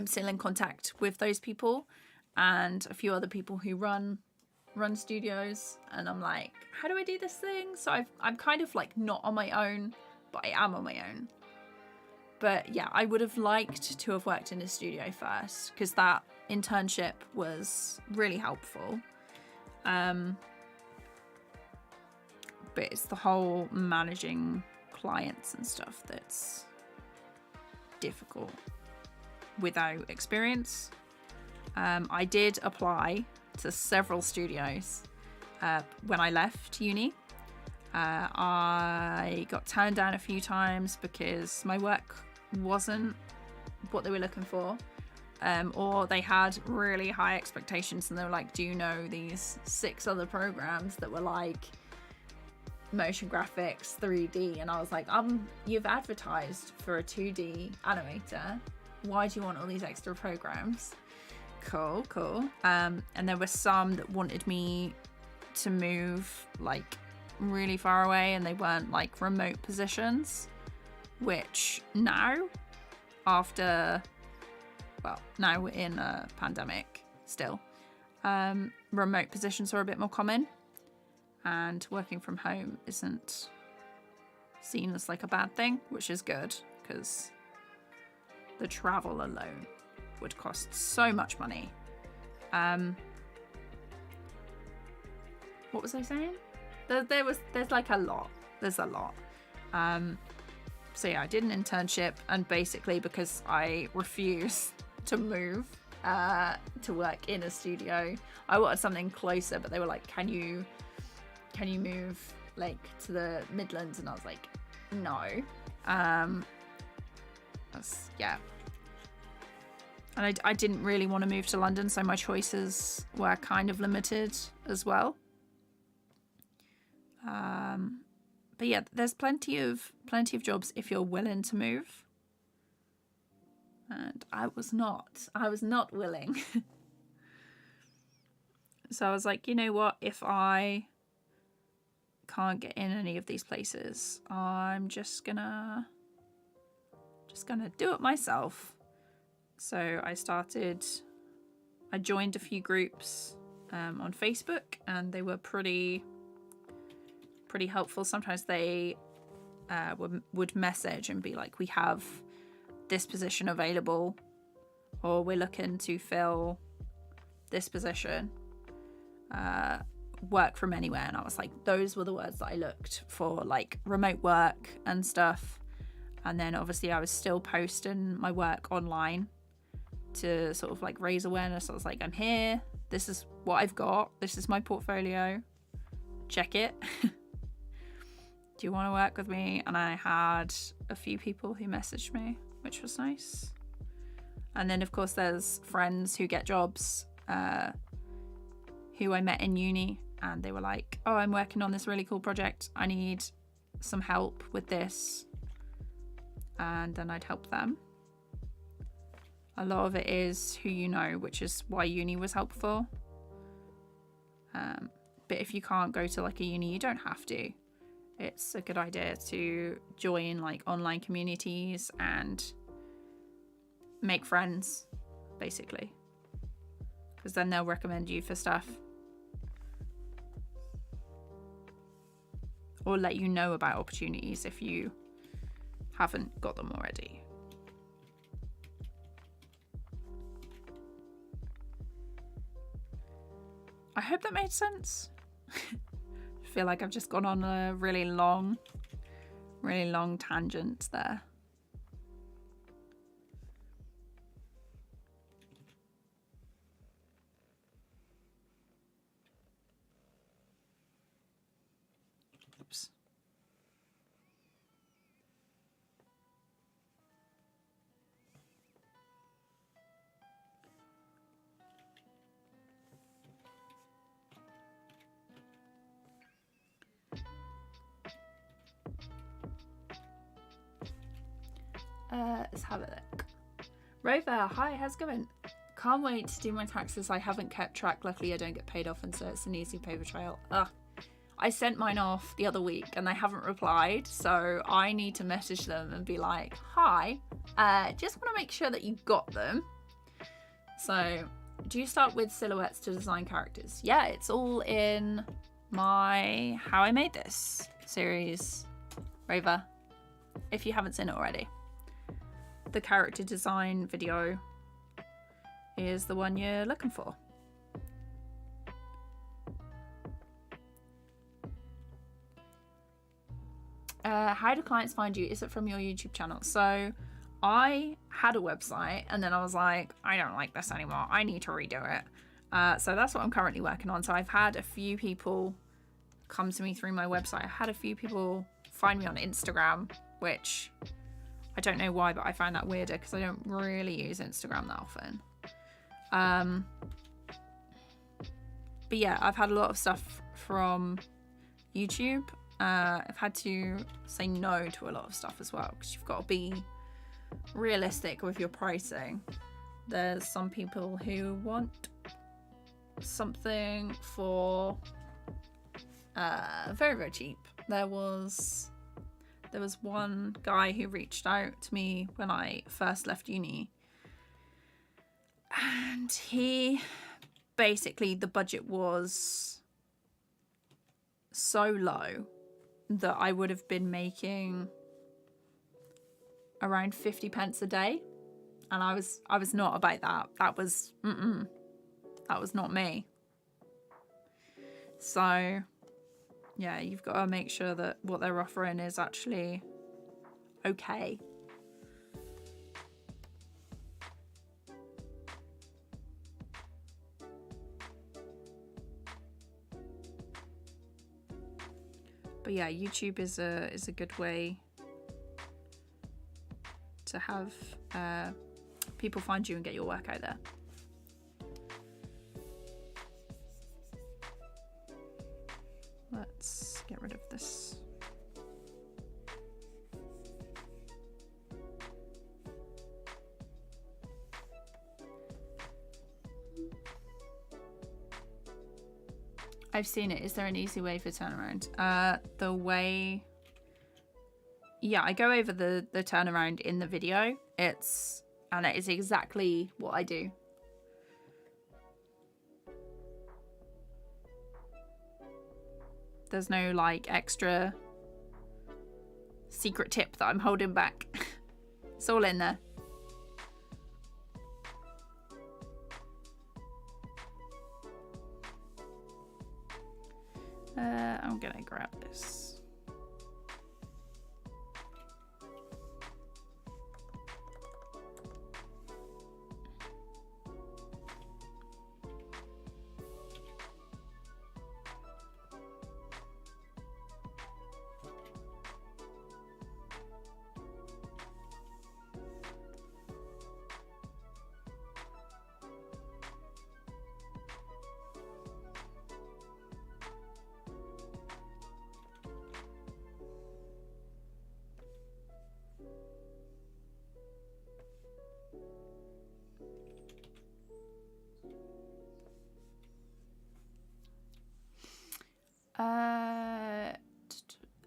still in contact with those people and a few other people who run studios, and I'm like, how do I do this thing? So I'm kind of like not on my own, but I am on my own. But yeah, I would have liked to have worked in a studio first because that internship was really helpful. But it's the whole managing clients and stuff that's difficult without experience. I did apply to several studios when I left uni. I got turned down a few times because my work wasn't what they were looking for, or they had really high expectations and they were like, do you know these 6 other programs that were like motion graphics, 3D? And I was like, you've advertised for a 2D animator, why do you want all these extra programs? Cool. And there were some that wanted me to move like really far away, and they weren't like remote positions, which now we're in a pandemic still, remote positions are a bit more common, and working from home isn't seen as like a bad thing, which is good because the travel alone would cost so much money. What was I saying? There's like a lot. There's a lot. So yeah, I did an internship, and basically because I refused to move to work in a studio, I wanted something closer, but they were like, can you move like to the Midlands? And I was like, no. Yeah. And I didn't really want to move to London, so my choices were kind of limited as well. But yeah, there's plenty of jobs if you're willing to move. And I was not willing. So I was like, you know what, if I can't get in any of these places, I'm just gonna do it myself. So I joined a few groups on Facebook, and they were pretty helpful. Sometimes they would message and be like, we have this position available, or we're looking to fill this position, work from anywhere. And I was like, those were the words that I looked for, like remote work and stuff. And then obviously I was still posting my work online to sort of like raise awareness. I was like, I'm here, this is what I've got, this is my portfolio, check it. Do you want to work with me? And I had a few people who messaged me, which was nice. And then of course there's friends who get jobs who I met in uni, and they were like, oh, I'm working on this really cool project, I need some help with this. And then I'd help them. A lot of it is who you know, which is why uni was helpful. But if you can't go to like a uni, you don't have to. It's a good idea to join like online communities and make friends, basically, because then they'll recommend you for stuff or let you know about opportunities if you haven't got them already. I hope that made sense. I feel like I've just gone on a really long tangent there. Oops. Let's have a look. Rover, hi, how's it going? Can't wait to do my taxes. I haven't kept track. Luckily, I don't get paid often, so it's an easy paper trail. I sent mine off the other week and they haven't replied, so I need to message them and be like, hi, just want to make sure that you got them. So, do you start with silhouettes to design characters? Yeah, it's all in my How I Made This series, Rover, if you haven't seen it already. The character design video is the one you're looking for. How do clients find you? Is it from your YouTube channel? So I had a website and then I was like, I don't like this anymore. I need to redo it. So that's what I'm currently working on. So I've had a few people come to me through my website. I had a few people find me on Instagram, which I don't know why, but I find that weirder because I don't really use Instagram that often. But yeah, I've had a lot of stuff from YouTube. I've had to say no to a lot of stuff as well because you've got to be realistic with your pricing. There's some people who want something for very, very cheap. There was one guy who reached out to me when I first left uni, and he basically, the budget was so low that I would have been making around 50 pence a day, and I was not about that. That was not me. So yeah, you've got to make sure that what they're offering is actually okay. But yeah, YouTube is a good way to have people find you and get your work out there. Let's get rid of this. I've seen it. Is there an easy way for turnaround? The way... Yeah, I go over the turnaround in the video. And it is exactly what I do. There's no like extra secret tip that I'm holding back. It's all in there. I'm gonna grab this.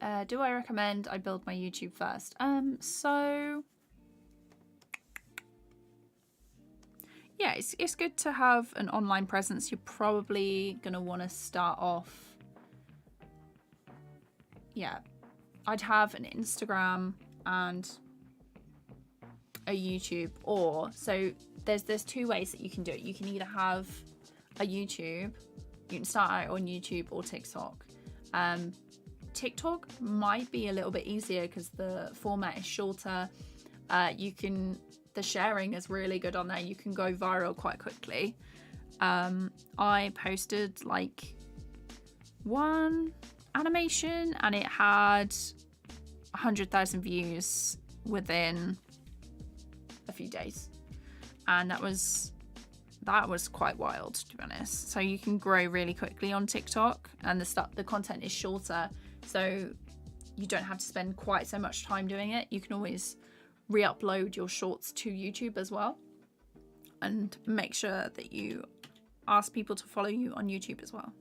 Do I recommend I build my YouTube first? So yeah, it's good to have an online presence. You're probably gonna want to start off. Yeah, I'd have an Instagram and a YouTube, or so there's two ways that you can do it. You can either have a YouTube, you can start out on YouTube or TikTok. TikTok might be a little bit easier because the format is shorter. The sharing is really good on there. You can go viral quite quickly. I posted like one animation and it had 100,000 views within a few days, and that was quite wild, to be honest. So you can grow really quickly on TikTok, and the content is shorter, so you don't have to spend quite so much time doing it. You can always re-upload your shorts to YouTube as well, and make sure that you ask people to follow you on YouTube as well.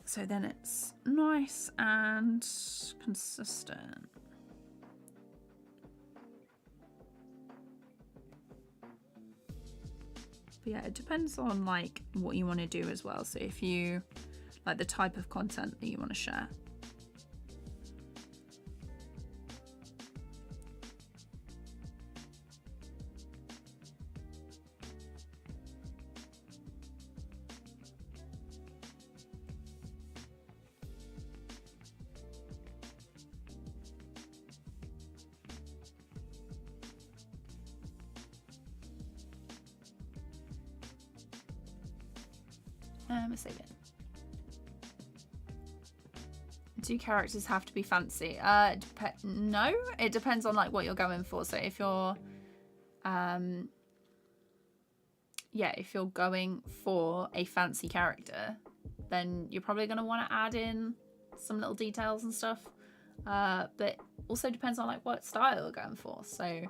So then it's nice and consistent. But yeah, it depends on like what you want to do as well. So if you like the type of content that you want to share. Save it. Do characters have to be fancy? No, it depends on like what you're going for. So if you're if you're going for a fancy character, then you're probably going to want to add in some little details and stuff. But also depends on like what style you're going for. So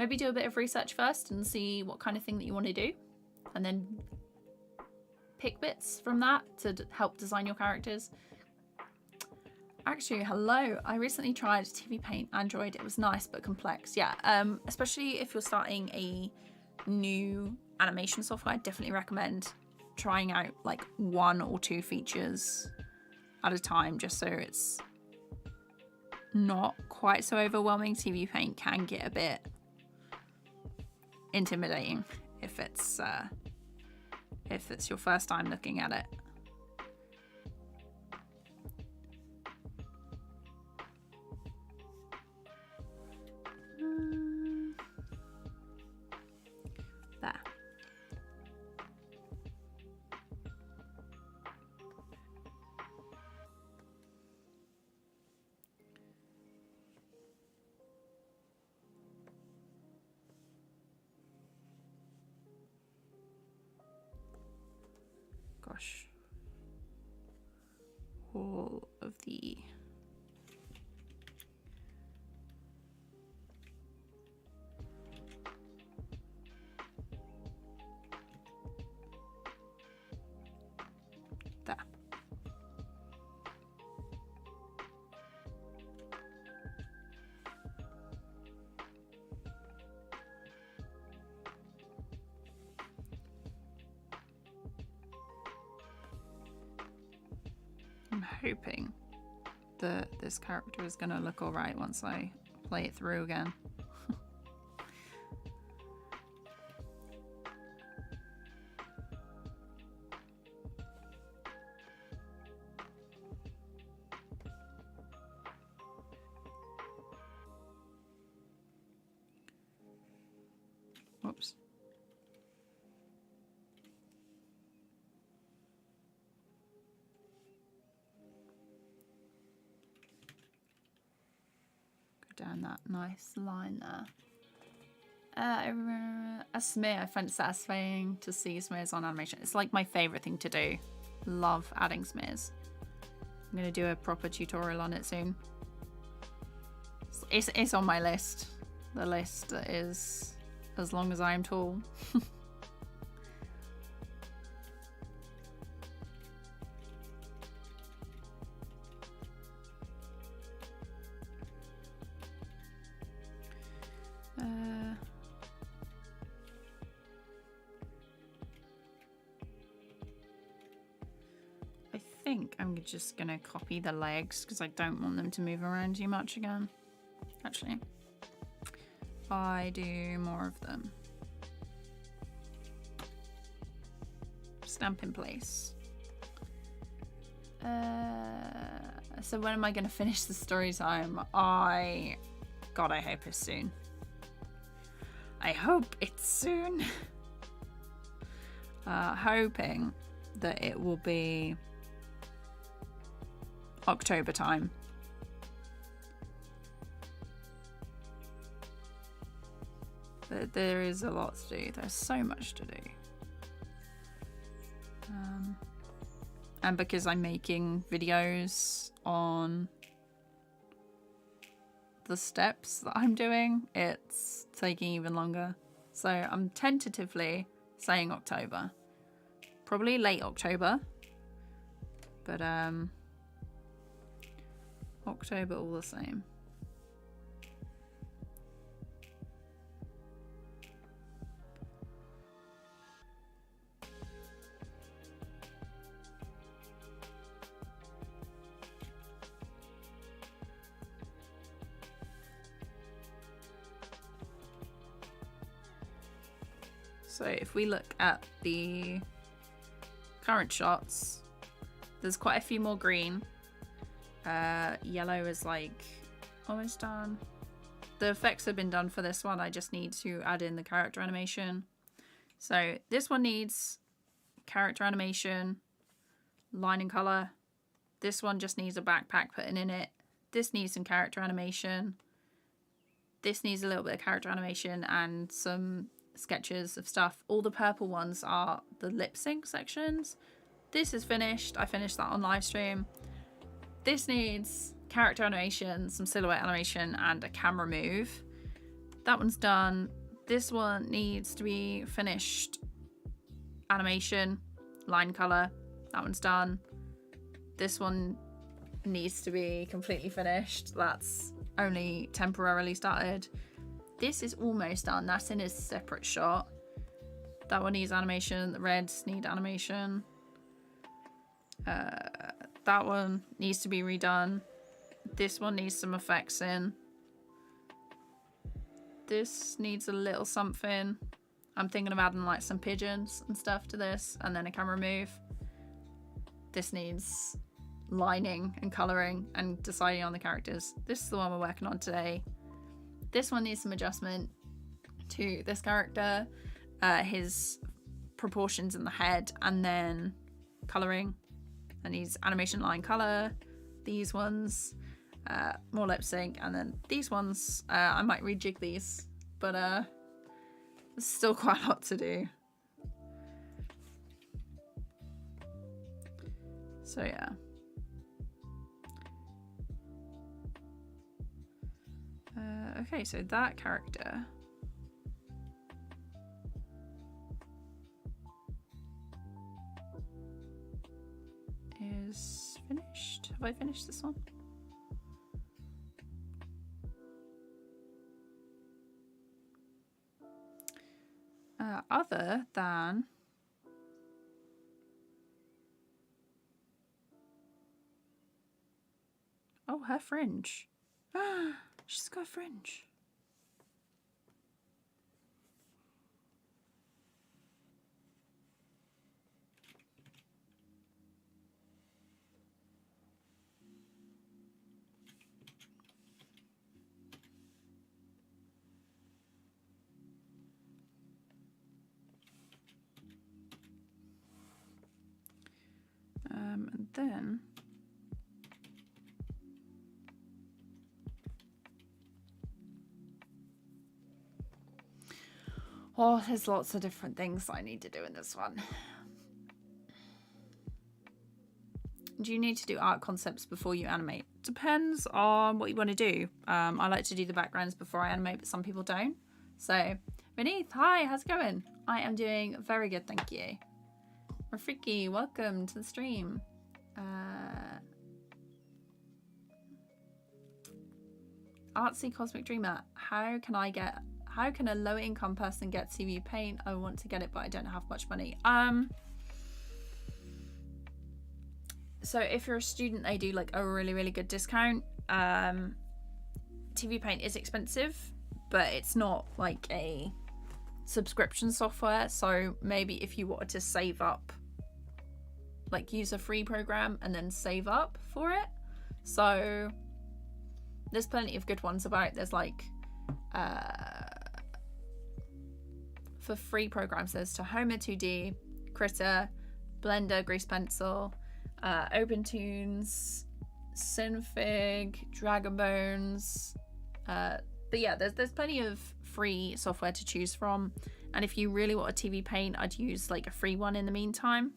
maybe do a bit of research first and see what kind of thing that you want to do, and then pick bits from that to help design your characters. Actually, hello. I recently tried TVPAINT Android. It was nice but complex. Yeah, especially if you're starting a new animation software, I definitely recommend trying out like 1 or 2 features at a time, just so it's not quite so overwhelming. TVPAINT can get a bit intimidating if it's your first time looking at it. There. Gosh. All of the there. I'm hoping that this character is going to look alright once I play it through again. Whoops. Down that nice line there. A smear, I find it satisfying to see smears on animation. It's like my favorite thing to do. Love adding smears. I'm gonna do a proper tutorial on it soon. It's on my list. The list is as long as I am tall. I'm just gonna copy the legs because I don't want them to move around too much again. Actually, I do more of them. Stamp in place. So when am I gonna finish the story time? God, I hope it's soon. I hope it's soon. Hoping that it will be October time. There is a lot to do. There's so much to do. And because I'm making videos on the steps that I'm doing, it's taking even longer. So I'm tentatively saying October. Probably late October. But October all the same. So if we look at the current shots, there's quite a few more green. Yellow is like almost done. The effects have been done for this one. I just need to add in the character animation. So this one needs character animation, line and color. This one just needs a backpack putting in it. This needs some character animation. This needs a little bit of character animation and some sketches of stuff. All the purple ones are the lip sync sections. This is finished. I finished that on live stream. This needs character animation, some silhouette animation, and a camera move. That one's done. This one needs to be finished. Animation, line color. That one's done. This one needs to be completely finished. That's only temporarily started. This is almost done. That's in a separate shot. That one needs animation. The reds need animation. That one needs to be redone. This one needs some effects in. This needs a little something. I'm thinking of adding like some pigeons and stuff to this, and then a camera move. This needs lining and colouring and deciding on the characters. This is the one we're working on today. This one needs some adjustment to this character, his proportions in the head, and then colouring. And needs animation, line, colour. These ones, more lip sync, and then these ones, I might rejig these, but there's still quite a lot to do. So yeah. Okay, so that character is finished. Have I finished this one? Other than oh, her fringe. She's got a fringe. And then oh, there's lots of different things I need to do in this one. Do you need to do art concepts before you animate? Depends on what you want to do. I like to do the backgrounds before I animate, but some people don't. So, Beneath, hi, how's it going? I am doing very good, thank you. Rafiki, welcome to the stream. Artsy Cosmic Dreamer, how can a low income person get TVPAINT? I want to get it, but I don't have much money. So if you're a student, they do like a really good discount. TVPAINT is expensive, but it's not like a subscription software. So maybe if you wanted to save up, like use a free program and then save up for it. So there's plenty of good ones about. There's like for free programs, there's Tahoma 2D, Critter, Blender, Grease Pencil, OpenTunes, Synfig, Dragon Bones. But yeah, there's plenty of free software to choose from. And if you really want a TVPAINT, I'd use like a free one in the meantime.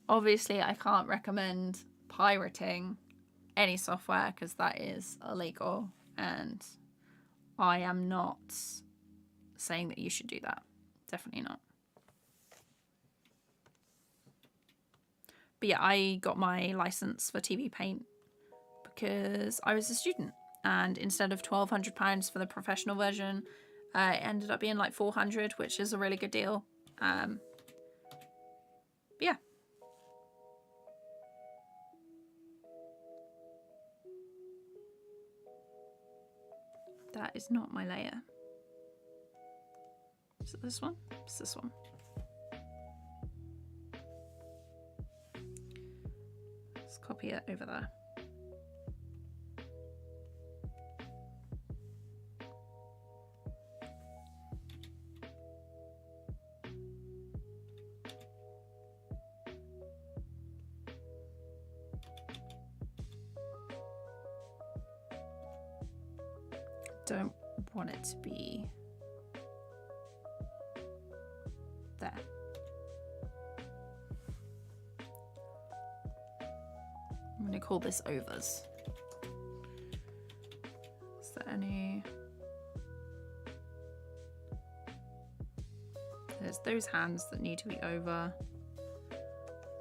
Obviously, I can't recommend pirating any software because that is illegal, and I am not saying that you should do that. Definitely not. But yeah, I got my license for TVPAINT because I was a student, and instead of £1,200 for the professional version, it ended up being like £400, which is a really good deal. But yeah. That is not my layer. Is it this one? It's this one. Let's copy it over there. Don't want it to be there. I'm going to call this overs. Is there any? There's those hands that need to be over.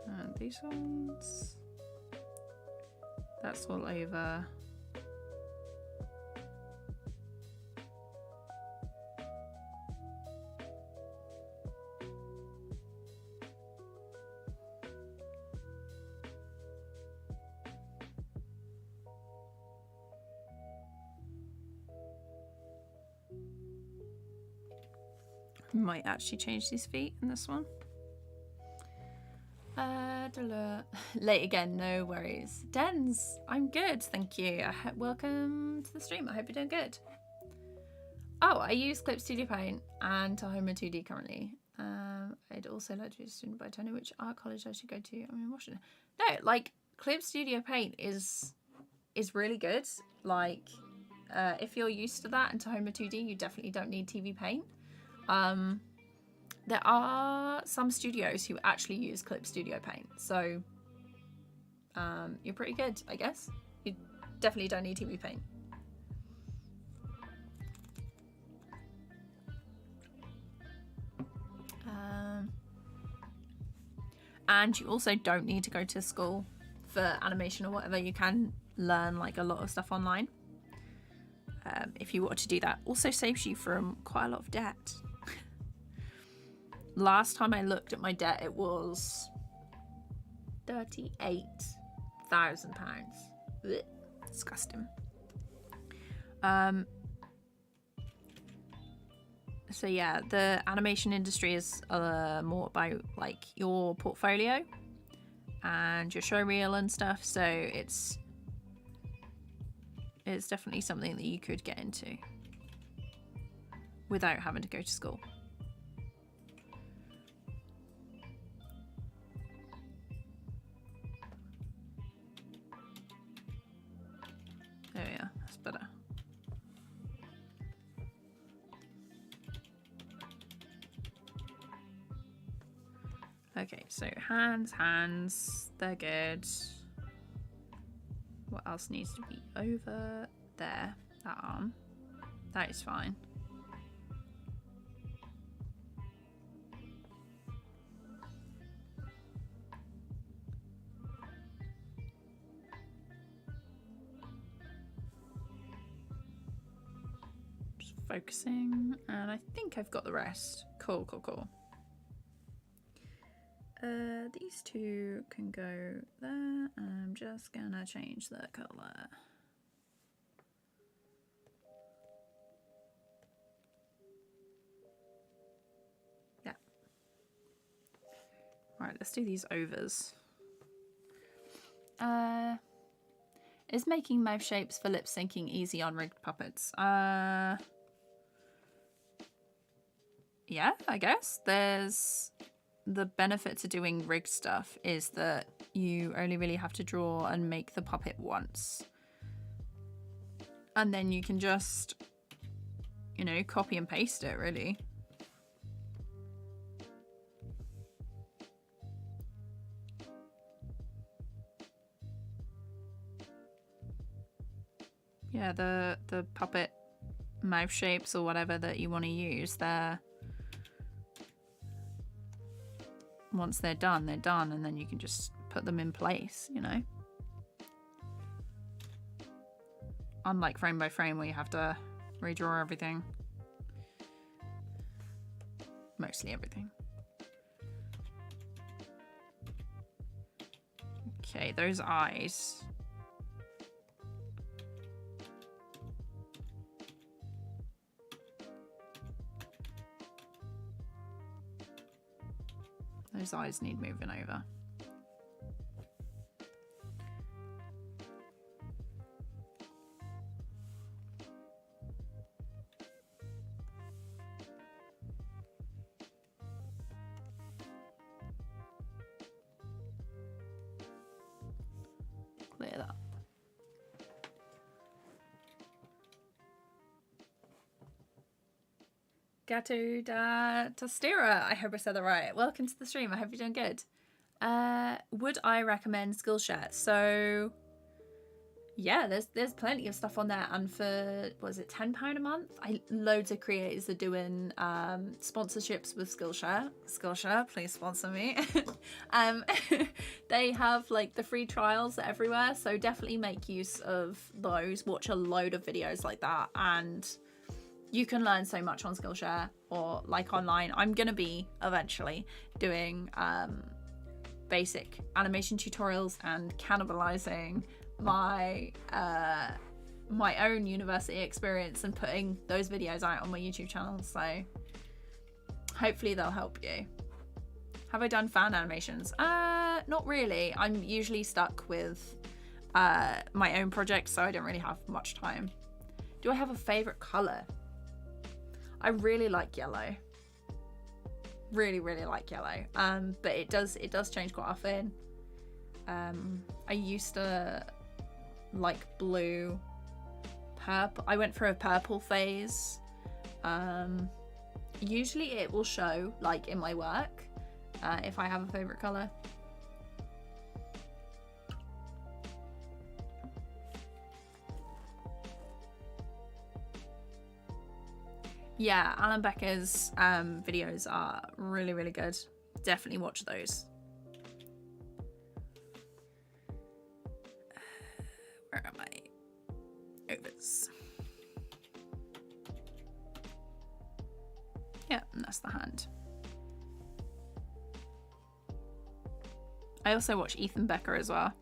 And these ones. That's all over. Might actually change these feet in this one. Late again, no worries. Dens, I'm good, thank you. Welcome to the stream. I hope you're doing good. Oh, I use Clip Studio Paint and Tahoma 2D currently. I'd also like to be a student, but I don't know which art college I should go to. I'm in Washington. No, like Clip Studio Paint is really good. Like, if you're used to that and Tahoma 2D, you definitely don't need TVPAINT. There are some studios who actually use Clip Studio Paint, so you're pretty good, I guess. You definitely don't need TVPAINT. And you also don't need to go to school for animation or whatever. You can learn like a lot of stuff online. If you want to do that. Also saves you from quite a lot of debt. Last time I looked at my debt, it was £38,000. Disgusting. So yeah, the animation industry is more about like your portfolio and your show reel and stuff. So it's definitely something that you could get into without having to go to school. There we are, that's better. Okay, so hands, they're good. What else needs to be over there? That arm. That is fine. Just focusing, and I think I've got the rest. Cool, cool, cool. These two can go there. I'm just gonna change the color. Yeah. All right, let's do these overs. Is making mouth shapes for lip syncing easy on rigged puppets? Yeah, I guess. There's the benefit to doing rigged stuff is that you only really have to draw and make the puppet once. And then you can just, you know, copy and paste it, really. Yeah, the puppet mouth shapes or whatever that you want to use, once they're done, and then you can just put them in place, you know? Unlike frame by frame where you have to redraw everything. Mostly everything. Okay, those eyes. Those eyes need moving over. Clear that. Gato da Tostera, I hope I said that right. Welcome to the stream. I hope you're doing good. Would I recommend Skillshare? So yeah, there's plenty of stuff on there, and for what is it, £10 a month? Loads of creators are doing sponsorships with Skillshare. Skillshare, please sponsor me. They have like the free trials everywhere, so definitely make use of those. Watch a load of videos like that, and you can learn so much on Skillshare or like online. I'm gonna be eventually doing basic animation tutorials and cannibalizing my my own university experience and putting those videos out on my YouTube channel. So hopefully they'll help you. Have I done fan animations? Not really. I'm usually stuck with my own projects, so I don't really have much time. Do I have a favorite color? I really like yellow. Really like yellow. But it does change quite often. I used to like blue, purple. I went through a purple phase. Usually it will show like in my work if I have a favorite color. Yeah, Alan Becker's videos are really good. Definitely watch those. Where am I? Overs. Yeah, and that's the hand. I also watch Ethan Becker as well.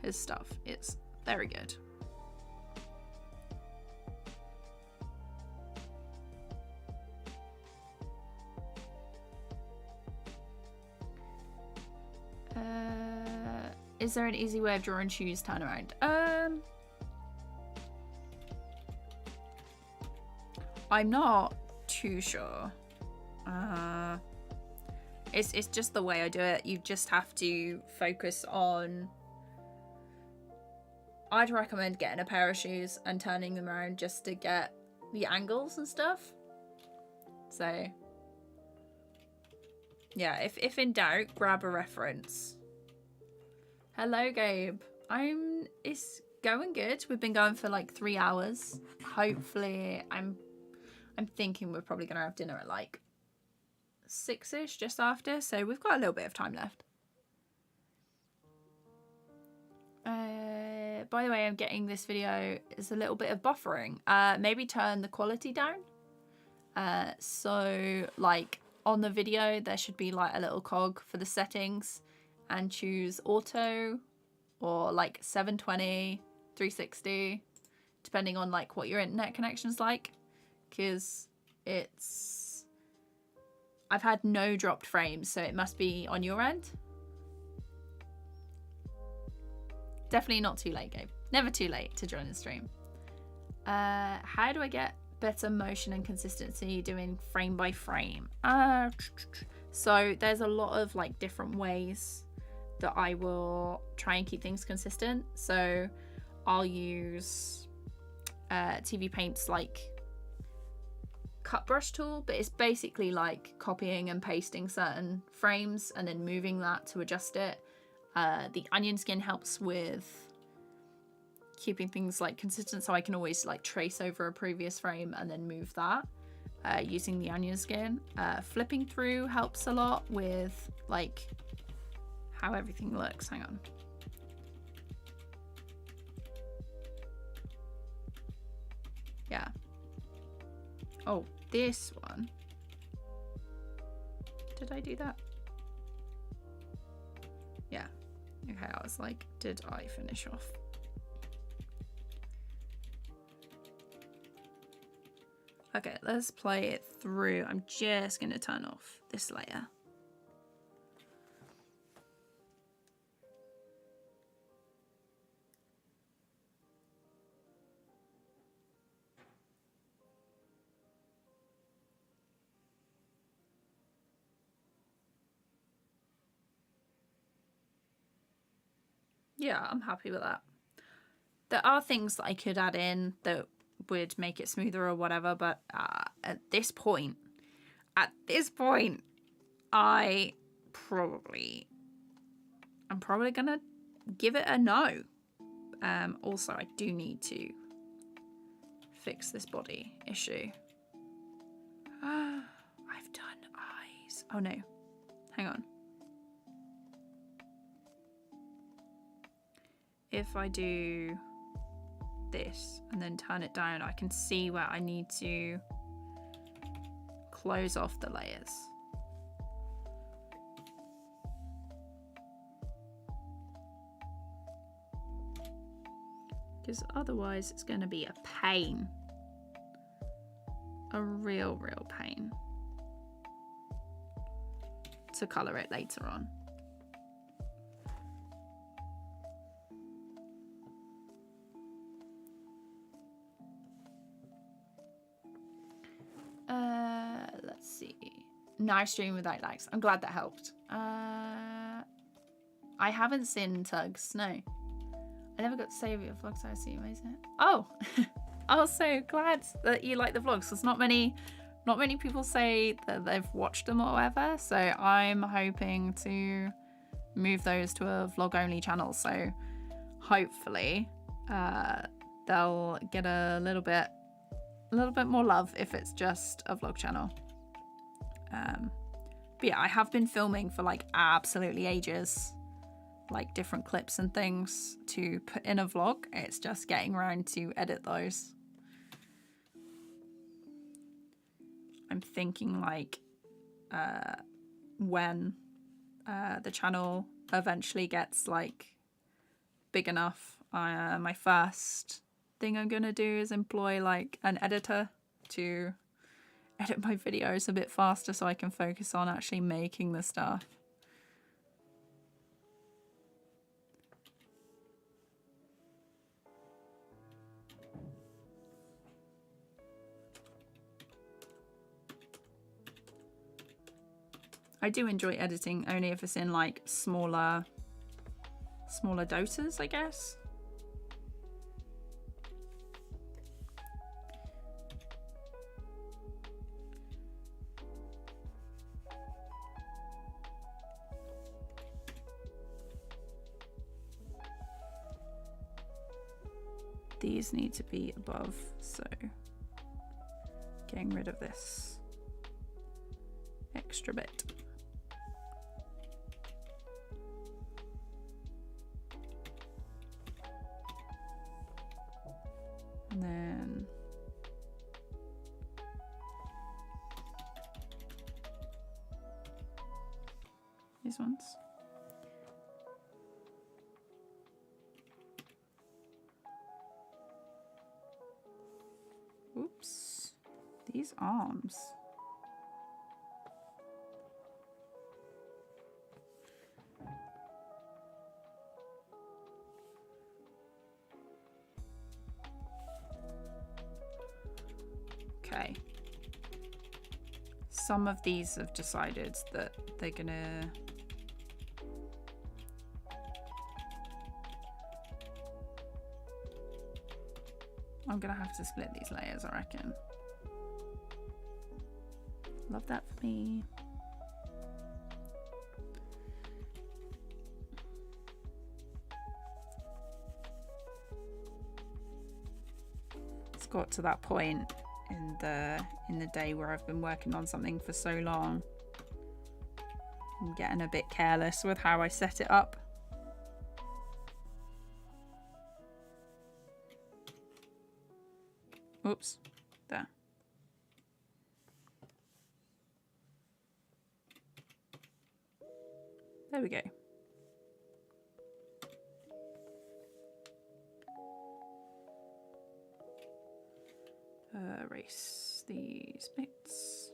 His stuff is very good. Is there an easy way of drawing shoes turnaround? I'm not too sure. It's just the way I do it. You just have to focus on... I'd recommend getting a pair of shoes and turning them around just to get the angles and stuff. So yeah, if in doubt, grab a reference. Hello, Gabe. It's going good. We've been going for like 3 hours. Hopefully, I'm thinking we're probably gonna have dinner at like 6ish, just after. So we've got a little bit of time left. By the way, I'm getting this video is a little bit of buffering. Maybe turn the quality down. So like on the video, there should be like a little cog for the settings, and choose auto or like 720, 360, depending on like what your internet connection's like, because I've had no dropped frames, so it must be on your end. Definitely not too late, Gabe. Never too late to join the stream. How do I get better motion and consistency doing frame by frame? So there's a lot of like different ways that I will try and keep things consistent. So I'll use TVPAINT's like cut brush tool, but it's basically like copying and pasting certain frames and then moving that to adjust it. The onion skin helps with keeping things like consistent, so I can always like trace over a previous frame and then move that using the onion skin. Flipping through helps a lot with like how everything looks. Hang on. Yeah. Oh, this one. Did I do that? Yeah. Okay, I was like, did I finish off? Okay, let's play it through. I'm just going to turn off this layer. Yeah, I'm happy with that. There are things that I could add in that would make it smoother or whatever, but at this point, I'm probably gonna give it a no. Also, I do need to fix this body issue. I've done eyes. Oh no, hang on. If I do this and then turn it down, I can see where I need to close off the layers. Because otherwise it's going to be a pain. A real pain to colour it later on. Let's see. Nice stream without likes. I'm glad that helped. I haven't seen Tugs, no. I never got to save your vlogs, so I see amazing. Oh, I'm so glad that you like the vlogs. There's not many people say that they've watched them or whatever, so I'm hoping to move those to a vlog only channel. So hopefully they'll get a little bit more love if it's just a vlog channel. But yeah, I have been filming for like absolutely ages, like different clips and things to put in a vlog. It's just getting around to edit those. I'm thinking like when the channel eventually gets like big enough, my first thing I'm gonna do is employ like an editor to edit my videos a bit faster so I can focus on actually making the stuff. I do enjoy editing, only if it's in like smaller doses, I guess. These need to be above, so getting rid of this extra bit. And then these ones. Oops. These arms. Okay. Some of these have decided that they're gonna I'm gonna have to split these layers, I reckon. Love that for me. It's got to that point in the day where I've been working on something for so long. I'm getting a bit careless with how I set it up. Oops, there. There we go. Erase these bits.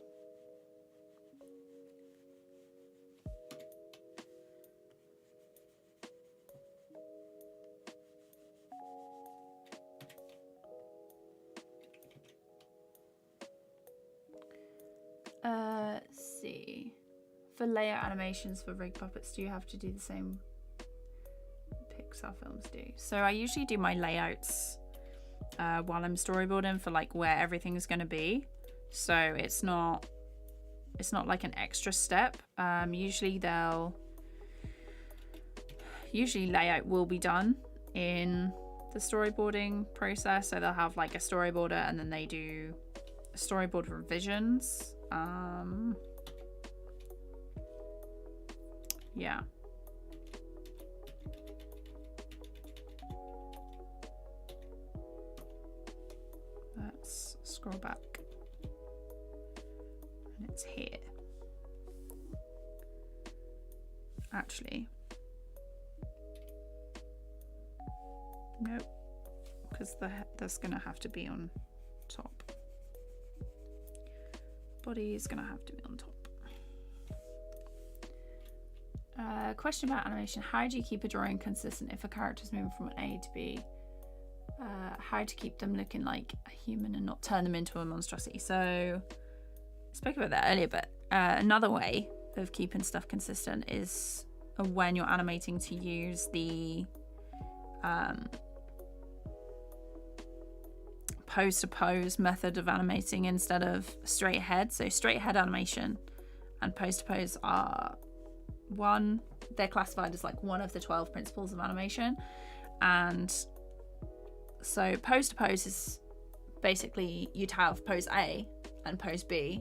Let's see. For layout animations for rig puppets, do you have to do the same Pixar films do? So I usually do my layouts while I'm storyboarding for like where everything's going to be, so it's not like an extra step. Usually layout will be done in the storyboarding process, so they'll have like a storyboarder and then they do storyboard revisions. Yeah. Let's scroll back. And it's here. Actually. Nope. Because that's going to have to be on top. Body is going to have to be on top. Question about animation. How do you keep a drawing consistent if a character's moving from A to B? How to keep them looking like a human and not turn them into a monstrosity. So, I spoke about that earlier, but another way of keeping stuff consistent is when you're animating to use the pose to pose method of animating instead of straight ahead. So straight ahead animation and pose to pose are they're classified as like one of the 12 principles of animation. And so pose to pose is basically you'd have pose A and pose B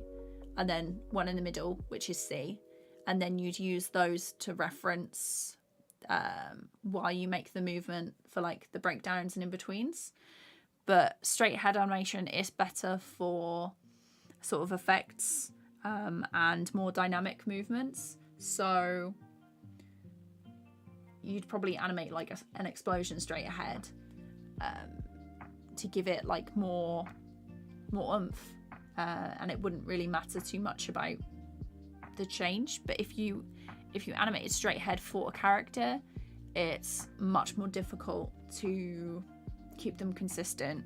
and then one in the middle, which is C, and then you'd use those to reference while you make the movement for like the breakdowns and in-betweens. But straight ahead animation is better for sort of effects and more dynamic movements. So you'd probably animate like an explosion straight ahead to give it like more oomph, and it wouldn't really matter too much about the change. But if you animate it straight ahead for a character, it's much more difficult to keep them consistent.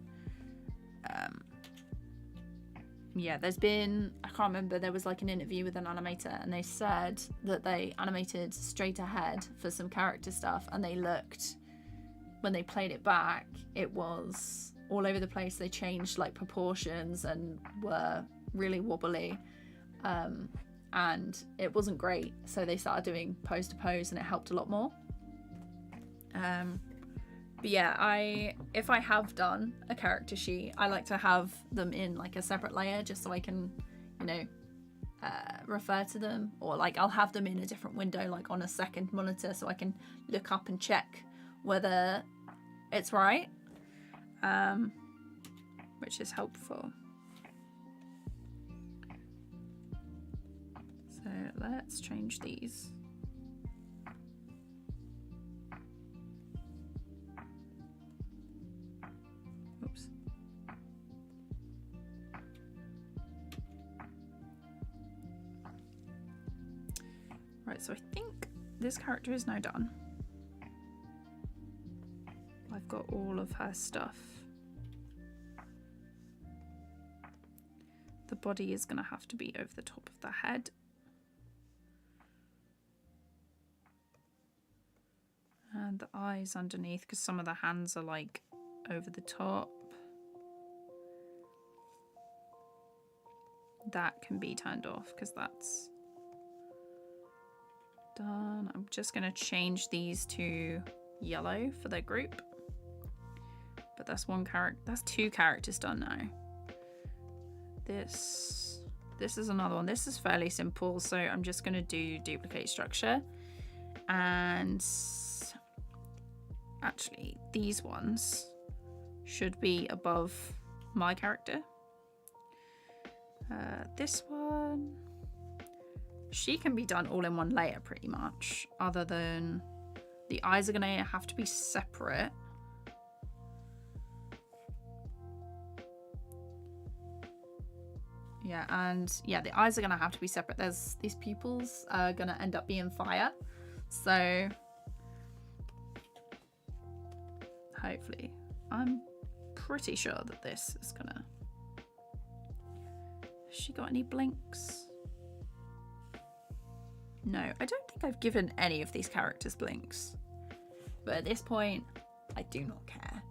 Yeah, I can't remember, there was like an interview with an animator and they said that they animated straight ahead for some character stuff and they looked, when they played it back, it was all over the place. They changed like proportions and were really wobbly, and it wasn't great, so they started doing pose to pose and it helped a lot more. But yeah, if I have done a character sheet, I like to have them in like a separate layer just so I can, refer to them, or like I'll have them in a different window, like on a second monitor, so I can look up and check whether it's right, which is helpful. So let's change these. Oops. Right, so I think this character is now done. I've got all of her stuff. The body is going to have to be over the top of the head. And the eyes underneath, because some of the hands are like over the top. That can be turned off because that's done. I'm just going to change these to yellow for their group. But that's one character. That's two characters done now. This is another one. This is fairly simple, so I'm just going to do duplicate structure. And actually, these ones should be above my character. This one, she can be done all in one layer pretty much, other than the eyes are going to have to be separate. Yeah, and yeah, the eyes are going to have to be separate. There's these pupils are going to end up being fire. So hopefully, I'm pretty sure that this is going to... Has she got any blinks? No, I don't think I've given any of these characters blinks. But at this point, I do not care.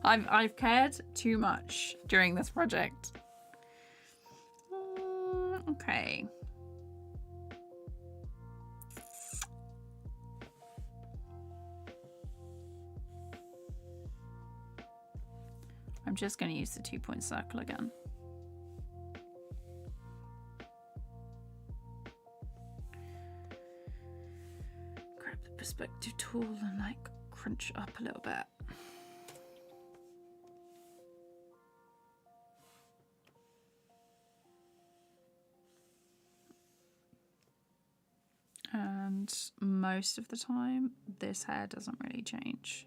I've cared too much during this project. Okay. I'm just going to use the 2-point circle again. Grab the perspective tool and like crunch up a little bit. And most of the time, this hair doesn't really change.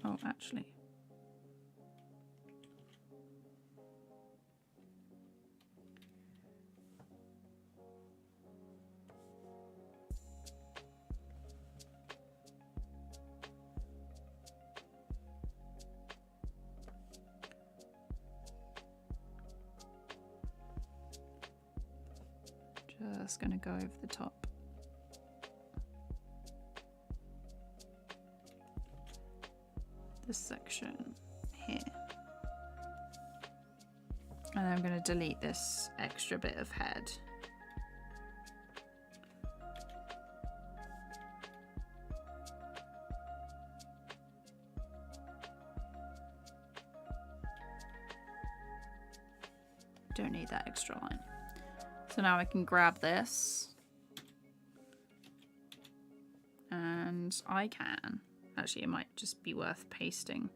Oh, actually. Just going to go over the top. This section here. And I'm going to delete this extra bit of head. Don't need that extra line. So now I can grab this, and I can, actually it might just be worth pasting.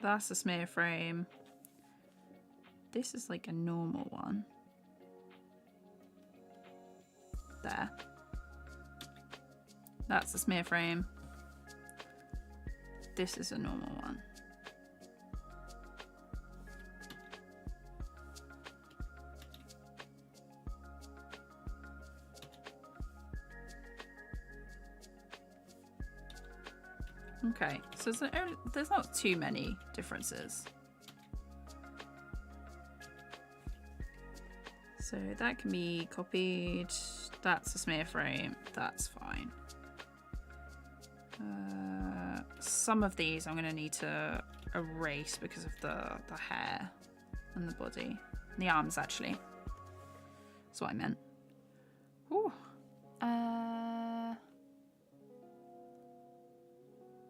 That's a smear frame. This is like a normal one. There. That's a smear frame. This is a normal one. Okay, so there's not too many differences. So that can be copied. That's a smear frame. That's fine. Some of these I'm going to need to erase because of the hair and the body. And the arms, actually. That's what I meant. Ooh.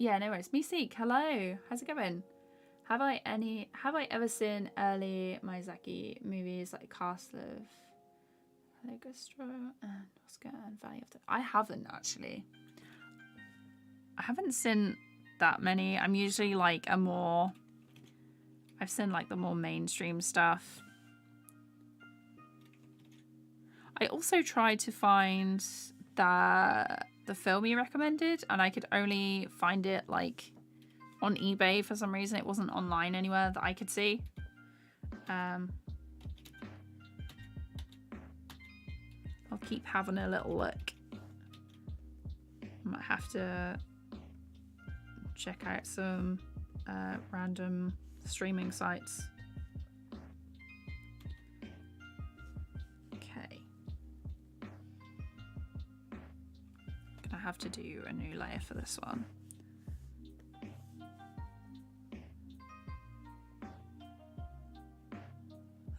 Yeah, no worries. Meeseek, hello. How's it going? Have I ever seen early Miyazaki movies like Castle of Cagliostro and Oscar and Valley of the... I haven't, actually. I haven't seen that many. I'm usually like I've seen like the more mainstream stuff. I also tried to find the film you recommended, and I could only find it like on eBay for some reason. It wasn't online anywhere that I could see. I'll keep having a little look. I might have to check out some random streaming sites. Okay. Gonna have to do a new layer for this one.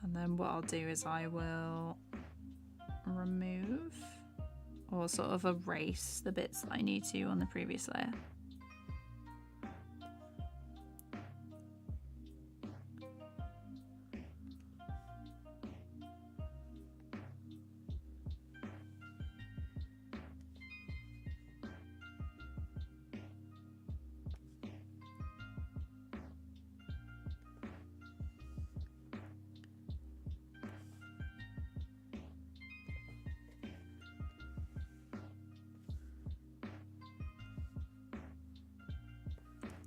And then what I'll do is I will remove or sort of erase the bits that I need to on the previous layer.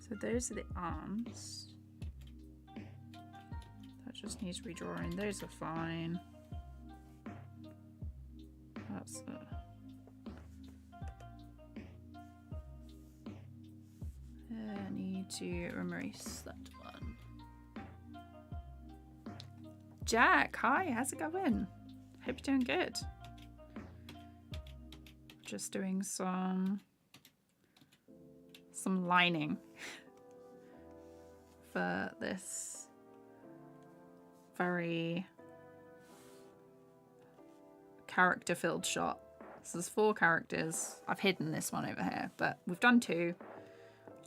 So those are the arms. That just needs redrawing. Those are fine. That's I need to erase that one. Jack, hi, how's it going? Hope you're doing good. Just doing some lining for this very character-filled shot. So there's 4 characters. I've hidden this one over here, but we've done 2.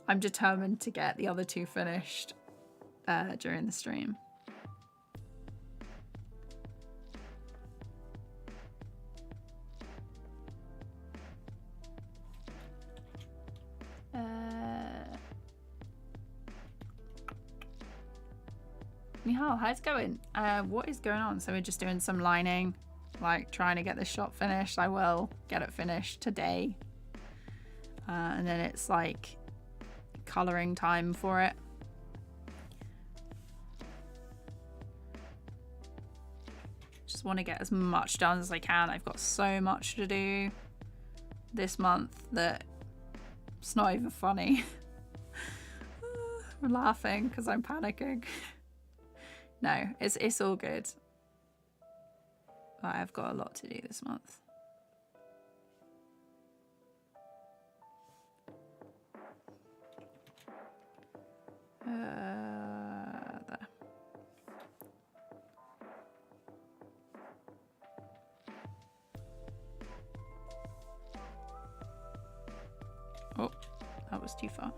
I'm determined to get the other 2 finished during the stream. Mihal, how's it going? What is going on? So we're just doing some lining, like trying to get this shot finished. I will get it finished today. And then it's like coloring time for it. Just want to get as much done as I can. I've got so much to do this month that it's not even funny. I'm laughing because I'm panicking. No, it's all good. I've got a lot to do this month. There. Oh, that was too far.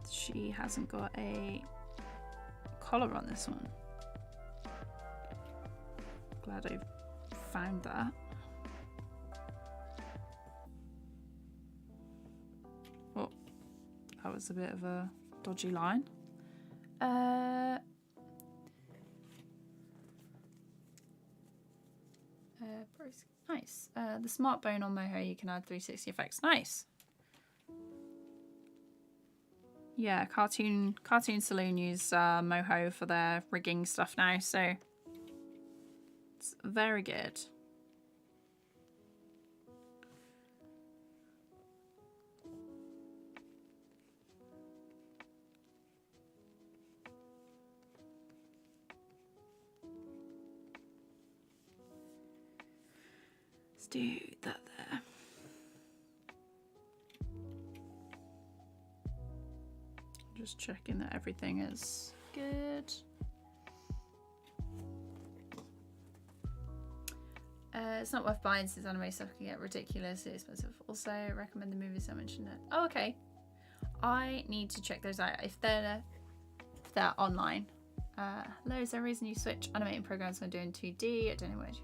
She hasn't got a collar on this one. Glad I found that. Oh, that was a bit of a dodgy line. Nice. The smart bone on Moho, you can add 360 effects. Nice. Yeah, Cartoon Saloon use Moho for their rigging stuff now, so it's very good. Let's do that there. Just checking that everything is good. It's not worth buying since anime stuff can get ridiculously expensive. Also, recommend the movies I mentioned it. Oh, okay. I need to check those out if they're online. Hello, is there a reason you switch animating programs when doing 2D? I don't know which.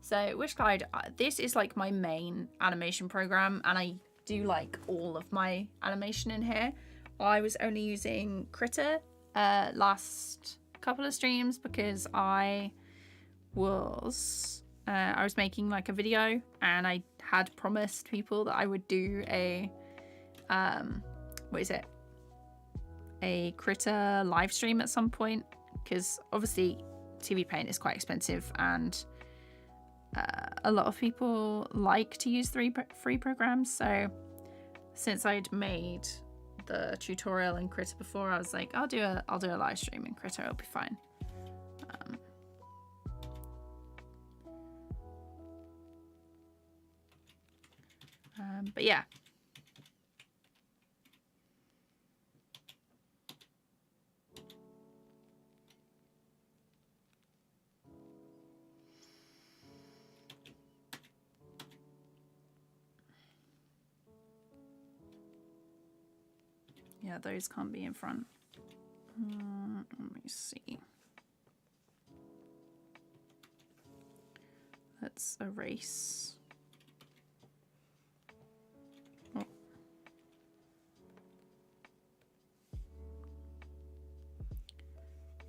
So Wishglide, this is like my main animation program, and I do like all of my animation in here. I was only using Critter last couple of streams because I was making like a video, and I had promised people that I would do a a Critter live stream at some point, because obviously TVPAINT is quite expensive, and a lot of people like to use free programs. So since I'd made the tutorial in Critter before, I was like, I'll do a live stream in Critter, it'll be fine. But yeah. Yeah, those can't be in front. Let me see. Let's erase. Oh.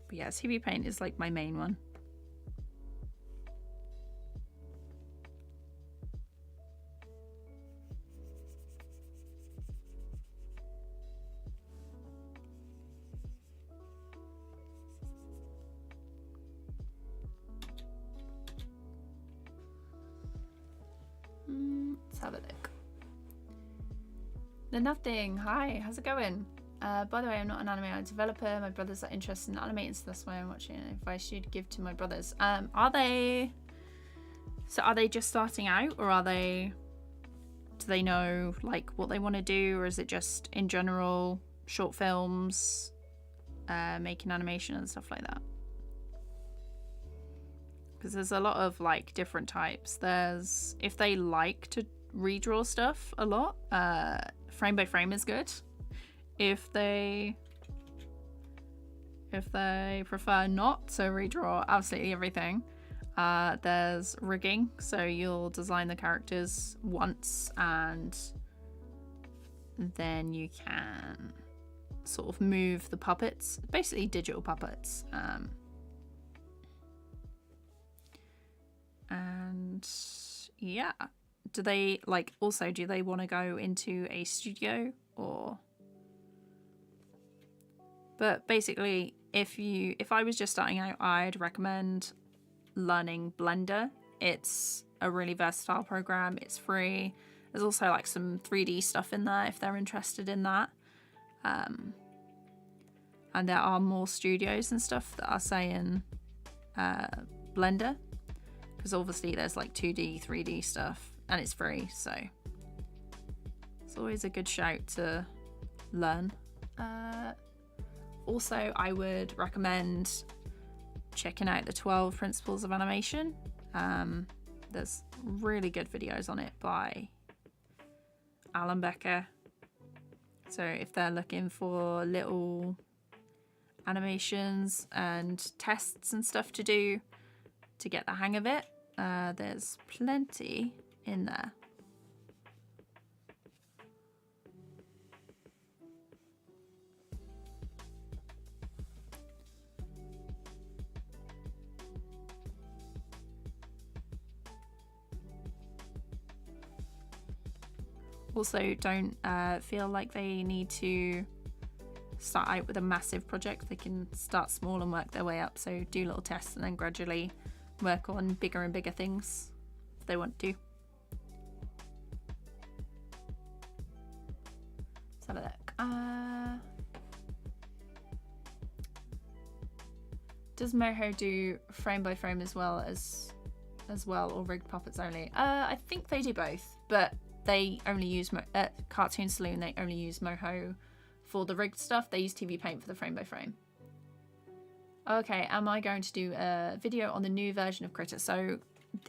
But yeah, TVPAINT is like my main one. Let's have a look. Nothing. Hi, how's it going? By the way, I'm not an animator developer. My brothers are interested in animating, so that's why I'm watching. Advice you'd give to my brothers. Are they just starting out, or do they know like what they want to do, or is it just in general short films, making animation and stuff like that? Because there's a lot of like different types. There's, if they like to redraw stuff a lot, frame by frame is good. If they prefer not to redraw absolutely everything, there's rigging. So you'll design the characters once, and then you can sort of move the puppets, basically digital puppets. And yeah, do they like, also, do they want to go into a studio, or? But basically, if I was just starting out, I'd recommend learning Blender. It's a really versatile program. It's free. There's also like some 3D stuff in there if they're interested in that. And there are more studios and stuff that are saying Blender, because obviously there's like 2D, 3D stuff, and it's free, so it's always a good shout to learn. Also, I would recommend checking out the 12 Principles of Animation. There's really good videos on it by Alan Becker. So if they're looking for little animations and tests and stuff to do to get the hang of it, there's plenty in there. Also, don't feel like they need to start out with a massive project. They can start small and work their way up. So do little tests and then gradually work on bigger and bigger things if they want to. Let's have a look. Does Moho do frame by frame as well, or rigged puppets only? I think they do both, but they only use Cartoon Saloon. They only use Moho for the rigged stuff. They use TVPAINT for the frame by frame. Okay, am I going to do a video on the new version of Critter? So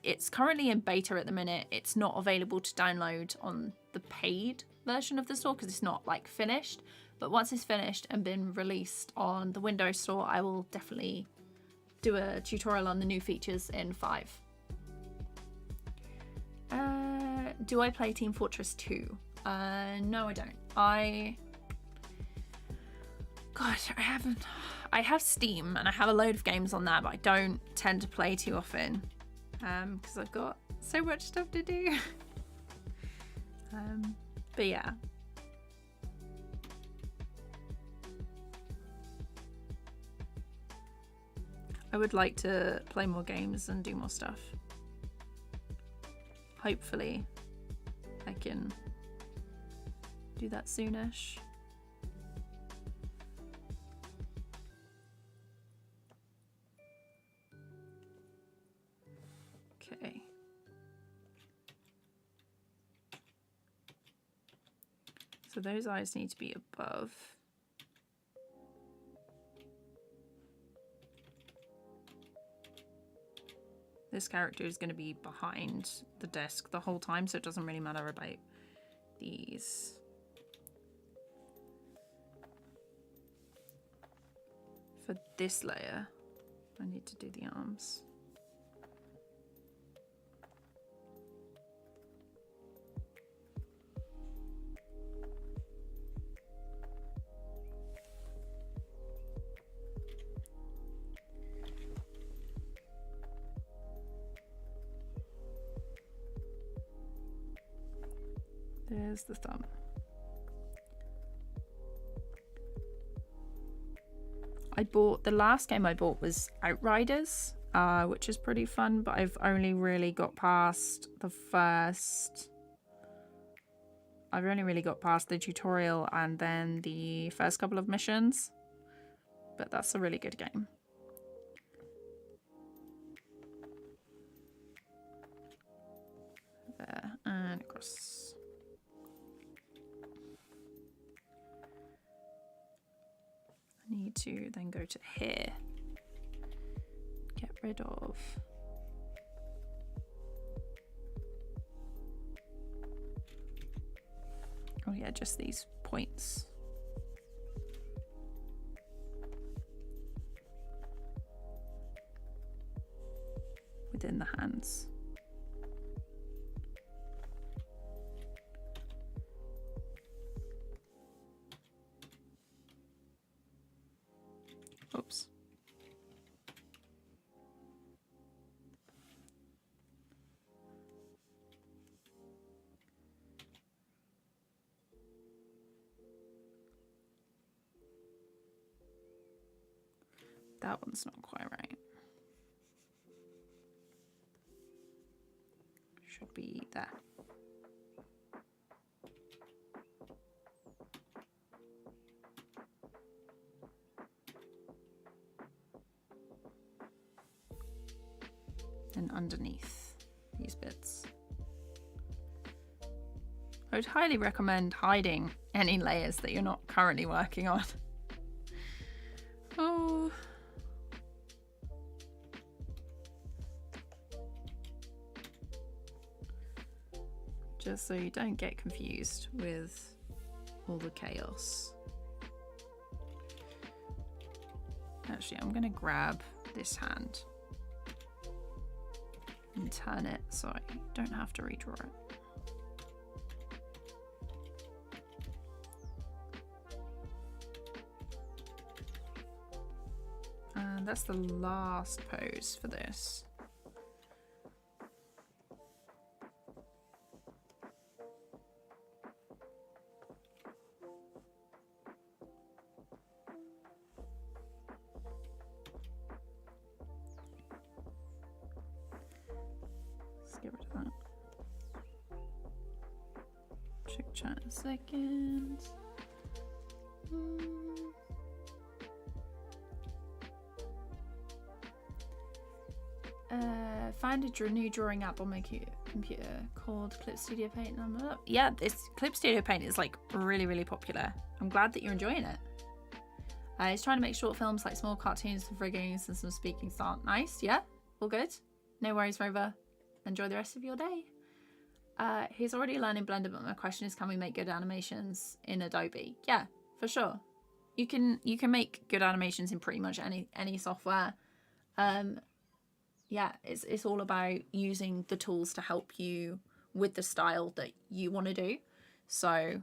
it's currently in beta at the minute. It's not available to download on the paid version of the store because it's not like finished. But once it's finished and been released on the Windows Store, I will definitely do a tutorial on the new features in 5. Do I play Team Fortress 2? No, I don't. God, I haven't. I have Steam and I have a load of games on there, but I don't tend to play too often because I've got so much stuff to do. But yeah. I would like to play more games and do more stuff. Hopefully I can do that soonish. Okay. So those eyes need to be above. This character is going to be behind the desk the whole time, so it doesn't really matter about these. For this layer, I need to do the arms. There's the thumb. The last game I bought was Outriders, which is pretty fun, but I've only really got past the first... I've only really got past the tutorial and then the first couple of missions, but that's a really good game. There, and across. I need to then go to here, get rid of oh yeah, just these points. Within the hands. Oops. That one's not quite right. Should be there. And underneath these bits. I would highly recommend hiding any layers that you're not currently working on. Oh. Just so you don't get confused with all the chaos. Actually, I'm gonna grab this hand and turn it so I don't have to redraw it. And that's the last pose for this. Get rid of that. Check chat in a second. Find a new drawing app on my computer called Clip Studio Paint. Yeah, this Clip Studio Paint is like really popular. I'm glad that you're enjoying it. He's trying to make short films like small cartoons with riggings and some speaking style. Nice, yeah, all good. No worries, Rover. Enjoy the rest of your day. He's already learning Blender, but my question is, can we make good animations in Adobe? Yeah, for sure. You can make good animations in pretty much any software. Yeah, it's all about using the tools to help you with the style that you want to do. So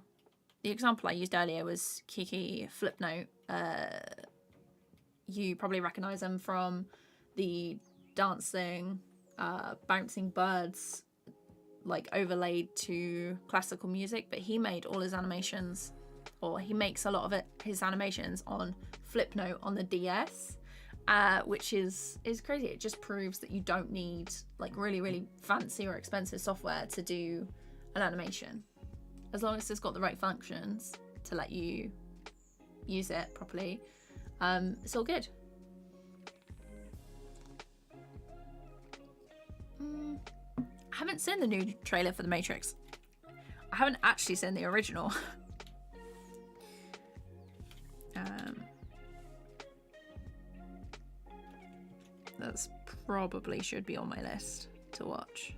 the example I used earlier was Kiki Flipnote. You probably recognize them from the dancing, bouncing birds, like overlaid to classical music. But he made all his animations, or he makes a lot of his animations on Flipnote on the DS, which is crazy. It just proves that you don't need like really fancy or expensive software to do an animation, as long as it's got the right functions to let you use it properly. It's all good. I haven't seen the new trailer for The Matrix. I haven't actually seen the original. That's probably should be on my list to watch.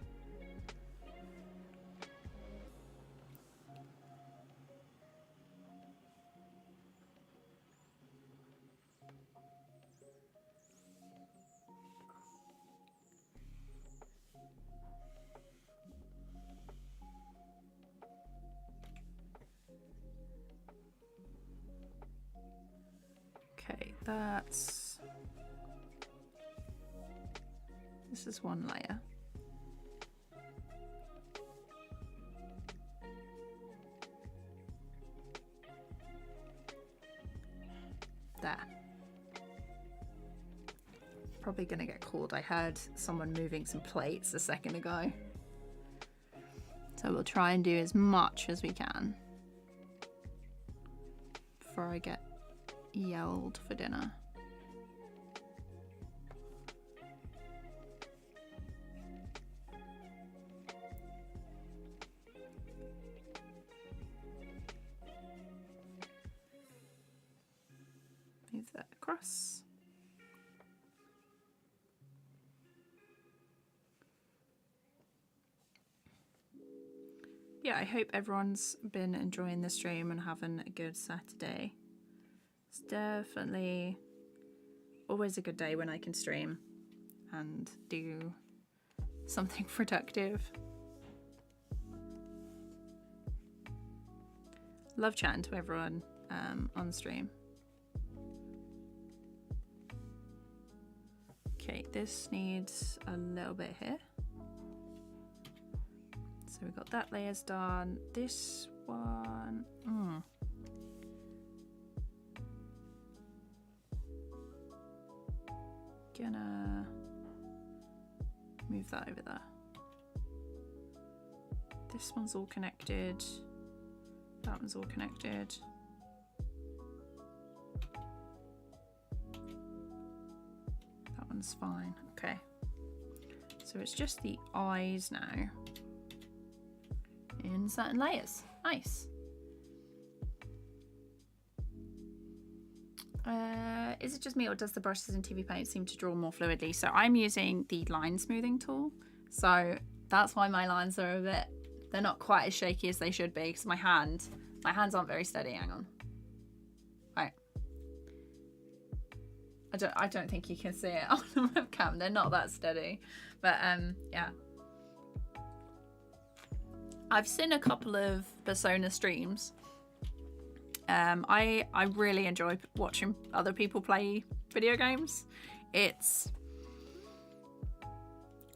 Okay, this is one layer. There. Probably gonna get called. I heard someone moving some plates a second ago. So we'll try and do as much as we can before I get yelled for dinner. Move that across. Yeah, I hope everyone's been enjoying the stream and having a good Saturday. It's definitely always a good day when I can stream and do something productive. Love chatting to everyone on stream. Okay, this needs a little bit here. So we've got that layers done. This one, gonna move that over there. This one's all connected. That one's all connected. That one's fine. Okay. So it's just the eyes now in certain layers. Nice. Is it just me, or does the brushes in TVPAINT seem to draw more fluidly? So I'm using the line smoothing tool, so that's why my lines are they're not quite as shaky as they should be, because my hands aren't very steady. Hang on. Right. I don't think you can see it on the webcam. They're not that steady, but yeah. I've seen a couple of Persona streams. I really enjoy watching other people play video games.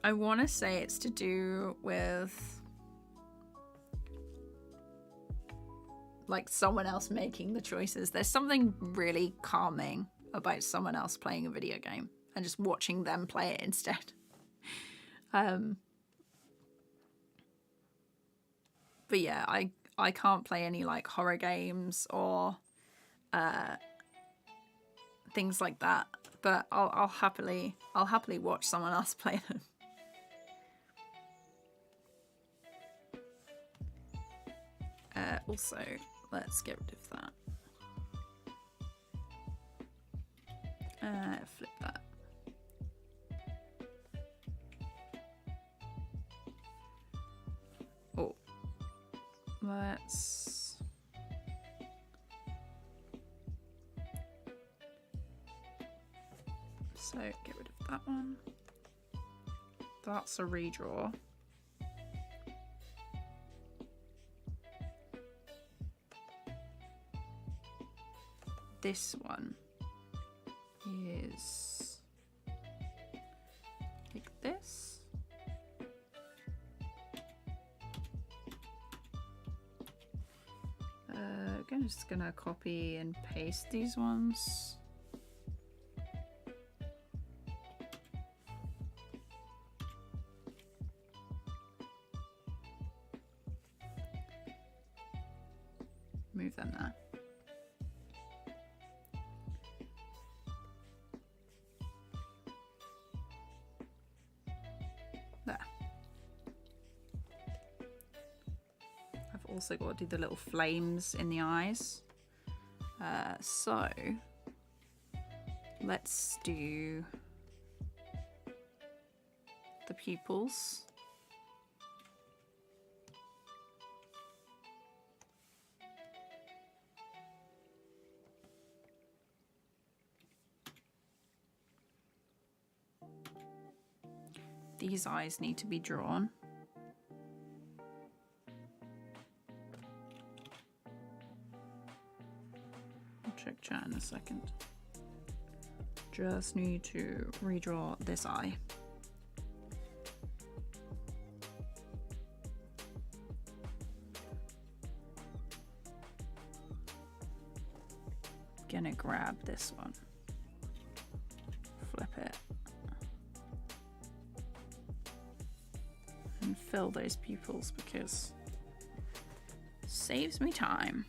I want to say it's to do with like someone else making the choices. There's something really calming about someone else playing a video game and just watching them play it instead. But yeah, I can't play any like horror games or things like that, but I'll happily watch someone else play them. Also, let's get rid of that. Flip that. let's so get rid of that one. That's a redraw. This one is like this. I'm just gonna copy and paste these ones. Move them there. There. I've also got to do the little flames in the eyes. So let's do the pupils. These eyes need to be drawn. I'll check chat in a second. Just need to redraw this eye. Gonna grab this one. Flip it. And fill those pupils because it saves me time.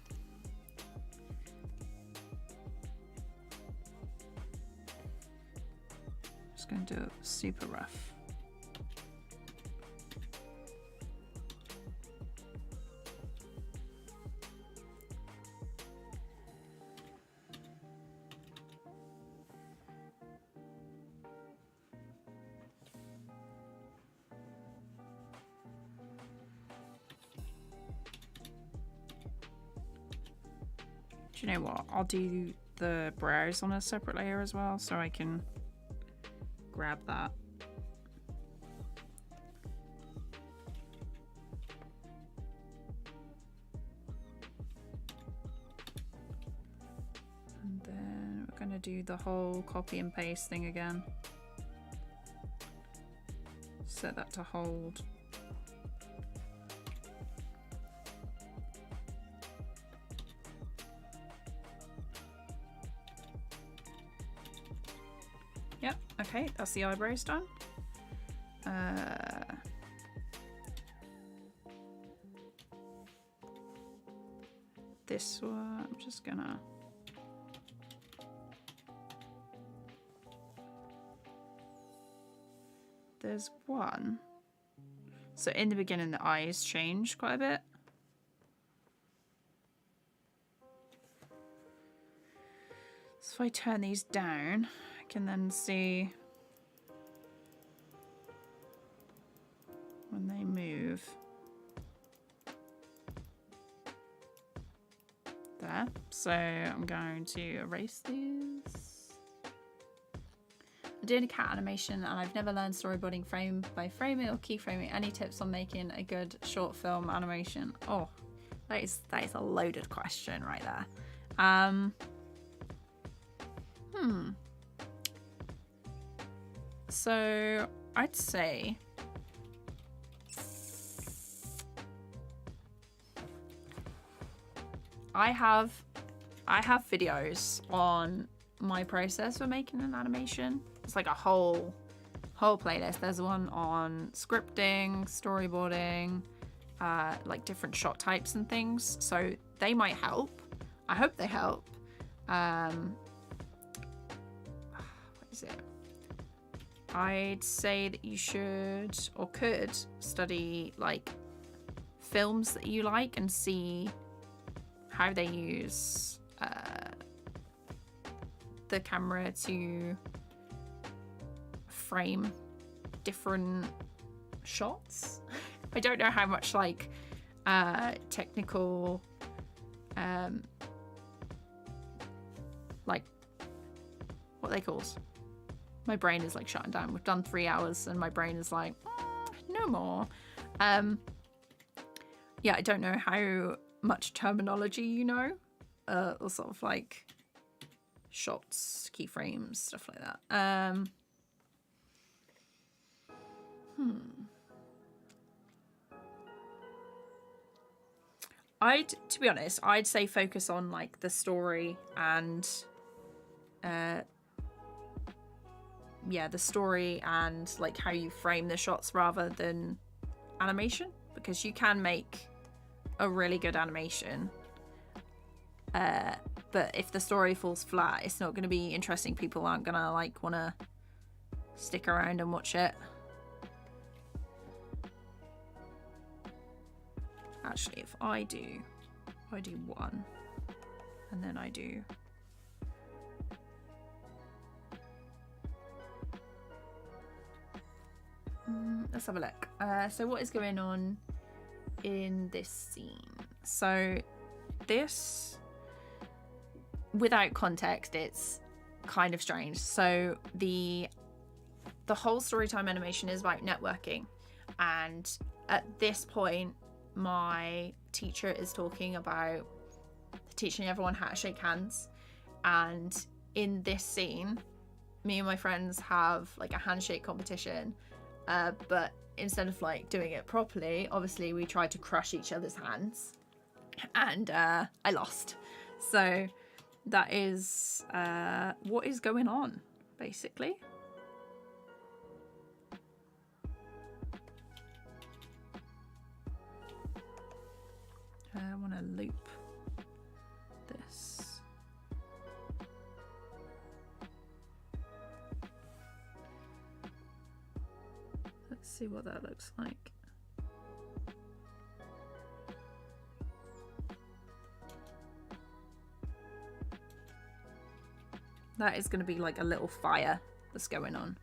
Just going to do it super rough. Do you know what? I'll do the brows on a separate layer as well so I can grab that. And then we're going to do the whole copy and paste thing again. Set that to hold. Yep, okay, that's the eyebrows done. This one, I'm just gonna... There's one. So in the beginning, the eyes changed quite a bit. So if I turn these down, I can then see when they move. There. So I'm going to erase these. I'm doing a cat animation and I've never learned storyboarding frame by framing or keyframing. Any tips on making a good short film animation? Oh, that is a loaded question right there. So I'd say I have videos on my process for making an animation. It's like a whole playlist. There's one on scripting, storyboarding, like different shot types and things. So they might help. I hope they help. What is it? I'd say that you should or could study like films that you like and see how they use the camera to frame different shots. I don't know how much like technical, like, what are they called? My brain is like shutting down. We've done 3 hours and my brain is like, no more. Yeah, I don't know how much terminology you know, or sort of like shots, keyframes, stuff like that. To be honest, I'd say focus on like the story and, yeah, the story and like how you frame the shots rather than animation, because you can make a really good animation. But if the story falls flat, it's not going to be interesting. People aren't going to like want to stick around and watch it. Actually, if I do 1 and then I do let's have a look. So what is going on in this scene? So this, without context, it's kind of strange. So the whole Storytime animation is about networking, and at this point my teacher is talking about teaching everyone how to shake hands, and in this scene me and my friends have like a handshake competition, but instead of like doing it properly, obviously we tried to crush each other's hands, and I lost. So that is what is going on basically. I want to loop this. Let's see what that looks like. That is going to be like a little fire that's going on.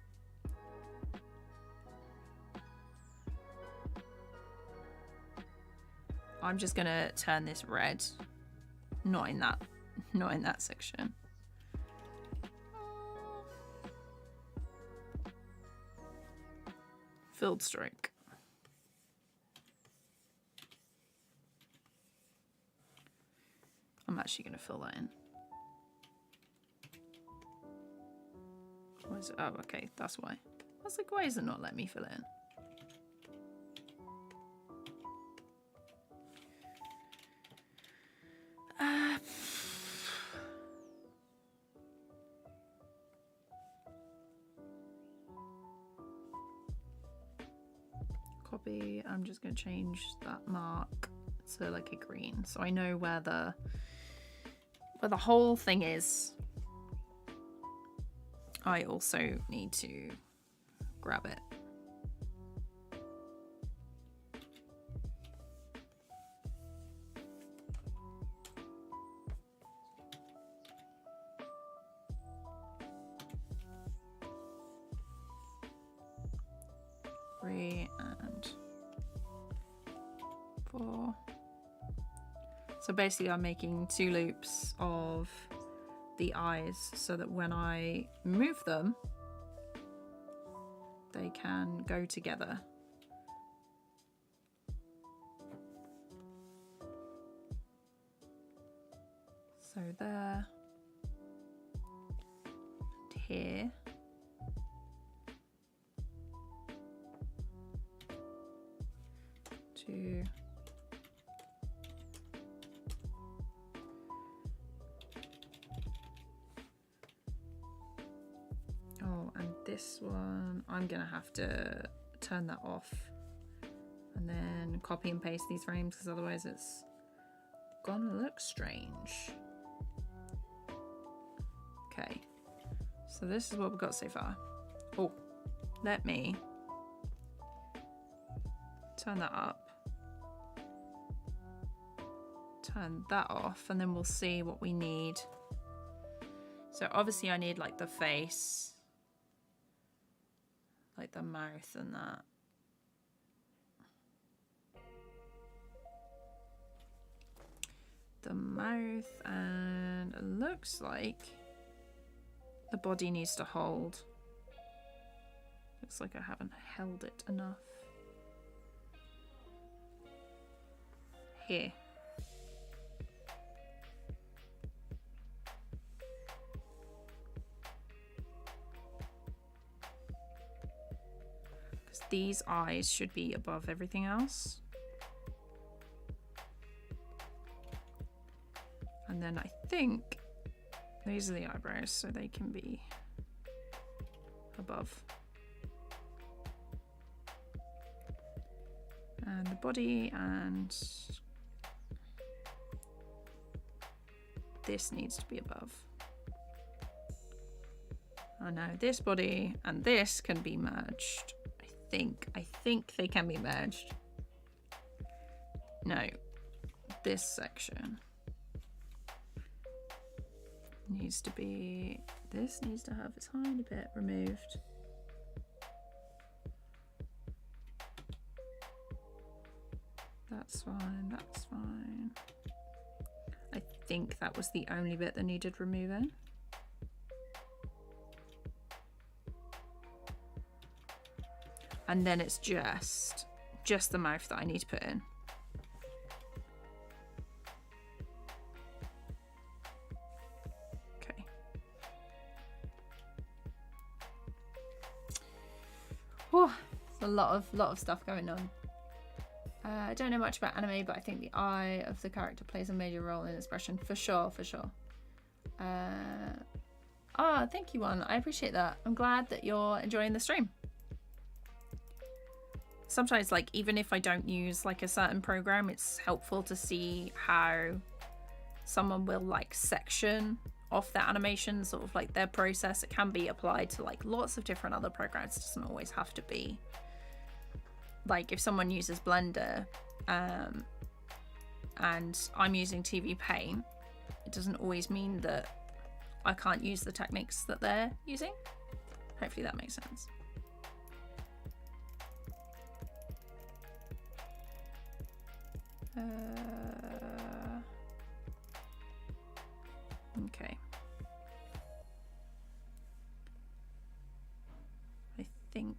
I'm just going to turn this red. Not in that section. Filled stroke. I'm actually going to fill that in. Why is it? Oh, okay, that's why. I was like, why is it not letting me fill it in? Copy. I'm just going to change that mark to like a green, so I know where the whole thing is. I also need to grab it. Three and 4. So basically I'm making 2 loops of the eyes so that when I move them, they can go together. So there, and here. To and this one I'm gonna have to turn that off and then copy and paste these frames, because otherwise it's gonna look strange. Okay, so this is what we've got so far. Oh, let me turn that up, turn that off, and then we'll see what we need. So obviously I need like the face, like the mouth and that. the mouth, and it looks like the body needs to hold. Looks like I haven't held it enough. Here. Because these eyes should be above everything else. And then I think these are the eyebrows, so they can be above. And the body, and this needs to be above. Oh no, this body and this can be merged. I think they can be merged. No, this section needs to be, this needs to have a tiny bit removed. That's fine, that's fine. I think that was the only bit that needed removing. And then it's just the mouth that I need to put in. Okay. Whew, there's a lot of stuff going on. I don't know much about anime, but I think the eye of the character plays a major role in expression. For sure, for sure. Thank you, One. I appreciate that. I'm glad that you're enjoying the stream. Sometimes, like, even if I don't use, like, a certain program, it's helpful to see how someone will, like, section off their animation, sort of, like, their process. It can be applied to, like, lots of different other programs. It doesn't always have to be. Like, if someone uses Blender and I'm using TVPAINT, it doesn't always mean that I can't use the techniques that they're using. Hopefully that makes sense. Okay. I think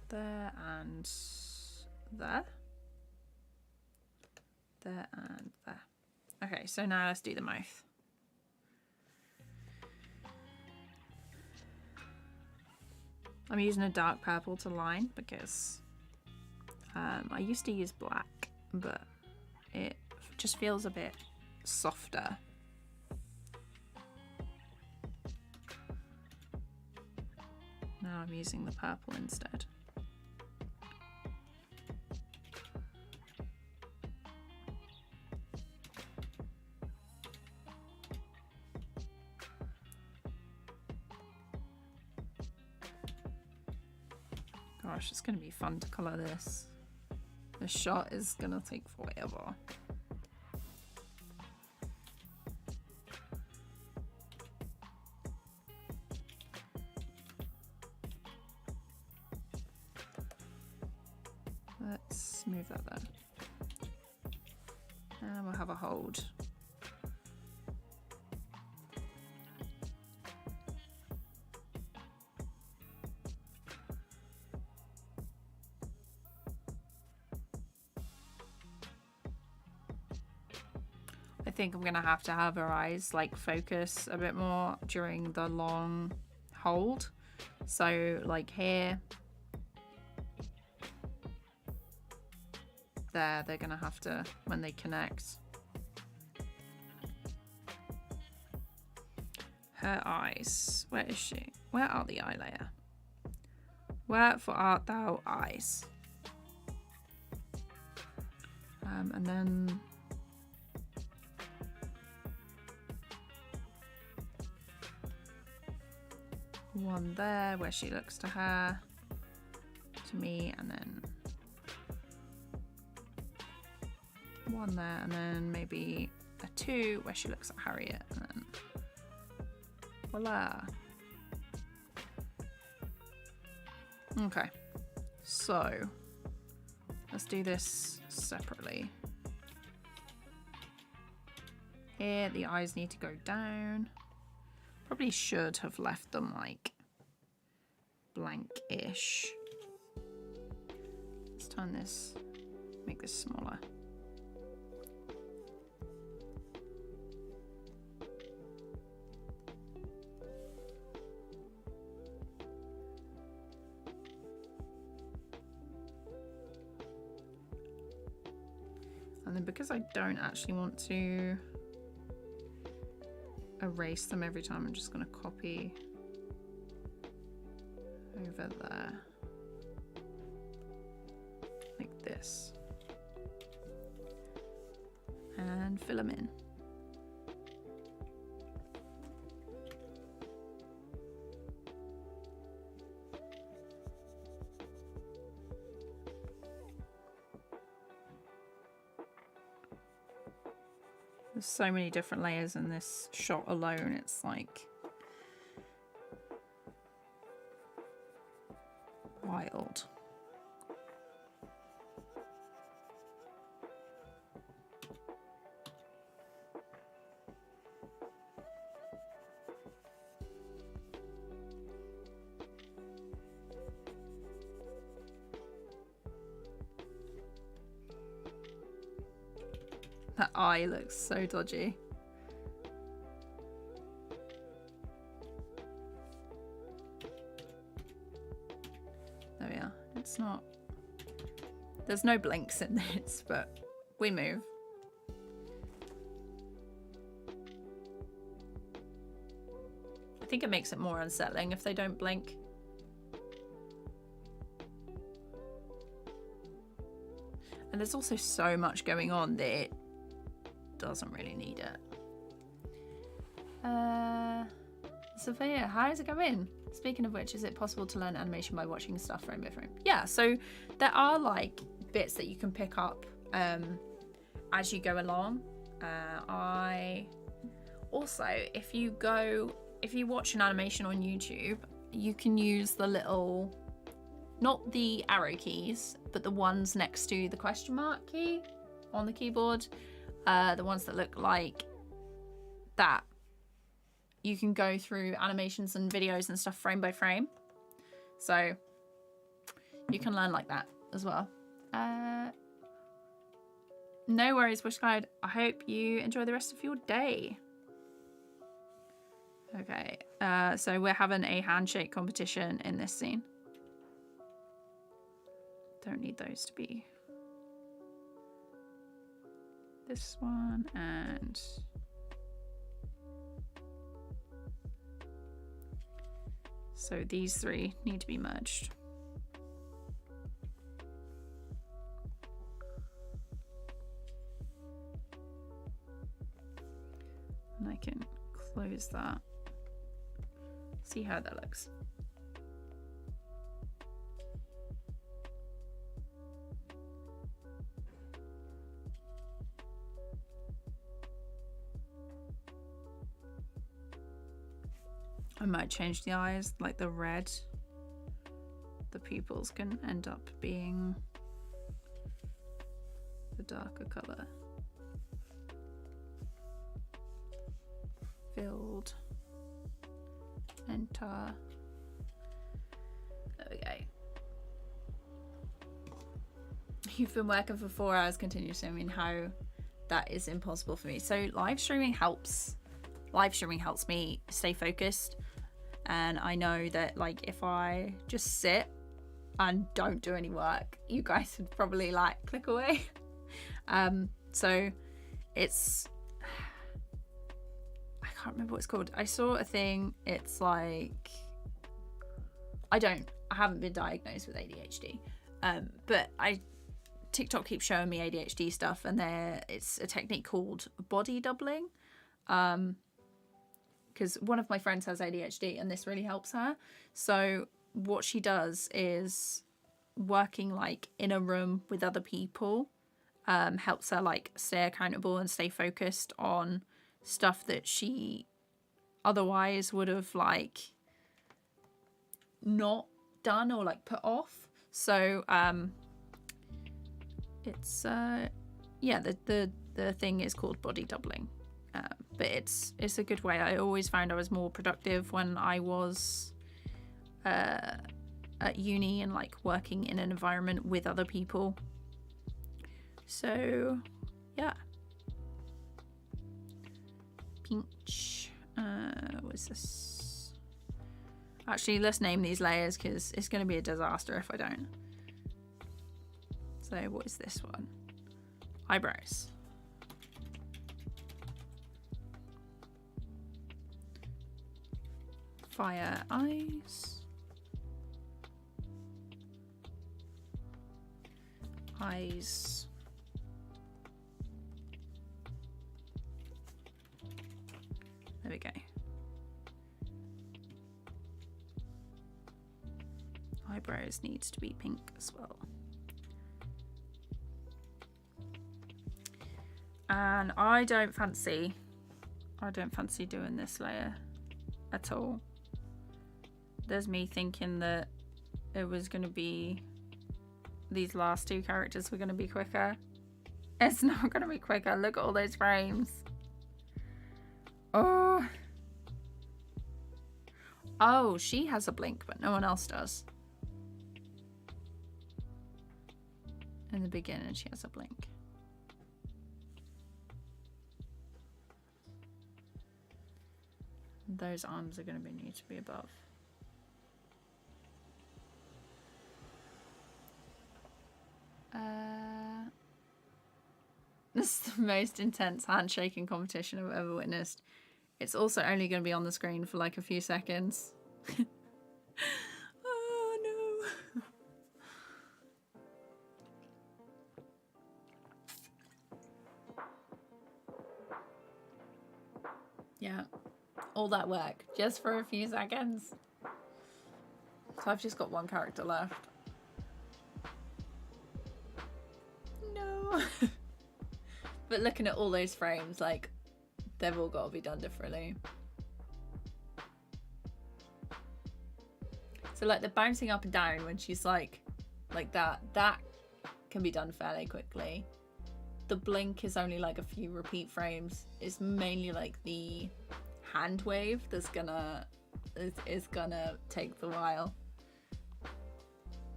there and there. There and there. Okay, so now let's do the mouth. I'm using a dark purple to line because I used to use black, but it just feels a bit softer. Now I'm using the purple instead. Gosh, it's going to be fun to colour this. The shot is going to take forever. Let's move that there. And we'll have a hold. I think I'm gonna have to have her eyes like focus a bit more during the long hold. So like here, there, they're gonna have to, when they connect. Her eyes, where is she? Where are the eye layer? Wherefore art thou eyes? And then one there where she looks to her, to me, and then one there, and then maybe a two where she looks at Harriet, and then voila. Okay, so let's do this separately. here. The eyes need to go down. Probably should have left them like blank-ish. Let's turn this, make this smaller. And then because I don't actually want to erase them every time, I'm just going to copy over there like this and fill them in. There's so many different layers in this shot alone, it's like wild. That eye looks so dodgy. There we are. It's not... There's no blinks in this, but we move. I think it makes it more unsettling if they don't blink. And there's also so much going on that it doesn't really need it. Sophia, how's it going? Speaking of which, is it possible to learn animation by watching stuff frame by frame? Yeah, so there are like bits that you can pick up as you go along. I also, if you watch an animation on YouTube, you can use the little, not the arrow keys, but the ones next to the question mark key on the keyboard, the ones that look like that. You can go through animations and videos and stuff frame by frame. So you can learn like that as well. No worries, Bush Guide. I hope you enjoy the rest of your day. Okay, so we're having a handshake competition in this scene. Don't need those to be this one, and so these three need to be merged. And I can close that. See how that looks. I might change the eyes, like the red. The pupils can end up being the darker color. Filled. Enter. There we go. You've been working for 4 hours continuously. I mean, how that is impossible for me. So live streaming helps. Live streaming helps me stay focused. And I know that, like, if I just sit and don't do any work, you guys would probably like click away. So it's, I can't remember what it's called. I saw a thing, it's like, I haven't been diagnosed with ADHD, but TikTok keeps showing me ADHD stuff, and it's a technique called body doubling. Because one of my friends has ADHD and this really helps her. So what she does is working like in a room with other people helps her like stay accountable and stay focused on stuff that she otherwise would have like not done or like put off. So it's yeah, the thing is called body doubling. But it's a good way. I always found I was more productive when I was at uni and like working in an environment with other people. So yeah. Pinch. What's this? Actually, let's name these layers because it's going to be a disaster if I don't. So what is this one? Eyebrows. Fire eyes. Eyes. There we go. Eyebrows needs to be pink as well. And I don't fancy doing this layer at all. There's me thinking that it was going to be, these last two characters were going to be quicker. It's not going to be quicker. Look at all those frames. Oh, she has a blink, but no one else does. In the beginning, she has a blink. Those arms are going to need to be above. This is the most intense handshaking competition I've ever witnessed. It's also only going to be on the screen for like a few seconds. Oh no. Yeah, all that work just for a few seconds. So I've just got one character left. No. But looking at all those frames, like, they've all got to be done differently. So like the bouncing up and down when she's like that can be done fairly quickly. The blink is only like a few repeat frames. It's mainly like the hand wave that's is gonna take the while.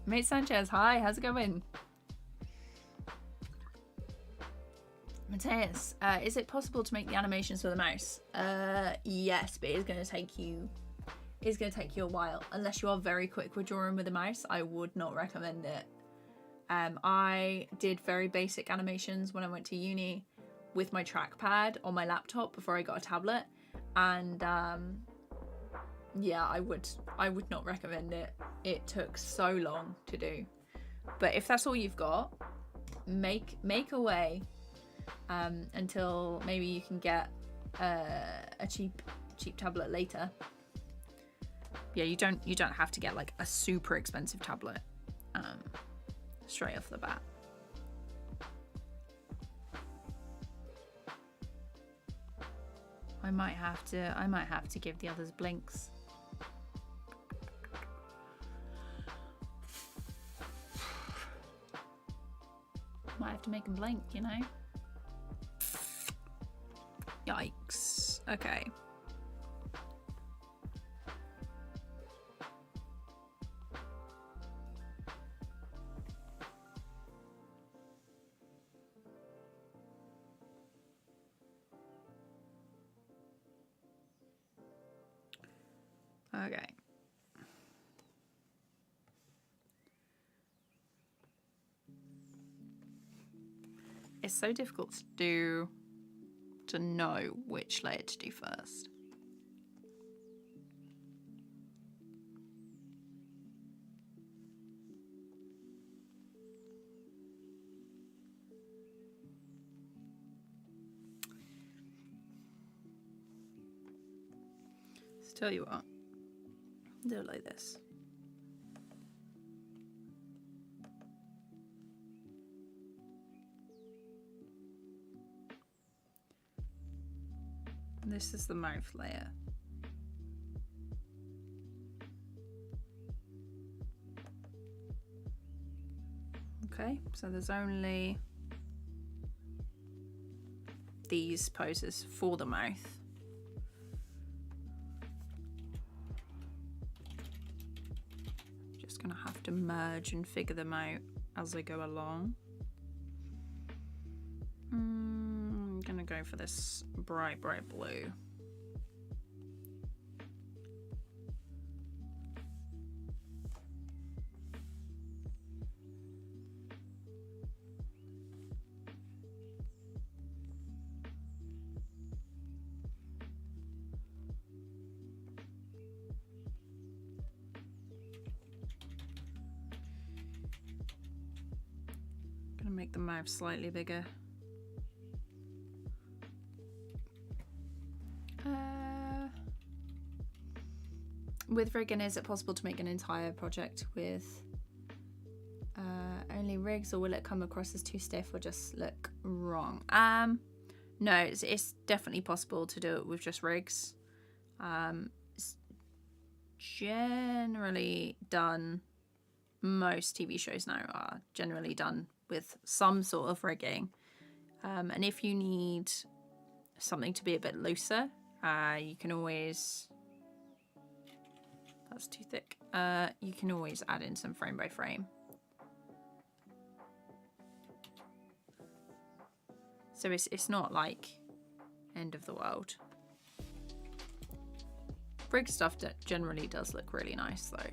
Mate Sanchez, hi, how's it going? Mateus, is it possible to make the animations with a mouse? Yes, but it's gonna take you a while. Unless you are very quick with drawing with a mouse, I would not recommend it. I did very basic animations when I went to uni with my trackpad on my laptop before I got a tablet, and yeah, I would not recommend it. It took so long to do. But if that's all you've got, make a way until maybe you can get a cheap tablet later. Yeah, you don't have to get like a super expensive tablet straight off the bat. I might have to give the others blinks. Might have to make them blink, you know? Yikes. Okay. Okay. It's so difficult to know which layer to do first. Let's tell you what. Do it like this. This is the mouth layer. Okay, so there's only these poses for the mouth. Just gonna have to merge and figure them out as I go along. I'm gonna go for this bright blue. Gonna make the mouth slightly bigger. With rigging, is it possible to make an entire project with only rigs, or will it come across as too stiff or just look wrong? No, it's definitely possible to do it with just rigs. It's generally done, most TV shows now are generally done with some sort of rigging. And if you need something to be a bit looser, you can always... That's too thick. You can always add in some frame by frame. So it's not like end of the world. Rig stuff that generally does look really nice though.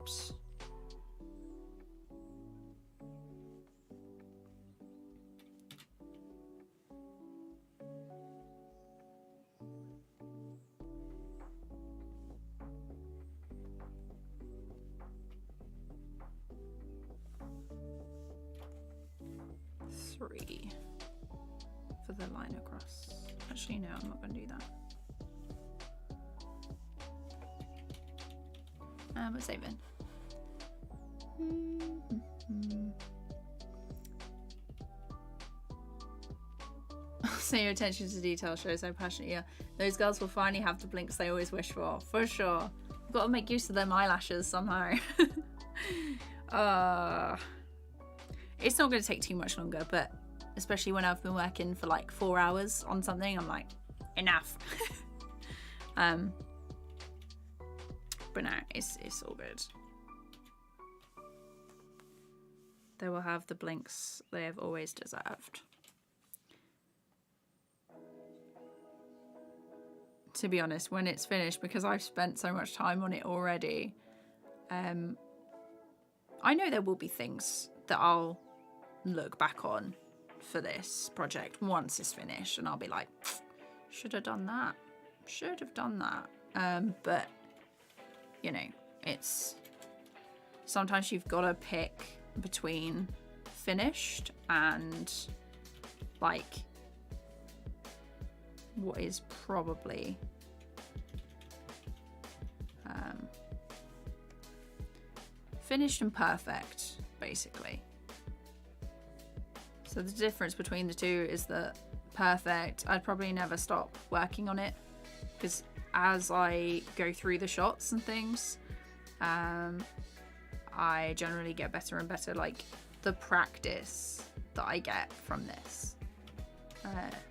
Oops. Three for the line across. Actually, no, I'm not going to do that. We're saving. So your attention to detail shows how passionate you are. Those girls will finally have the blinks they always wish for sure. I've got to make use of them eyelashes somehow. It's not going to take too much longer, but especially when I've been working for like 4 hours on something, I'm like, enough. But no, it's all good. They will have the blinks they have always deserved. To be honest, when it's finished, because I've spent so much time on it already, I know there will be things that I'll look back on for this project once it's finished, and I'll be like, should have done that, should have done that. But you know, it's sometimes you've got to pick between finished and like what is probably finished and perfect, basically. So the difference between the two is that perfect, I'd probably never stop working on it, because as I go through the shots and things, I generally get better and better. Like the practice that I get from this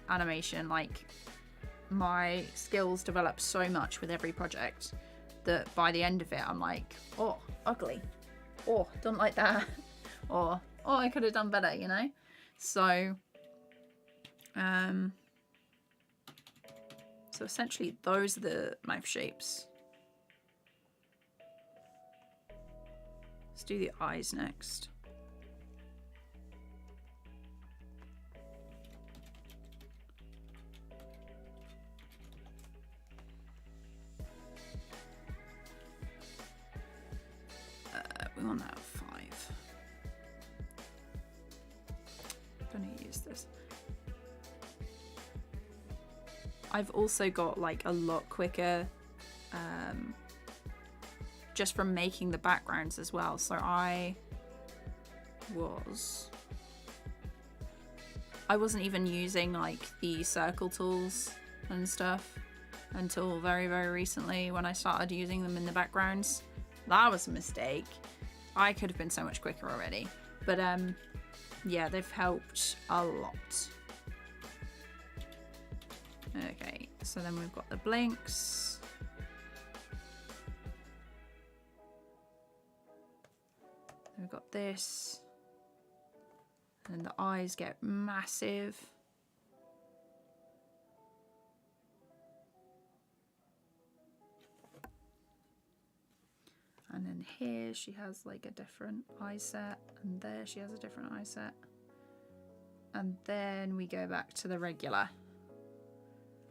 animation, like my skills develop so much with every project that by the end of it I'm like, oh, ugly, oh, don't like that, or oh, I could have done better, you know. So so essentially those are the mouth shapes. Let's do the eyes next. We want that 5. I'm gonna use this? I've also got like a lot quicker just from making the backgrounds as well. So I wasn't even using like the circle tools and stuff until very, very recently when I started using them in the backgrounds. That was a mistake. I could have been so much quicker already. But yeah, they've helped a lot. Okay, so then we've got the blinks. We've got this. And the eyes get massive. And then here she has like a different eye set, and there she has a different eye set. And then we go back to the regular,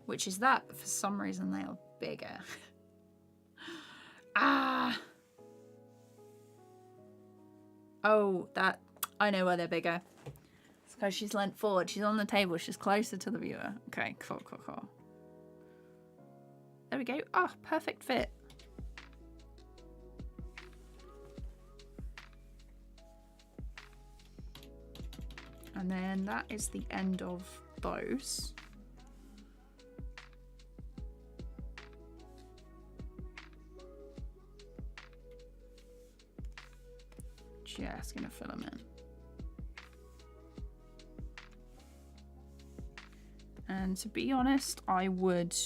which is that, but for some reason they are bigger. Ah! Oh, that, I know why they're bigger. It's because she's leant forward, she's on the table, she's closer to the viewer. Okay, cool, cool, cool. There we go. Ah, perfect fit. And then that is the end of those. Just gonna fill them in. And to be honest, I would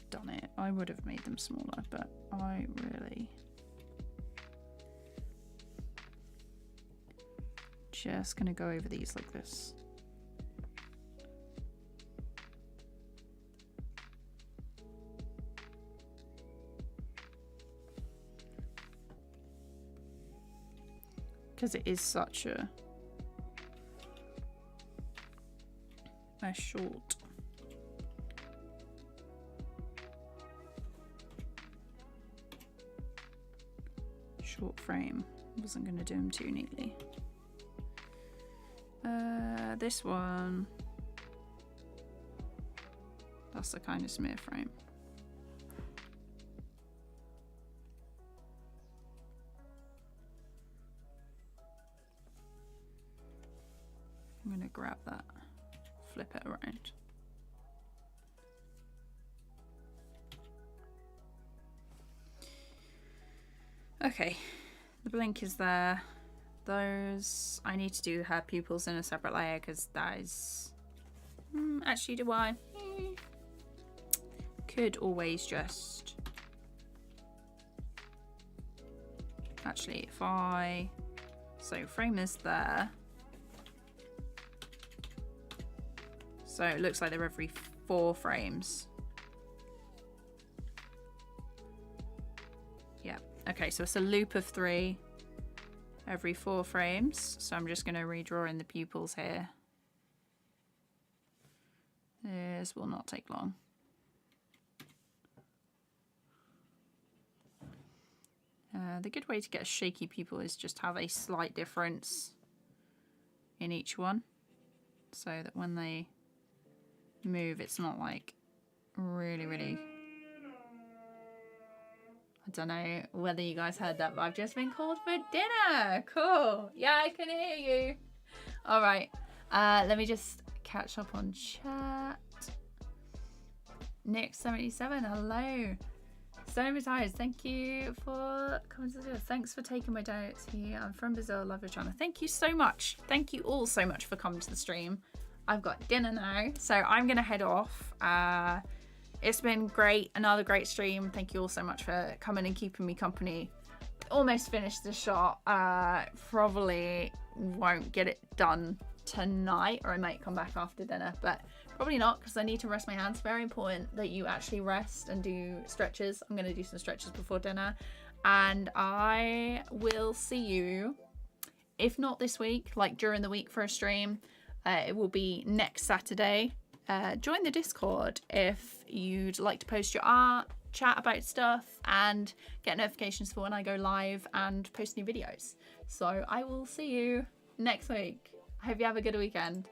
done it. I would have made them smaller, but I really just gonna go over these like this. Because it is such a short frame. Wasn't going to do them too neatly. This one, that's the kind of smear frame. I'm going to grab that, flip it around. Okay, the blink is there. Those, I need to do her pupils in a separate layer because that is... actually, do I? Could always just... Actually, if I... So, frame is there. So, it looks like they're every 4 frames. Yeah. Okay, so it's a loop of 3. Every 4 frames, so I'm just going to redraw in the pupils here. This will not take long. The good way to get a shaky pupil is just have a slight difference in each one, so that when they move, it's not like really... I don't know whether you guys heard that, but I've just been called for dinner. Cool. Yeah, I can hear you. All right. Let me just catch up on chat. Nick77, hello. So retired. Thank you for coming to do this. Thanks for taking my donuts here. I'm from Brazil. Love your channel. Thank you so much. Thank you all so much for coming to the stream. I've got dinner now, so I'm going to head off. It's been great, another great stream. Thank you all so much for coming and keeping me company. Almost finished the shot. Probably won't get it done tonight, or I might come back after dinner, but probably not because I need to rest my hands. Very important that you actually rest and do stretches. I'm going to do some stretches before dinner, and I will see you, if not this week, like during the week for a stream. It will be next Saturday. Join the Discord if you'd like to post your art, chat about stuff, and get notifications for when I go live and post new videos. So I will see you next week. I hope you have a good weekend.